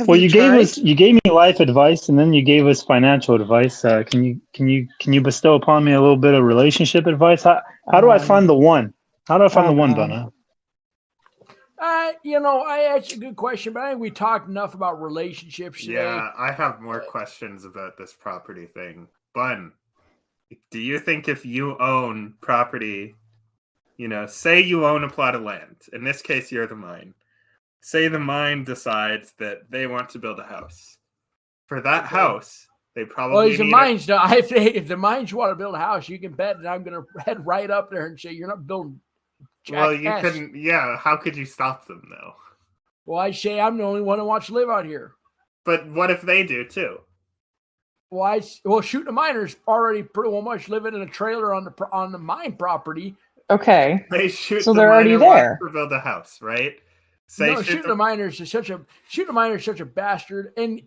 Well, you gave tried? you gave me life advice, and then you gave us financial advice. Can you bestow upon me a little bit of relationship advice? How do I find the one? How do I find the one, Donna? That's a good question, but I think we talked enough about relationships today. Yeah, I have more questions about this property thing. Bun, do you think if you own property, say you own a plot of land, in this case, you're the mine. Say the mine decides that they want to build a house. For that house, they probably if the mines want to build a house, you can bet that I'm going to head right up there and say, you're not building Jack Well, you S. couldn't. Yeah, how could you stop them though? Well, I say I'm the only one who wants to live out here. But what if they do too? Well, shooting the miners already pretty well much living in a trailer on the mine property. Okay. They shoot. So the they're already miner there. wants to build a house, right? Shooting the miners is such a bastard, and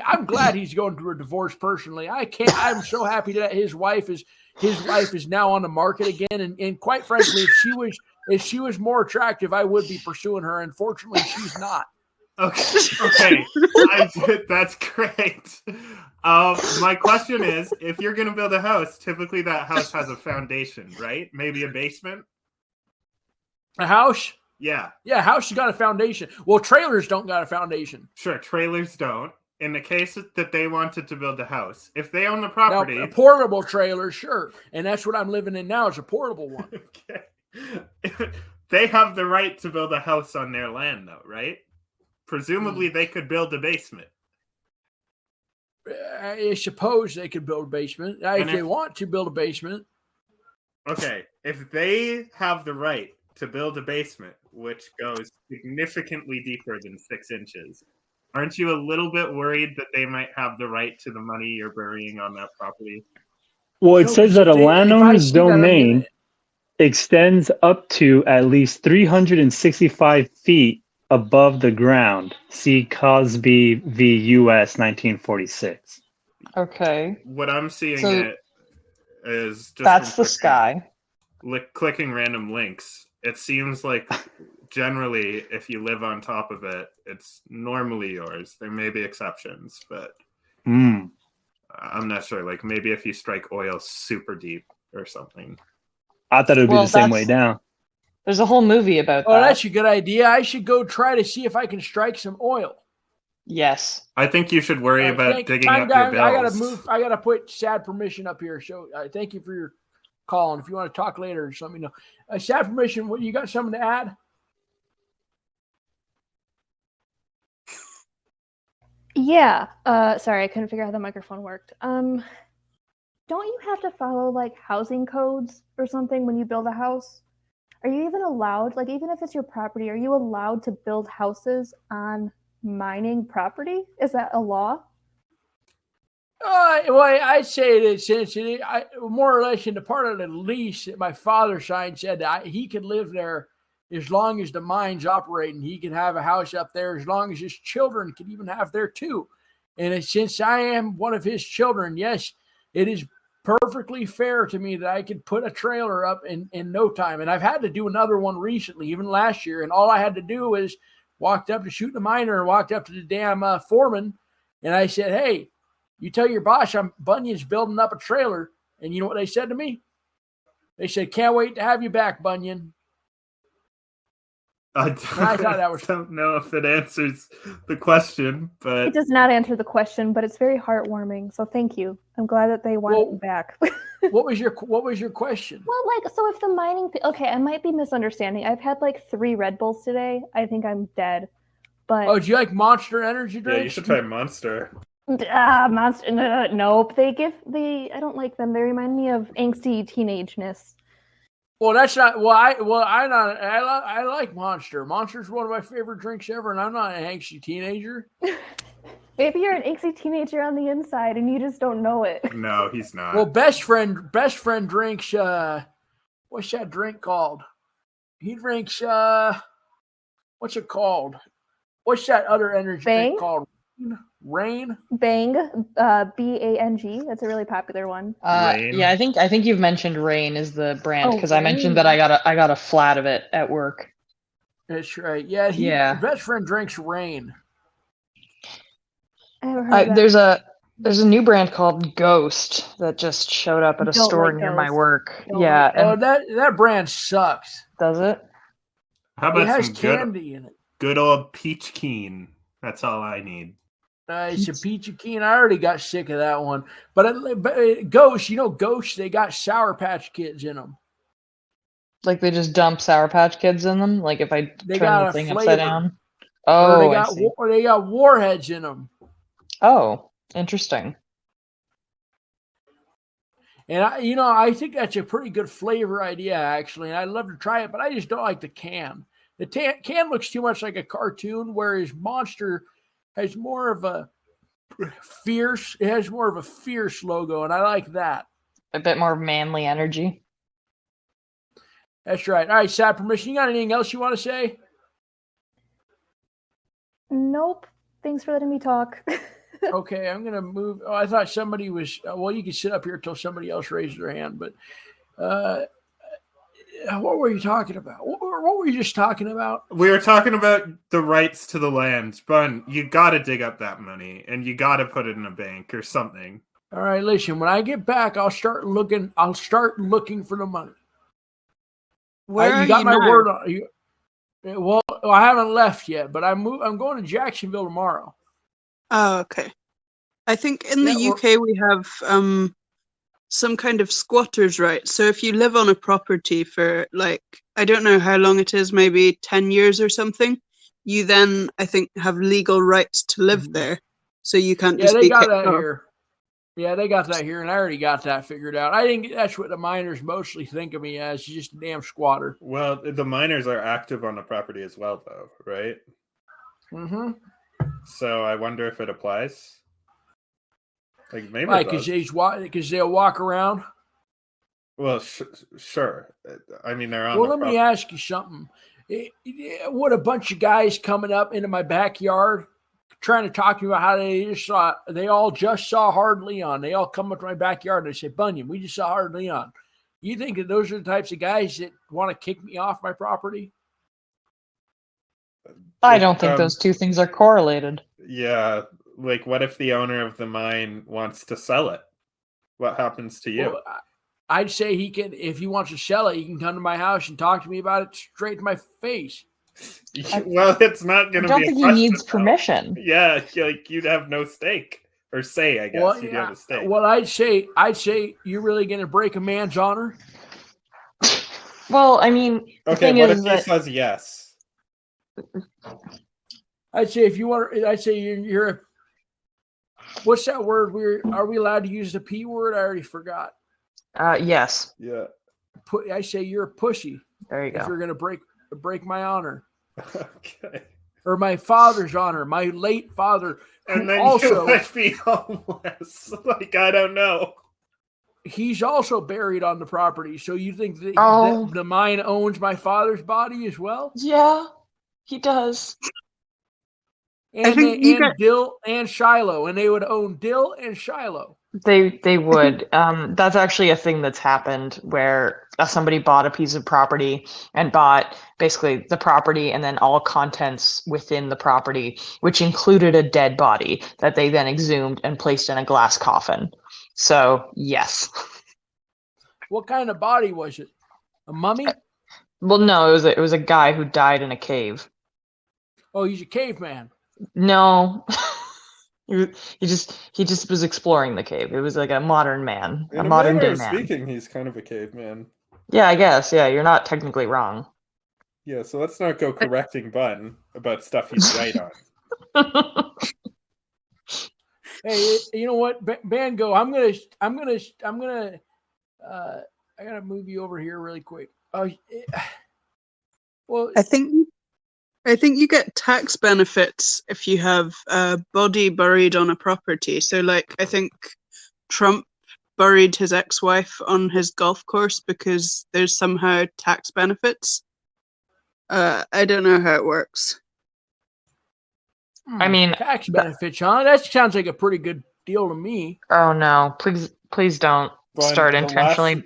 I'm glad he's going through a divorce personally. I'm so happy that his life is now on the market again, and quite frankly, if she was more attractive, I would be pursuing her. Unfortunately, she's not. Okay, that's great. My question is, if you're going to build a house, typically that house has a foundation, right? Maybe a basement. A house? Yeah. Yeah, house has got a foundation. Well, trailers don't got a foundation. Sure, trailers don't. In the case that they wanted to build a house, if they own the property... Now, a portable trailer, sure. And that's what I'm living in now, is a portable one. Okay. They have the right to build a house on their land, though, right? Presumably, they could build a basement. I suppose they could build a basement. If they want to build a basement. Okay, if they have the right to build a basement, which goes significantly deeper than 6 inches, aren't you a little bit worried that they might have the right to the money you're burying on that property? Well, it says that a landowner's domain extends up to at least 365 feet above the ground. See Cosby v. U.S. 1946. Okay. What I'm seeing is just that's the sky. Clicking random links. It seems like generally, if you live on top of it, it's normally yours. There may be exceptions, but I'm not sure. Like maybe if you strike oil super deep or something. I thought it would be the same way down. There's a whole movie about that. Oh, that's a good idea. I should go try to see if I can strike some oil. Yes. I think you should worry about digging up your bills. I gotta put sad permission up here. So thank you for your call. And if you want to talk later, just let me know. Sad permission. What you got? Something to add? Yeah. Sorry, I couldn't figure out how the microphone worked. don't you have to follow like housing codes or something when you build a house? Are you even allowed, like even if it's your property, are you allowed to build houses on mining property? Is that a law? Well, I'd say that since more or less in the part of the lease that my father signed said that he could live there as long as the mine's operating. He could have a house up there as long as his children could even have there too. And since I am one of his children, yes, it is perfectly fair to me that I could put a trailer up in no time. And I've had to do another one recently, even last year. And all I had to do was walked up to shoot the miner and walked up to the damn foreman. And I said, hey, you tell your boss Bunyan's building up a trailer. And you know what they said to me? They said, can't wait to have you back, Bunyan. I don't know if it answers the question, but it does not answer the question, but it's very heartwarming. So thank you. I'm glad that they want you back. What was your question? Well, like, so if the mining, okay, I might be misunderstanding. I've had like 3 Red Bulls today. I think I'm dead. But do you like Monster energy drinks? Yeah, you should try Monster. Monster. Nope. I don't like them. They remind me of angsty teenageness. Well, that's not. I like Monster. Monster's one of my favorite drinks ever, and I'm not an angsty teenager. Maybe you're an angsty teenager on the inside, and you just don't know it. No, he's not. Well, best friend drinks. What's that drink called? He drinks. What's it called? What's that other energy drink called? Rain. Bang. BANG. That's a really popular one. Yeah, I think you've mentioned Rain is the brand because I mentioned that I got a flat of it at work. That's right. Yeah. Best friend drinks Rain. I haven't heard of that. There's a new brand called Ghost that just showed up at a store near my work. That brand sucks. Does it? How about it has some candy in it? Good old peach keen. That's all I need. It's a peachy keen. I already got sick of that one. But Ghost, Ghost, they got Sour Patch Kids in them. Like they just dump Sour Patch Kids in them? Like if I turn the thing upside down? Oh, or they got Warheads in them. Oh, interesting. And I think that's a pretty good flavor idea, actually. And I'd love to try it, but I just don't like the can. The can looks too much like a cartoon, whereas Monster has more of a fierce. It has more of a fierce logo, and I like that. A bit more manly energy. That's right. All right, Sad Permission. You got anything else you want to say? Nope. Thanks for letting me talk. Okay, I'm gonna move. Oh, I thought somebody was. Well, you can sit up here until somebody else raises their hand. But what were you talking about? What were you just talking about? We were talking about the rights to the land. Bun, you got to dig up that money and you got to put it in a bank or something. All right, listen. When I get back, I'll start looking for the money. Where are you got you my now? word on you. Well, I haven't left yet, but I'm going to Jacksonville tomorrow. Oh, okay. I think in the UK we have some kind of squatters' rights. So if you live on a property for I don't know how long it is, maybe 10 years or something, you then I think have legal rights to live there. So you can't just be kicked off. Here. Yeah, they got that here, and I already got that figured out. I think that's what the miners mostly think of me as, just a damn squatter. Well, the miners are active on the property as well, though, right? Mm-hmm. So I wonder if it applies. Like maybe because they'll walk around. Well, sure. I mean, they're on. Well, let me ask you something. What a bunch of guys coming up into my backyard, trying to talk to me about how they all just saw Hard Leon. They all come up to my backyard and they say, "Bunyan, we just saw Hard Leon." You think that those are the types of guys that want to kick me off my property? I don't think those two things are correlated. Yeah. Like, what if the owner of the mine wants to sell it? What happens to you? Well, I'd say he can, if he wants to sell it, he can come to my house and talk to me about it straight to my face. Well, it's not going to be. I don't think he needs permission. Yeah, like you'd have no stake or say. I guess well, you'd have a stake. Well, I'd say you're really going to break a man's honor. Well, I mean, okay. What if he says yes? I'd say if you want, I'd say you're What's that word? Are we allowed to use the P word? I already forgot. Yes. Yeah. I say you're a pussy. There you If go. you're gonna break my honor. Okay. Or my father's honor, my late father, who And then also you would be homeless. Like, I don't know. he's also buried on the property. So you think that, Oh. that the mine owns my father's body as well? Yeah, he does. And think you get- Dill and Shiloh, and they would own Dill and Shiloh. They would. That's actually a thing that's happened where somebody bought a piece of property and bought basically the property and then all contents within the property, which included a dead body that they then exhumed and placed in a glass coffin. So yes. What kind of body was it? A mummy? Well, no, it was a guy who died in a cave. Oh, he's a caveman. No. He just was exploring the cave. It was like a modern man, In a a modern manner day of man. speaking, he's kind of a caveman. Yeah, I guess. Yeah, you're not technically wrong. Yeah, so let's not go correcting Bun about stuff he's right on. Hey, you know what, Bango? I gotta move you over here really quick. Well, I think you get tax benefits if you have a body buried on a property. So, like, I think Trump buried his ex-wife on his golf course because there's somehow tax benefits. I don't know how it works. I mean, tax benefits, huh? That sounds like a pretty good deal to me. Oh no! Please don't Bun, start intentionally.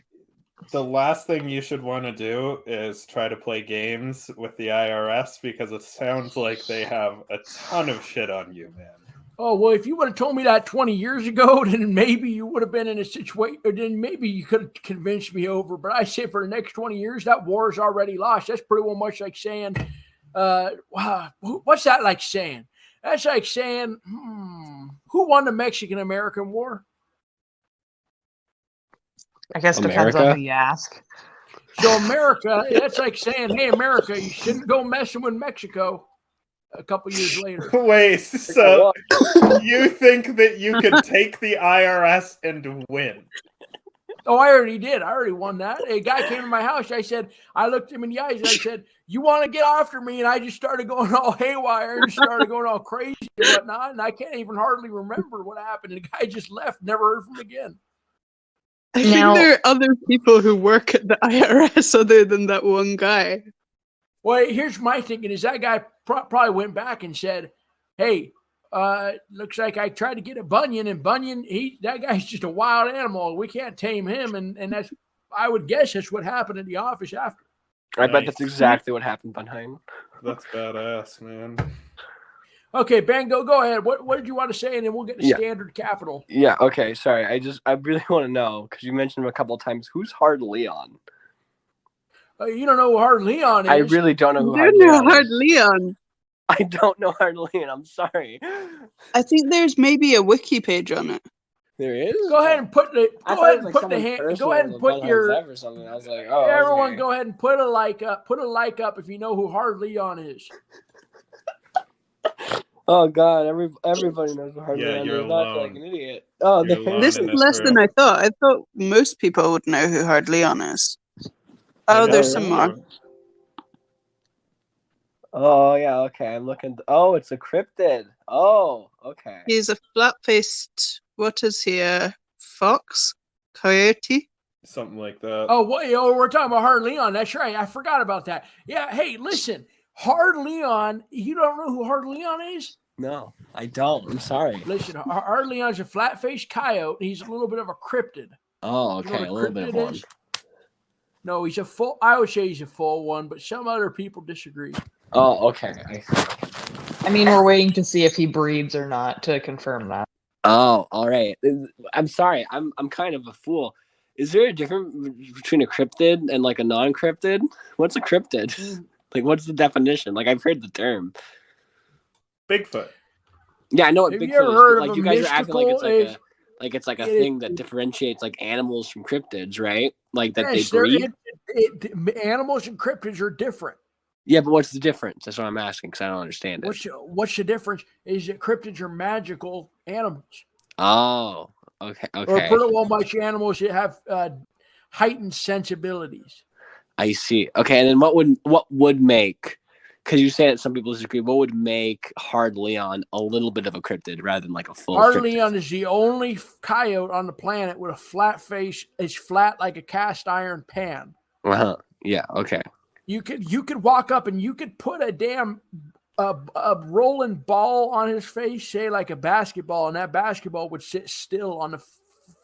The last thing you should want to do is try to play games with the IRS because it sounds like they have a ton of shit on you, man. Oh, well, if you would have told me that 20 years ago, then maybe you would have been in a situation, or then maybe you could have convinced me over. But I say for the next 20 years, that war is already lost. That's pretty well much like saying, wow, what's that like saying? That's like saying, who won the Mexican-American War? I guess depends on who you ask. So America, that's like saying, hey, America, you shouldn't go messing with Mexico a couple years later. Wait, so you think that you could take the IRS and win? Oh, I already did. I already won that. A guy came to my house. I looked him in the eyes and I said, you want to get after me? And I just started going all haywire and started going all crazy and whatnot. And I can't even hardly remember what happened. And the guy just left, never heard from him again. I think there are other people who work at the IRS other than that one guy. Well, here's my thinking is that guy probably went back and said, hey, looks like I tried to get a Bunyan, and Bunyan, that guy's just a wild animal. We can't tame him. And that's, I would guess that's what happened in the office after. I bet that's exactly what happened, Bunheim. That's badass, man. Okay, Bango, go ahead. What did you want to say? And then we'll get the standard capital. Yeah, okay, sorry. I really want to know, because you mentioned him a couple of times, who's Hard Leon? You don't know who Hard Leon is. I really don't know who Hard Leon. I don't know Hard Leon. I'm sorry. I think there's maybe a wiki page on it. There is? Go ahead and put the Go ahead and put your or something. I was like, oh, everyone okay. go ahead and put a like up if you know who Hard Leon is. Oh God! Everybody knows what Hard Leon is. You're Not alone. like an idiot. Oh, This is less than I thought. I thought most people would know who Hard Leon is. Oh, there's some more. Oh yeah, okay. I'm looking. Oh, it's a cryptid. Oh, okay. He's a flat-faced. What is he? A fox? Coyote? Something like that. Oh, we're talking about Hard Leon. That's right. I forgot about that. Yeah. Hey, listen, Hard Leon. You don't know who Hard Leon is? No, I don't. I'm sorry. Listen, Hard Leon's a flat-faced coyote. He's a little bit of a cryptid. Oh, You know okay. what A little bit of cryptid one. is? No, he's a full. I would say he's a full one, but some other people disagree. Oh, okay. I mean, we're waiting to see if he breeds or not to confirm that. Oh, all right. I'm sorry. I'm kind of a fool. Is there a difference between a cryptid and like a non-cryptid? What's a cryptid? Like, what's the definition? Like, I've heard the term. Bigfoot. Yeah, I know what Have Bigfoot you ever is. heard But, of like, a you guys are acting like it's like a it- thing that differentiates like animals from cryptids, right? Like that Yes, they breed. animals and cryptids are different. Yeah, but what's the difference? That's what I'm asking because I don't understand it. What's the difference? Is that cryptids are magical animals. Oh, okay, Or okay. pretty well much animals that have heightened sensibilities. I see. Okay, and then what would make? Because you say that some people disagree. What would make Hard Leon a little bit of a cryptid rather than like a full Hard cryptid? Leon is the only coyote on the planet with a flat face. It's flat like a cast iron pan. Uh-huh. Yeah. Okay. You could walk up and you could put a damn a rolling ball on his face, say like a basketball, and that basketball would sit still on the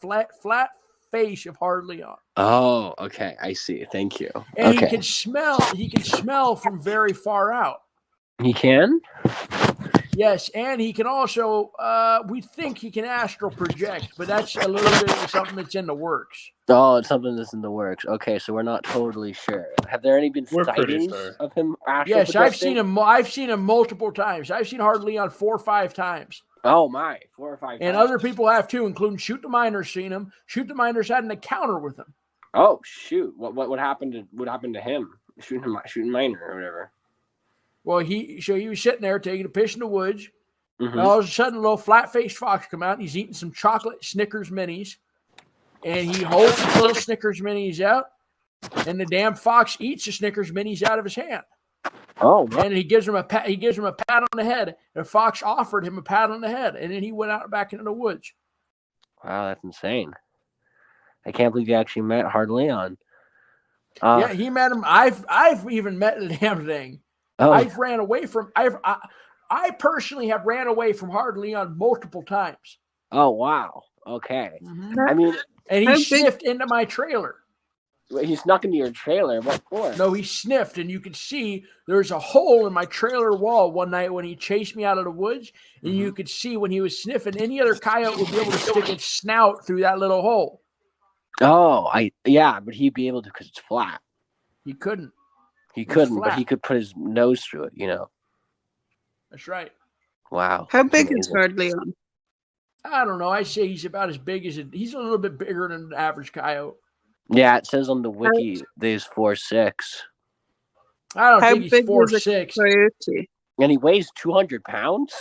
flat face of Hard Leon. Oh, okay. I see. Thank you. And okay. he can smell from very far out. He can? Yes, and he can also we think he can astral project, but that's a little bit of something that's in the works. Oh, it's something that's in the works. Okay, so we're not totally sure. Have there any been sightings of him astral Yes, projecting? I've seen him multiple times. I've seen Hard Leon 4 or 5 times. Oh my, 4 or 5 And times. other people have too, including Shoot the Miner's seen him. Shoot the Miner's had an encounter with him. Oh shoot! What happened to him? Shooting Miner or whatever. Well, he was sitting there taking a piss in the woods. Mhm. And all of a sudden, a little flat-faced fox come out. And he's eating some chocolate Snickers minis, and he holds the little Snickers minis out, and the damn fox eats the Snickers minis out of his hand. Oh, and he gives him a pat. He gives him a pat on the head. And the fox offered him a pat on the head, and then he went out back into the woods. Wow, that's insane. I can't believe you actually met Hard Leon. Yeah, he met him. I've even met the damn thing. Oh. I've ran away from. I personally have ran away from Hard Leon multiple times. Oh wow. Okay. Mhm. I mean, and he sniffed into my trailer. He snuck into your trailer. What for? No, he sniffed, and you could see there's a hole in my trailer wall one night when he chased me out of the woods, and you could see when he was sniffing, any other coyote would be able to stick its snout through that little hole. Oh, but he'd be able to because it's flat. He couldn't. He couldn't, but he could put his nose through it. You know. That's right. Wow. How big is Hard Leon? I don't know. I say he's about as big as he's a little bit bigger than an average coyote. Yeah, it says on the wiki that he's 4'6". I don't How think he's big was 4'6". a coyote? And he weighs 200 pounds?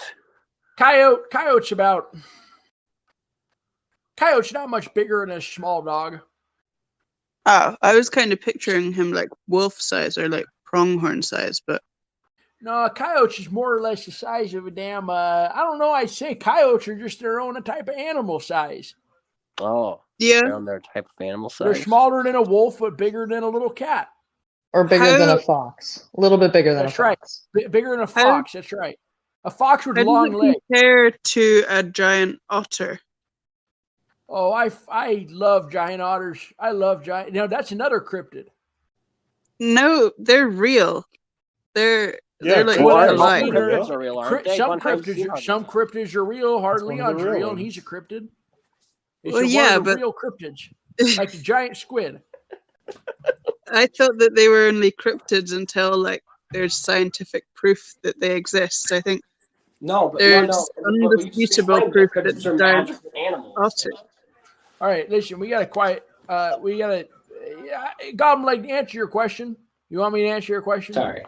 Coyote's not much bigger than a small dog. Oh, I was kind of picturing him like wolf size or like pronghorn size, but No, a coyote is more or less the size of a damn. I don't know. I say coyotes are just their own type of animal size. Oh, yeah, they're on their type of animal size. They're smaller than a wolf, but bigger than a little cat. Or bigger than a fox. A little bit bigger than That's a right. fox. Bigger than a fox. That's right. A fox with how long does it legs. compare to a giant otter? Oh, I love giant otters. I love giant. That's another cryptid. No, they're real. They're like Well, alive. Cryptids are real, aren't they? Some cryptids are real. Hard Leon's real, and he's a cryptid. It's Well, one yeah, of the but real cryptids, like the giant squid. I thought that they were only cryptids until like there's scientific proof that they exist. I think there's undisputable proof that giant otters. All right, listen, we got to quiet. Goblin Leg, to answer your question. You want me to answer your question? Sorry.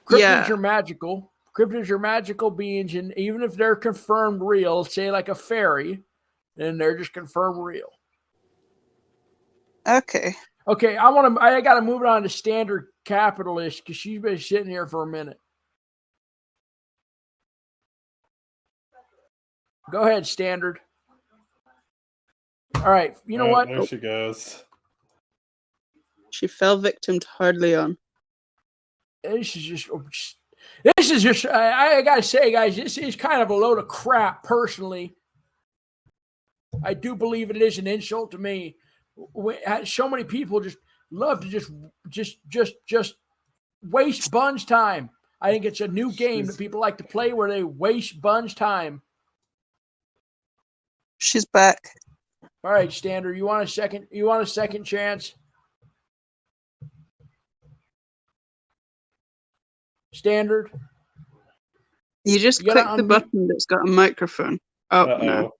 Cryptids are magical. Cryptids are magical beings, and even if they're confirmed real, say like a fairy, then they're just confirmed real. Okay. Okay, I got to move it on to Standard Capitalist because she's been sitting here for a minute. Go ahead, Standard. All right, you know what? There she goes. She fell victim to Hard Leon. This is just. I gotta say, guys, this is kind of a load of crap. Personally, I do believe it is an insult to me. So many people just love to just waste Bun's time. I think it's a new game that people like to play where they waste Bun's time. She's back. All right, Standard. You want a second? You want a second chance? Standard. You just click the button that's got a microphone. Oh no.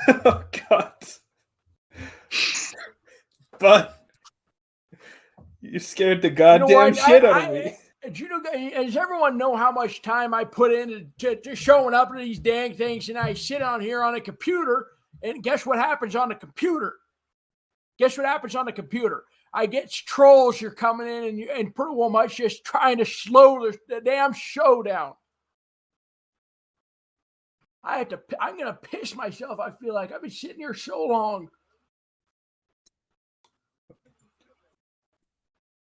Oh God. But you scared the goddamn shit out of me. Does everyone know how much time I put into showing up to these dang things? And I sit on here on a computer, and guess what happens on the computer? Guess what happens on the computer? I get trolls here coming in and pretty well much just trying to slow the damn show down. I'm going to piss myself. I feel like I've been sitting here so long.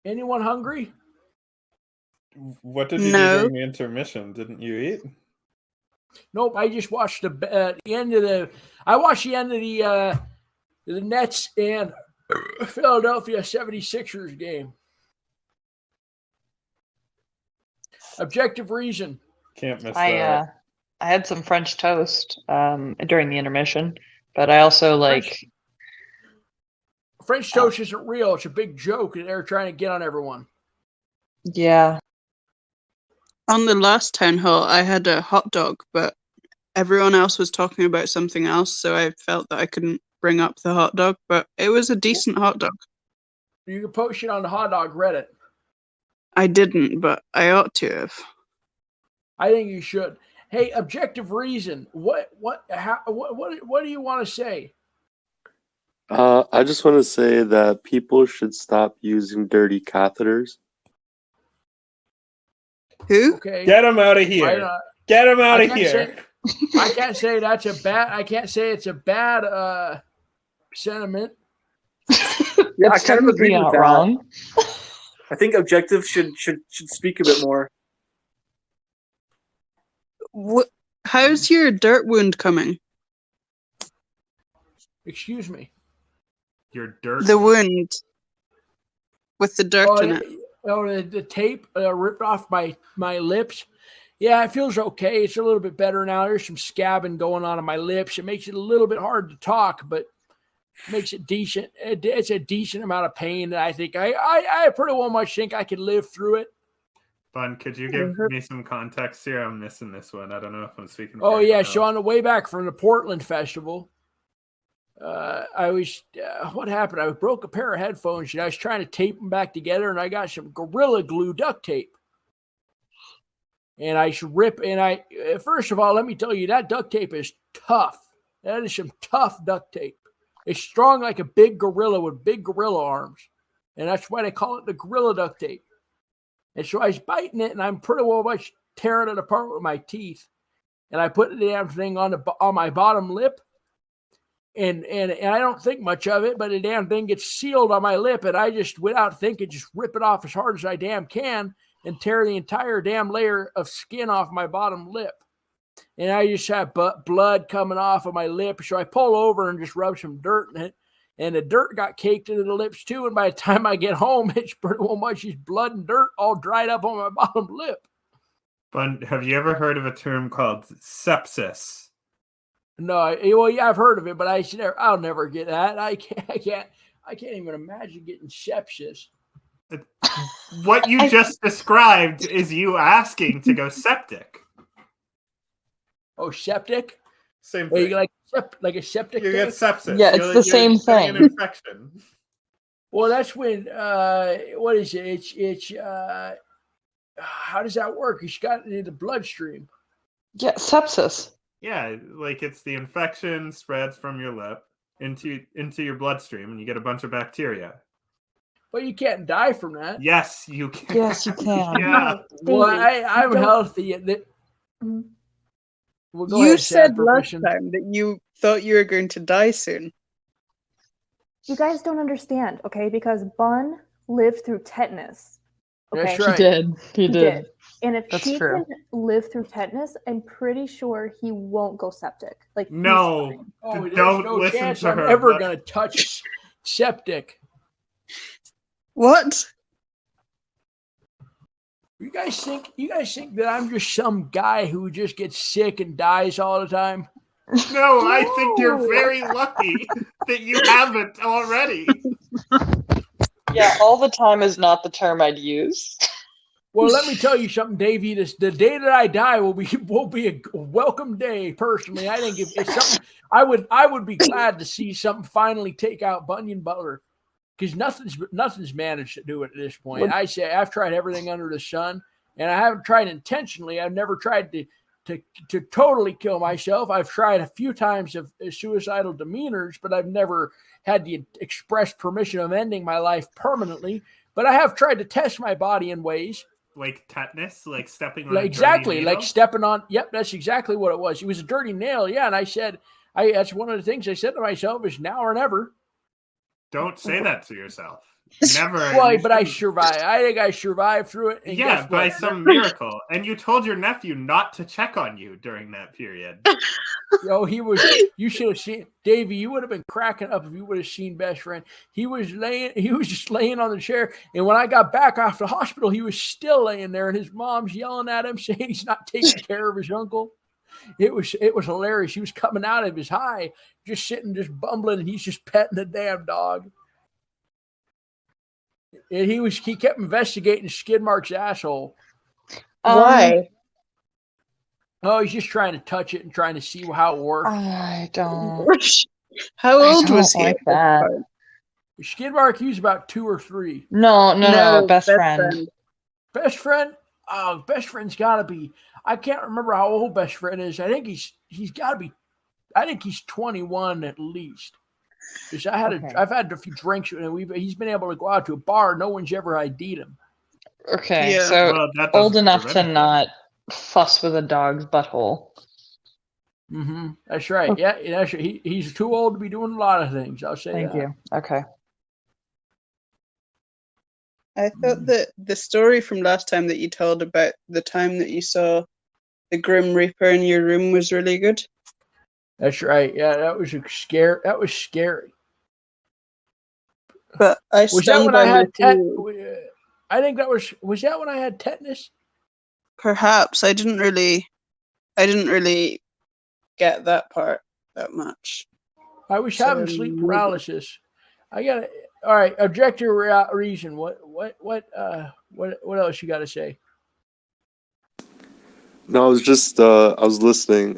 Anyone hungry? What did you do during the intermission? Didn't you eat? Nope. I just watched the end of the. I watched the end of the Nets and Philadelphia 76ers game. Objective reason. Can't miss that. I had some French toast during the intermission, but I also like French toast isn't real. It's a big joke, and they're trying to get on everyone. Yeah. On the last town hall, I had a hot dog, but everyone else was talking about something else, so I felt that I couldn't bring up the hot dog, but it was a decent hot dog. You can post it on the hot dog Reddit. I didn't, but I ought to have. I think you should. Hey, objective reason. What do you want to say? I just want to say that people should stop using dirty catheters. Who? Okay. Get him out of here. Get him out of here. I can't say that's a bad. I can't say it's a bad sentiment. Yeah, I kind of agree with that. Wrong. I think objective should speak a bit more. How's your dirt wound coming? Excuse me. Your dirt. The wound with the dirt in it. Oh, the tape ripped off my lips. Yeah, it feels okay. It's a little bit better now. There's some scabbing going on my lips. It makes it a little bit hard to talk, but makes it decent. It's a decent amount of pain that I think I pretty well much think I could live through it. Fun. Could you give me some context here? I'm missing this one. I don't know if I'm speaking. Oh yeah, so on the way back from the Portland festival, I was what happened? I broke a pair of headphones and I was trying to tape them back together, and I got some Gorilla Glue duct tape. And I should rip. And first of all, let me tell you, that duct tape is tough. That is some tough duct tape. It's strong like a big gorilla with big gorilla arms. And that's why they call it the gorilla duct tape. And so I was biting it, and I'm pretty well much tearing it apart with my teeth. And I put the damn thing on my bottom lip. And I don't think much of it, but the damn thing gets sealed on my lip. And I just, without thinking, just rip it off as hard as I damn can and tear the entire damn layer of skin off my bottom lip. And I just have blood coming off of my lip. So I pull over and just rub some dirt in it. And the dirt got caked into the lips too. And by the time I get home, it's pretty well much just blood and dirt all dried up on my bottom lip. But have you ever heard of a term called sepsis? No, well, yeah, I've heard of it, but I'll never get that. I can't even imagine getting sepsis. What you just described is you asking to go septic. Oh, septic? Same thing. You like a septic? You get sepsis. Yeah, it's the same thing. An infection. Well, that's when what is it? It's how does that work? It's got into the bloodstream. Yeah, sepsis. Yeah, like it's the infection spreads from your lip into your bloodstream, and you get a bunch of bacteria. But you can't die from that. Yes, you can. Yes, you can. Yeah. Well, I'm healthy. You said last time that you thought you were going to die soon. You guys don't understand, okay? Because Bun lived through tetanus. Okay? That's right. He did. And if That's he true. can live through tetanus, I'm pretty sure he won't go septic. Like No, there's don't no listen chance to I'm her. ever going to touch septic. What? You guys think that I'm just some guy who just gets sick and dies all the time? No, I think you're very lucky that you haven't already. Yeah, all the time is not the term I'd use. Well, let me tell you something, Davey. The day that I die will be a welcome day. Personally, I think if it's something, I would be glad to see something finally take out Bunyan Butler, because nothing's managed to do it at this point. I say I've tried everything under the sun, and I haven't tried intentionally. I've never tried to totally kill myself. I've tried a few times of suicidal demeanors, but I've never had the express permission of ending my life permanently. But I have tried to test my body in ways. Like tetanus, like stepping on Exactly, a dirty like stepping on. Yep, that's exactly what it was. It was a dirty nail. Yeah, and I said, that's one of the things I said to myself is now or never. Don't say that to yourself. Never. Well, but I survived. I think I survived through it. And yeah, by some miracle. And you told your nephew not to check on you during that period. Yo, you should have seen Davey. You would have been cracking up if you would have seen Best Friend. He was just laying on the chair. And when I got back off the hospital, he was still laying there, and his mom's yelling at him, saying he's not taking care of his uncle. It was hilarious. He was coming out of his high, just sitting, just bumbling, and he's just petting the damn dog. And he kept investigating Skidmark's asshole. Why? Oh, he's just trying to touch it and trying to see how it works. I don't. How old was he? Like that. Skidmark, he was about 2 or 3. No. Best friend. Best friend? Oh, best friend's got to be. I can't remember how old best friend is. I think he's got to be. I think he's 21 at least. Because I've had a few drinks and he's been able to go out to a bar. No one's ever ID'd him. Okay, Yeah. so Well, old enough to not fuss with a dog's butthole. Mm-hmm. That's right. Yeah, that's right. He's too old to be doing a lot of things. I'll say Thank that. you. Okay. I thought that the story from last time that you told about the time that you saw the Grim Reaper in your room was really good. That's right. Yeah, that was scary. That was scary. But I Was that stand when by I my had theory. I think that was that when I had tetanus? Perhaps I didn't really get that part that much. I was So having sleep maybe. paralysis. I got it. All right, objective reason. What else you got to say? No, I was just I was listening.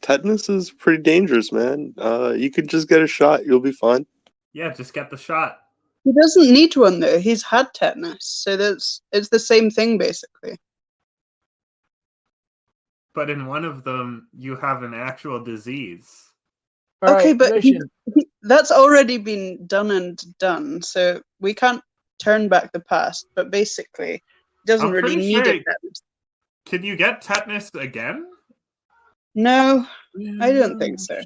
Tetanus is pretty dangerous, man. You could just get a shot, you'll be fine. Yeah, just get the shot. He doesn't need one though. He's had tetanus, so it's the same thing basically. But in one of them, you have an actual disease. All Okay, right, but listen. that's already been done, so we can't turn back the past. But basically, he doesn't I'm really pretty need sure- a tetanus. Can you get tetanus again? No, I don't think so.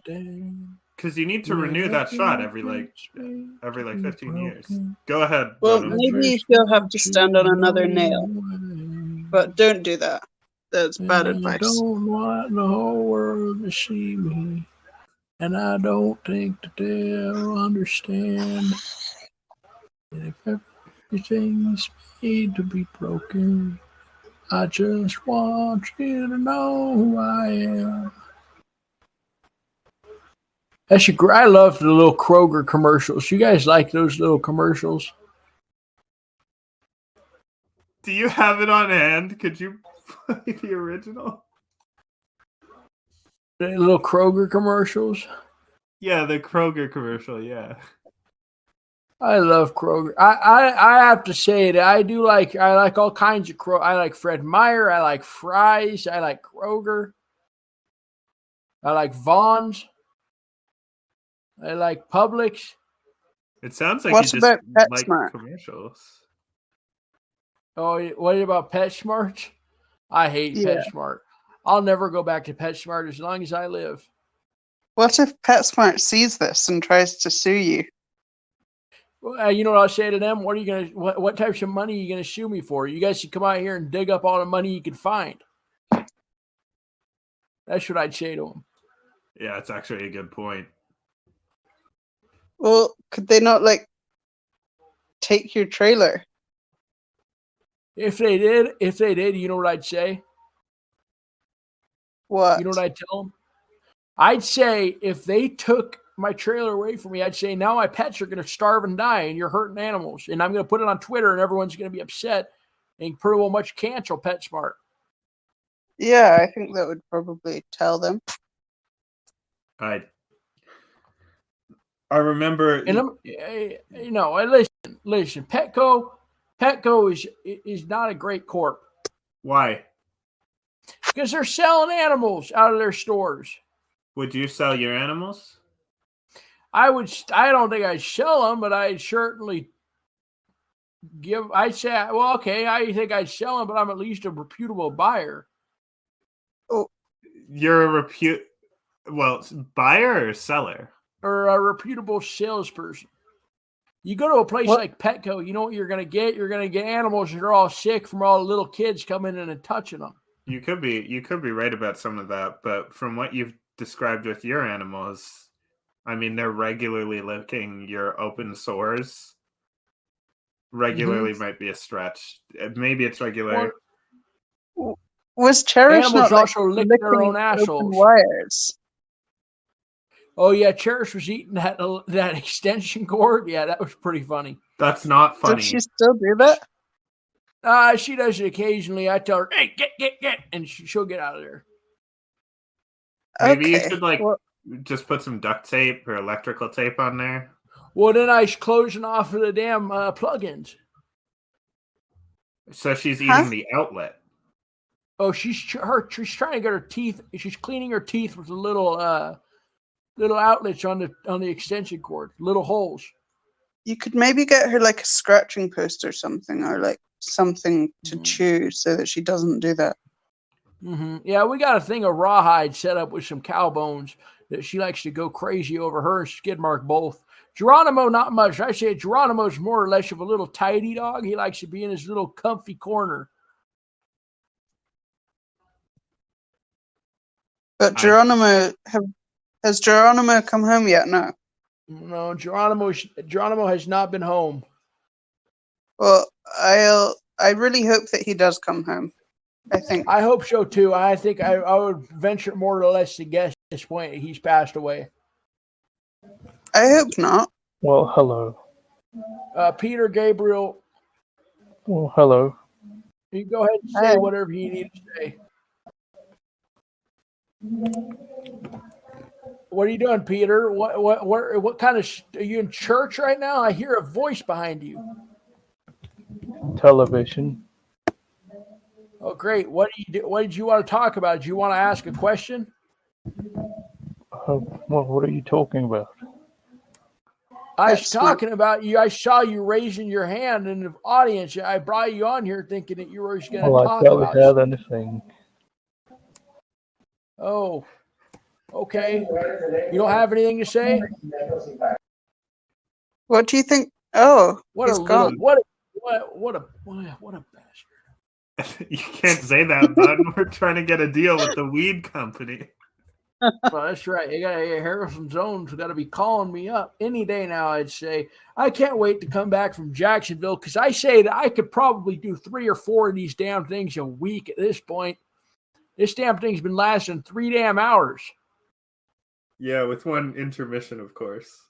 Because you need to renew that shot every 15 years. Go ahead. Well, Ronan. maybe he'll have to stand on another nail, but don't do that. That's bad advice. I don't want the whole world to see me, and I don't think that they'll understand. And if everything's made to be broken, I just want you to know who I am. I love the little Kroger commercials. You guys like those little commercials? Do you have it on hand? Could you play the original? The little Kroger commercials. Yeah, the Kroger commercial, yeah. I love Kroger. I have to say that I like all kinds of Kroger. I like Fred Meyer. I like Fry's. I like Kroger. I like Vaughn's. I like Publix. It sounds like What you about just like PetSmart? commercials. Oh, what about PetSmart? I hate Yeah. PetSmart. I'll never go back to PetSmart as long as I live. What if PetSmart sees this and tries to sue you? Well, you know what I'll say to them? What types of money are you gonna sue me for? You guys should come out here and dig up all the money you can find. That's what I'd say to them. Yeah, it's actually a good point. Well, could they not take your trailer? If they did, you know what I'd say? What? You know what I'd tell them? I'd say if they took my trailer away from me, I'd say now my pets are going to starve and die and you're hurting animals. And I'm going to put it on Twitter and everyone's going to be upset and pretty well much cancel PetSmart. Yeah, I think that would probably tell them. I remember. And listen, Petco is not a great corp. Why? Because they're selling animals out of their stores. Would you sell your animals? I don't think I'd sell them, but I'd certainly I'd say, well, okay, I think I'd sell them, but I'm at least a reputable buyer. Oh, you're a buyer or seller? Or a reputable salesperson. You go to a place like Petco, you know what you're going to get? You're going to get animals that are all sick from all the little kids coming in and touching them. You could be right about some of that, but from what you've described with your animals, I mean, they're regularly licking your open sores. Regularly might be a stretch. Maybe it's regular. Was Cherish Animals not also lick their own assholes. Wires? Oh yeah, Cherish was eating that extension cord. Yeah, that was pretty funny. That's not funny. Did she still do that? She does it occasionally. I tell her, "Hey, get," and she'll get out of there. Maybe you should just put some duct tape or electrical tape on there. Well, then I was closing off of the damn plugins. So she's eating the outlet. Oh, she's trying to get her teeth. She's cleaning her teeth with the little outlets on the extension cord, little holes. You could maybe get her like a scratching post or something, or like something to chew so that she doesn't do that. Mm-hmm. Yeah, we got a thing of rawhide set up with some cow bones that she likes to go crazy over. Her and Skidmark both. Geronimo, not much. I say Geronimo's more or less of a little tidy dog. He likes to be in his little comfy corner. But Geronimo, has Geronimo come home yet? No. No, Geronimo has not been home. Well, I really hope that he does come home. I hope so too. I think I would venture more or less to guess at this point he's passed away. I hope not. Well, hello. Peter Gabriel. Well, hello. You go ahead and say whatever you need to say. What are you doing, Peter? What kind of are you in church right now? I hear a voice behind you. Television. Oh, great. What did you want to talk about? Do you want to ask a question? Well, what are you talking about? I was talking about you. I saw you raising your hand in the audience. I brought you on here thinking that you were just going to talk about. I don't have anything. Oh, okay. You don't have anything to say? What do you think? Oh, he's gone. What a bastard. You can't say that, bud. We're trying to get a deal with the weed company. Well, that's right. Harrison Jones got to be calling me up any day now, I'd say. I can't wait to come back from Jacksonville because I say that I could probably do 3 or 4 of these damn things a week at this point. This damn thing's been lasting 3 damn hours. Yeah, with one intermission, of course.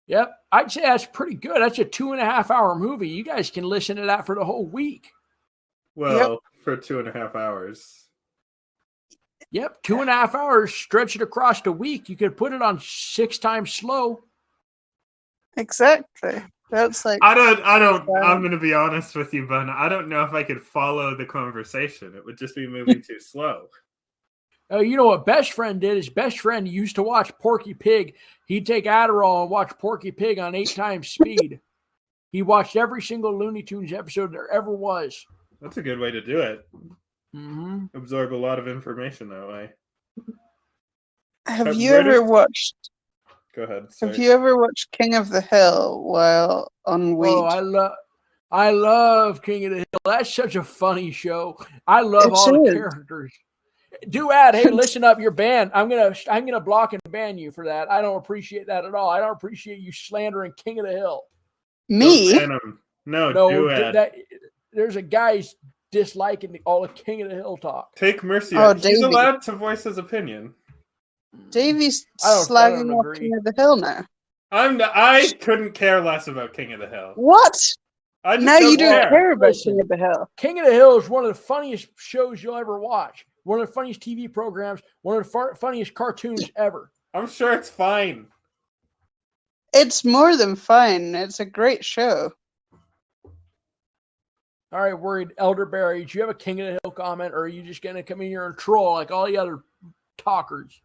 Yep. I'd say that's pretty good. That's a 2.5 hour movie. You guys can listen to that for the whole week. Well, for 2.5 hours. Yep, 2.5 hours, stretch it across the week. You could put it on 6 times slow. Exactly. That's like I don't I'm gonna be honest with you, Ben. I don't know if I could follow the conversation. It would just be moving too slow. You know what Best Friend did? His best friend used to watch Porky Pig. He'd take Adderall and watch Porky Pig on 8 times speed. He watched every single Looney Tunes episode there ever was. That's a good way to do it. Mm-hmm. Absorb a lot of information that way. Have you ever watched? Go ahead. Have you ever watched King of the Hill while on weed? Oh, I love King of the Hill. That's such a funny show. I love all the characters. Duad, hey, listen up, you're banned. I'm gonna block and ban you for that. I don't appreciate that at all. I don't appreciate you slandering King of the Hill. Me? No, Duad. There's a guy's disliking all the King of the Hill talk. Take mercy. He's Davey. allowed to voice his opinion. Davey's slagging off King of the Hill now. I couldn't care less about King of the Hill. What? Now you don't care about King of the Hill. King of the Hill is one of the funniest shows you'll ever watch. One of the funniest TV programs. One of the funniest cartoons ever. I'm sure it's fine. It's more than fine. It's a great show. All right, worried elderberry. Do you have a King of the Hill comment, or are you just gonna come in here and troll like all the other talkers?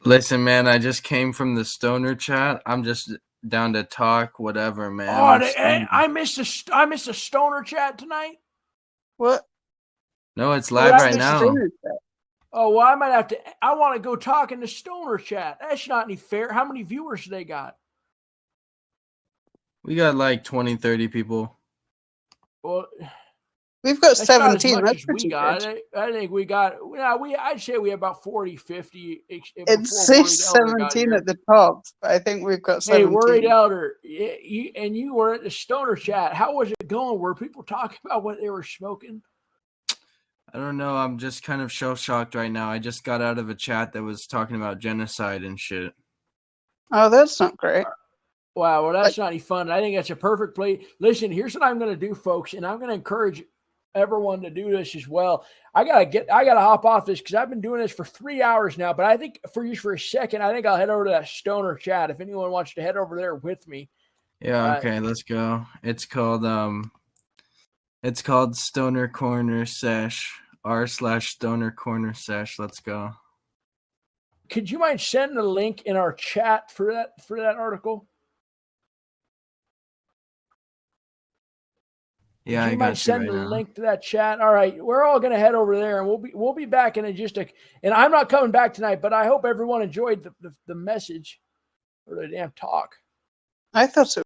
Listen, man, I just came from the stoner chat. I'm just down to talk, whatever, man. Oh, I'm I missed a stoner chat tonight. What? No, it's Oh, live that's right the now. Stoner chat. Oh, well, I might have to. I want to go talk in the stoner chat. That's not any fair. How many viewers do they got? We got like 20, 30 people. Well, We've got that's not as 17. much That's as we pretty got. good. I think we got. I'd say we have about 40, 50. It says 17 at the top, but I think we've got Hey, 17. worried elder, you were at the stoner chat. How was it going? Were people talking about what they were smoking? I don't know. I'm just kind of shell shocked right now. I just got out of a chat that was talking about genocide and shit. Oh, that's not great. Wow, well, that's not any fun. I think that's a perfect play. Listen, here's what I'm going to do, folks, and I'm going to encourage everyone to do this as well. I gotta hop off this because I've been doing this for 3 hours now. But I think for a second, I think I'll head over to that stoner chat if anyone wants to head over there with me. Yeah, okay, let's go. It's called Stoner Corner Sesh. r/Stoner Corner Sesh. Let's go. Could you mind sending a link in our chat for that article? Yeah, I you got might you send right the now. link to that chat. All right, we're all going to head over there, and we'll be back in and I'm not coming back tonight, but I hope everyone enjoyed the message or the damn talk. I thought so.